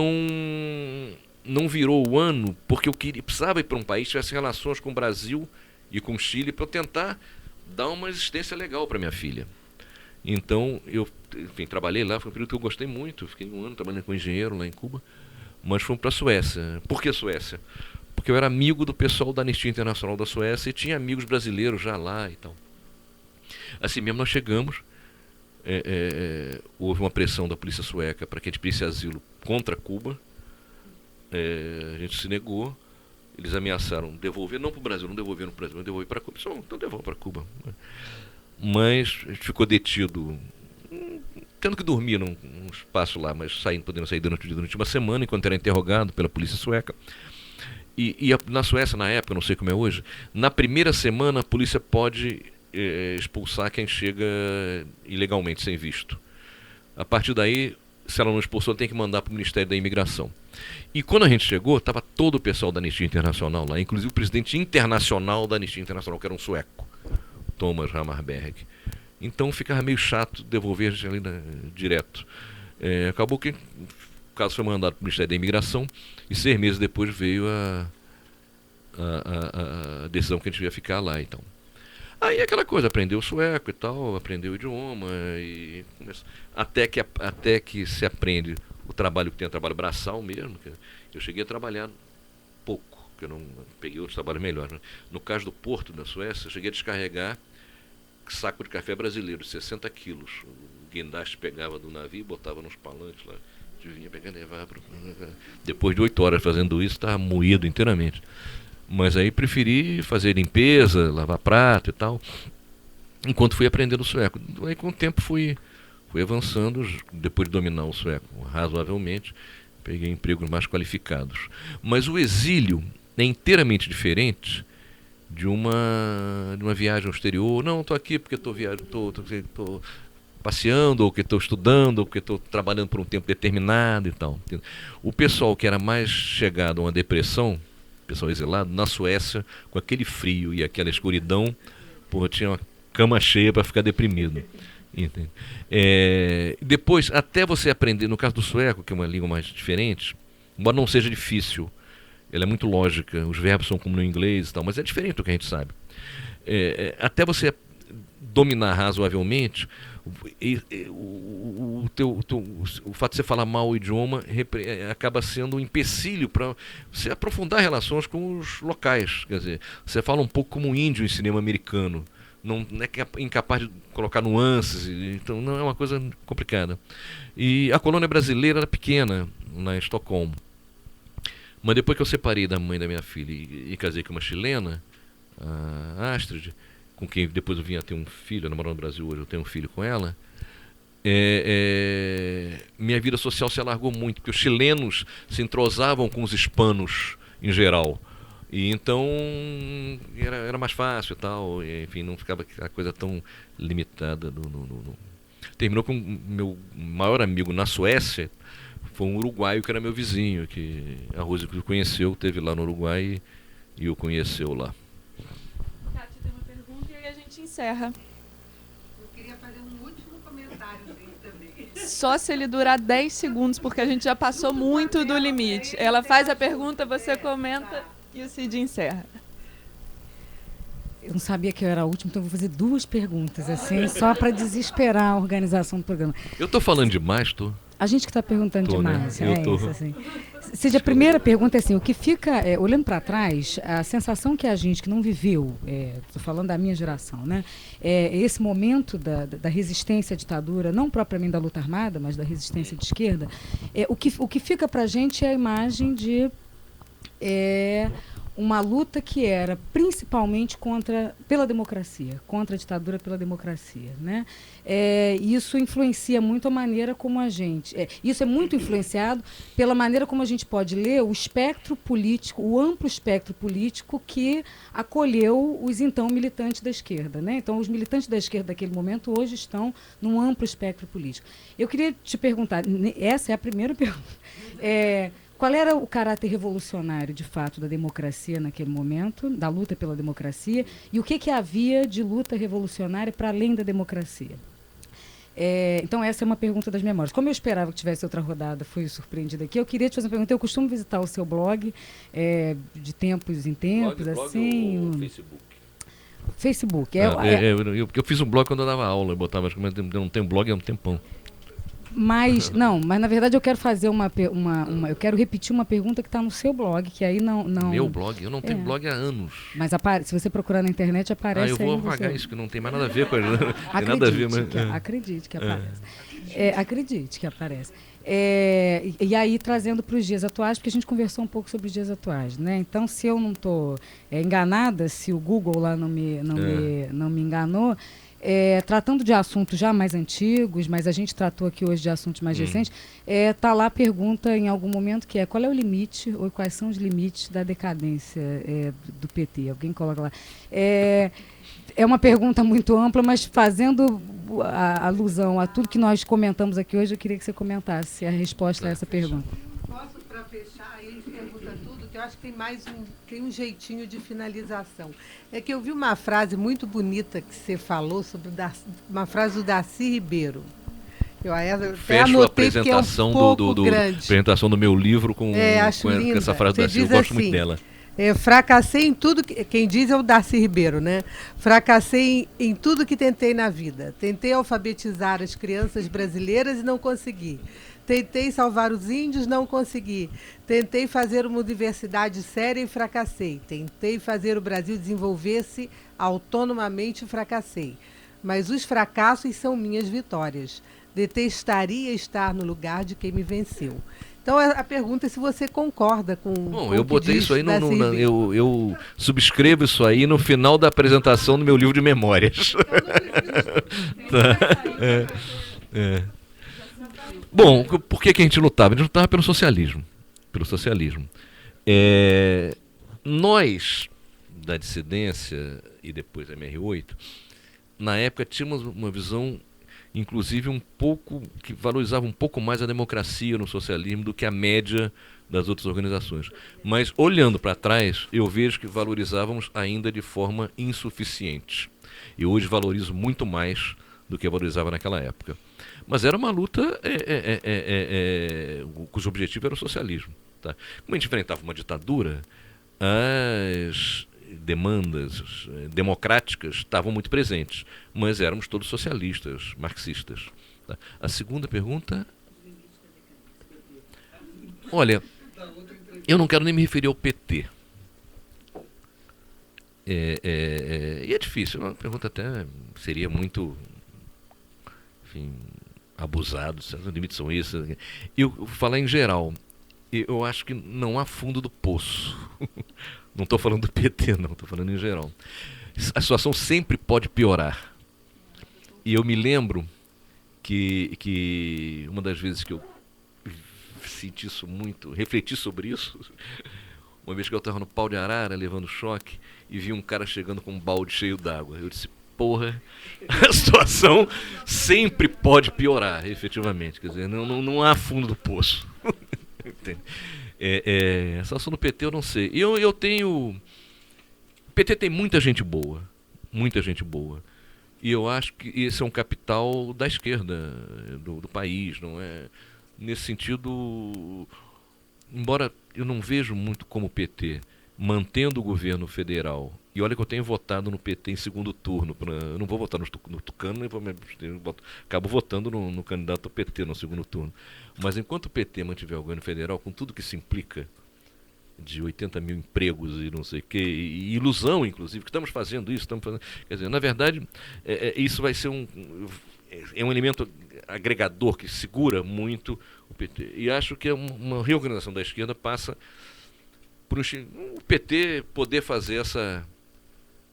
virou o ano, porque eu precisava ir para um país que tivesse relações com o Brasil e com o Chile, para eu tentar dar uma existência legal para minha filha. Então, eu, enfim, trabalhei lá, foi um período que eu gostei muito, fiquei 1 ano trabalhando com engenheiro lá em Cuba, mas fomos para a Suécia. Por que Suécia? Porque eu era amigo do pessoal da Anistia Internacional da Suécia e tinha amigos brasileiros já lá e tal. Assim mesmo nós chegamos, houve uma pressão da polícia sueca para que a gente pedisse asilo contra Cuba, a gente se negou, eles ameaçaram devolver, não para o Brasil, não devolveram para o Brasil, não devolver para Cuba, então devolve para Cuba. Mas a gente ficou detido, tendo que dormir num espaço lá, mas podendo sair durante uma semana, enquanto era interrogado pela polícia sueca. E na Suécia, na época, não sei como é hoje, na primeira semana a polícia pode expulsar quem chega ilegalmente, sem visto. A partir daí, se ela não expulsou, tem que mandar para o Ministério da Imigração. E quando a gente chegou, estava todo o pessoal da Anistia Internacional lá, inclusive o presidente internacional da Anistia Internacional, que era um sueco, Thomas Hammarberg. Então ficava meio chato devolver a gente ali direto. Acabou que o caso foi mandado para o Ministério da Imigração e 6 meses depois veio a decisão que a gente ia ficar lá. Então. Aí aquela coisa, aprendeu sueco e tal, aprendeu o idioma, até que se aprende o trabalho que tem, o trabalho braçal mesmo. Eu cheguei a trabalhar pouco, porque eu não peguei outros trabalhos melhores. Né? No caso do Porto, da Suécia, eu cheguei a descarregar saco de café brasileiro, 60 quilos. O guindaste pegava do navio, botava nos palanques lá, vinha pegar e levar. Depois de 8 horas fazendo isso, estava moído inteiramente. Mas aí preferi fazer limpeza, lavar prato e tal, enquanto fui aprendendo sueco. Aí com o tempo fui avançando, depois de dominar o sueco razoavelmente, peguei empregos mais qualificados. Mas o exílio é inteiramente diferente de uma viagem ao exterior. Não, estou aqui porque estou passeando, ou que estou estudando, ou que estou trabalhando por um tempo determinado e tal. O pessoal que era mais chegado a uma depressão, pessoal exilado, na Suécia, com aquele frio e aquela escuridão, tinha uma cama cheia para ficar deprimido. Entende? Depois, até você aprender, no caso do sueco, que é uma língua mais diferente, embora não seja difícil, ela é muito lógica, os verbos são como no inglês e tal, mas é diferente do que a gente sabe. Até você dominar razoavelmente, o fato de você falar mal o idioma acaba sendo um empecilho para você aprofundar relações com os locais. Quer dizer, você fala um pouco como um índio em cinema americano, não é incapaz de colocar nuances, então não é uma coisa complicada. E a colônia brasileira era pequena, lá em Estocolmo. Mas depois que eu separei da mãe da minha filha e casei com uma chilena, a Astrid, com quem depois eu vim a ter um filho, eu namoro no Brasil hoje, eu tenho um filho com ela, minha vida social se alargou muito, porque os chilenos se entrosavam com os hispanos em geral. E então era mais fácil e tal, enfim, não ficava a coisa tão limitada. Terminou com o meu maior amigo na Suécia, foi um uruguaio que era meu vizinho, que a Rose conheceu, esteve lá no Uruguai e o conheceu lá. Kátia, tem uma pergunta e aí a gente encerra. Eu queria fazer um último comentário dele também. Só se ele durar 10 segundos, porque a gente já passou muito do limite. Ela faz a pergunta, você comenta e o Cid encerra. Eu não sabia que eu era a última, então eu vou fazer 2 perguntas, assim, só para desesperar a organização do programa. Eu estou falando demais, tô? A gente que está perguntando demais. Né? Isso, assim. Cid, a primeira pergunta é assim, o que fica, olhando para trás, a sensação que a gente que não viveu, estou falando da minha geração, né? Esse momento da resistência à ditadura, não propriamente da luta armada, mas da resistência de esquerda, o que fica para a gente é a imagem de uma luta que era principalmente pela democracia, contra a ditadura pela democracia, né? Isso influencia muito a maneira como isso é muito influenciado pela maneira como a gente pode ler o espectro político, o amplo espectro político que acolheu os então militantes da esquerda, né? Então, os militantes da esquerda daquele momento hoje estão num amplo espectro político. Eu queria te perguntar, essa é a primeira pergunta, qual era o caráter revolucionário, de fato, da democracia naquele momento, da luta pela democracia, e o que havia de luta revolucionária para além da democracia? Então, essa é uma pergunta das memórias. Como eu esperava que tivesse outra rodada, fui surpreendida aqui. Eu queria te fazer uma pergunta. Eu costumo visitar o seu blog de tempos em tempos, blog assim. ou Facebook? Facebook. Eu fiz um blog quando eu dava aula, eu botava, mas eu não tenho blog há um tempão. Mas na verdade eu quero fazer eu quero repetir uma pergunta que está no seu blog, que aí não... Meu blog? Eu não tenho blog há anos. Mas se você procurar na internet, aparece. Eu vou apagar isso, que não tem mais nada a ver com ele. Tem nada a ver, mas... Acredite que aparece. Acredite que aparece. E aí, trazendo para os dias atuais, porque a gente conversou um pouco sobre os dias atuais, né? Então, se eu não estou enganada, se o Google lá não me enganou, tratando de assuntos já mais antigos, mas a gente tratou aqui hoje de assuntos mais recentes, tá lá a pergunta em algum momento que qual é o limite, ou quais são os limites da decadência do PT? Alguém coloca lá. É uma pergunta muito ampla, mas fazendo a alusão a tudo que nós comentamos aqui hoje, eu queria que você comentasse a resposta a essa pergunta. Posso, para fechar, ele pergunta tudo, que eu acho que tem um jeitinho de finalização. É que eu vi uma frase muito bonita que você falou, uma frase do Darcy Ribeiro. Eu fecho a apresentação apresentação do meu livro com essa frase do Darcy, eu gosto muito dela. Fracassei em tudo quem diz é o Darcy Ribeiro, né? Fracassei em tudo que tentei na vida. Tentei alfabetizar as crianças brasileiras e não consegui. Tentei salvar os índios, não consegui. Tentei fazer uma universidade séria e fracassei. Tentei fazer o Brasil desenvolver-se autonomamente e fracassei. Mas os fracassos são minhas vitórias. Detestaria estar no lugar de quem me venceu. Então, a pergunta é se você concorda com Bom, eu botei isso aí, eu subscrevo isso aí no final da apresentação do meu livro de memórias. Bom, por que a gente lutava? A gente lutava pelo socialismo. Nós, da dissidência e depois da MR8, na época tínhamos uma visão, inclusive que valorizava um pouco mais a democracia no socialismo do que a média das outras organizações. Mas, olhando para trás, eu vejo que valorizávamos ainda de forma insuficiente. E hoje valorizo muito mais do que valorizava naquela época. Mas era uma luta cujo objetivo era o socialismo. Tá? Como a gente enfrentava uma ditadura, as demandas democráticas estavam muito presentes, mas éramos todos socialistas, marxistas. Tá? A segunda pergunta... Olha, eu não quero nem me referir ao PT. E é difícil, uma pergunta até seria muito, enfim, abusado, os limites são esses. Eu vou falar em geral, eu acho que não há fundo do poço. Não estou falando do PT, não, estou falando em geral. A situação sempre pode piorar. E eu me lembro que uma das vezes que eu senti isso muito, refleti sobre isso, uma vez que eu estava no pau de arara, levando choque, e vi um cara chegando com um balde cheio d'água. Eu disse, porra, a situação sempre pode piorar, efetivamente. Quer dizer, não há fundo do poço. Entende? A situação do PT eu não sei. Eu tenho... O PT tem muita gente boa. E eu acho que esse é um capital da esquerda do país, não é? Nesse sentido, embora eu não vejo muito como o PT mantendo o governo federal, e olha que eu tenho votado no PT em segundo turno, eu não vou votar no Tucano, acabo votando no candidato do PT no segundo turno. Mas enquanto o PT mantiver o governo federal, com tudo que se implica, de 80 mil empregos e não sei o quê, e ilusão, inclusive, que estamos fazendo isso, quer dizer, na verdade, isso vai ser um elemento agregador que segura muito o PT. E acho que uma reorganização da esquerda passa o PT poder fazer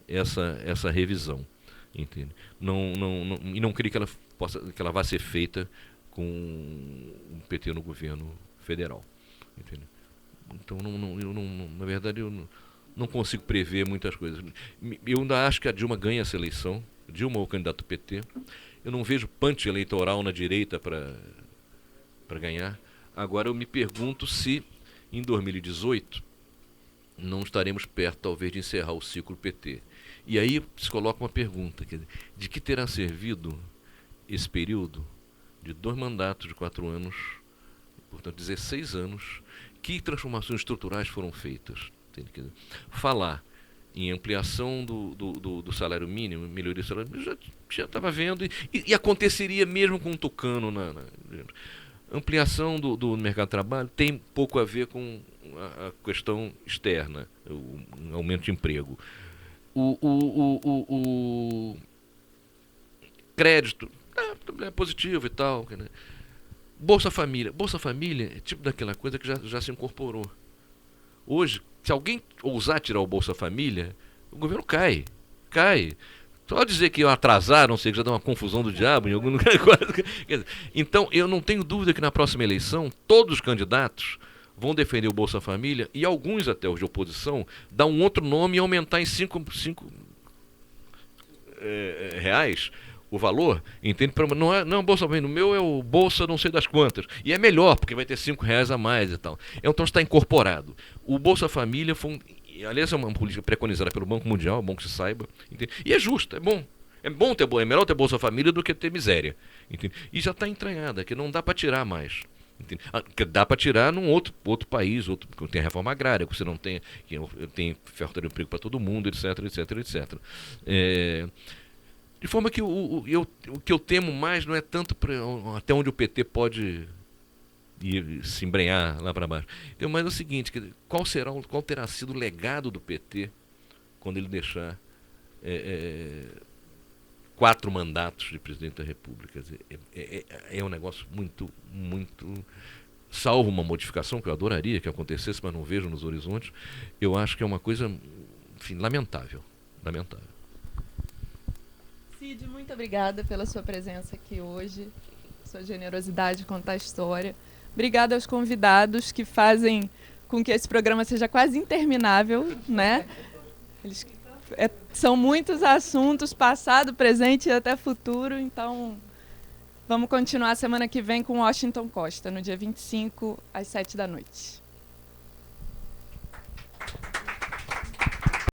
essa revisão, entende? E não creio que ela vá ser feita com o PT no governo federal, entende? Então, na verdade, eu não consigo prever muitas coisas. Eu ainda acho que a Dilma ganha essa eleição. Dilma é o candidato do PT. Eu não vejo punch eleitoral na direita para ganhar. Agora, eu me pergunto se, em 2018, não estaremos perto, talvez, de encerrar o ciclo PT. E aí se coloca uma pergunta, quer dizer, de que terá servido esse período de 2 mandatos de 4 anos, portanto 16 anos, que transformações estruturais foram feitas? Entende? Quer dizer, falar em ampliação do salário mínimo, melhoria do salário mínimo, já estava vendo, e aconteceria mesmo com um tucano. Ampliação do mercado de trabalho tem pouco a ver com a questão externa, o aumento de emprego. O crédito é positivo e tal. Né? Bolsa Família é tipo daquela coisa que já se incorporou. Hoje, se alguém ousar tirar o Bolsa Família, o governo cai. Só dizer que atrasar, não sei, que já dá uma confusão do diabo em algum lugar. Então, eu não tenho dúvida que na próxima eleição, todos os candidatos vão defender o Bolsa Família, e alguns até os de oposição, dar um outro nome e aumentar em 5 reais o valor, entende? Não é Bolsa Família, o meu é o Bolsa não sei das quantas. E é melhor, porque vai ter 5 reais a mais e tal. Então está incorporado. O Bolsa Família foi aliás, é uma política preconizada pelo Banco Mundial, é bom que se saiba, entende? E é justo, é bom. É melhor ter Bolsa Família do que ter miséria. Entende? E já está entranhada, que não dá para tirar mais. Que dá para tirar num outro país, que tem a reforma agrária, que você não tem, que tem oferta de emprego para todo mundo, etc. De forma que o que eu temo mais não é tanto até onde o PT pode ir se embrenhar lá para baixo. Mas é o seguinte, qual terá sido o legado do PT quando ele deixar 4 mandatos de presidente da República? É um negócio muito, salvo uma modificação que eu adoraria que acontecesse, mas não vejo nos horizontes. Eu acho que é uma coisa, enfim, lamentável. Cid, muito obrigada pela sua presença aqui hoje, sua generosidade de contar a história. Obrigada aos convidados que fazem com que esse programa seja quase interminável, né? São muitos assuntos, passado, presente e até futuro, então vamos continuar semana que vem com Washington Costa, no dia 25, às 7 da noite.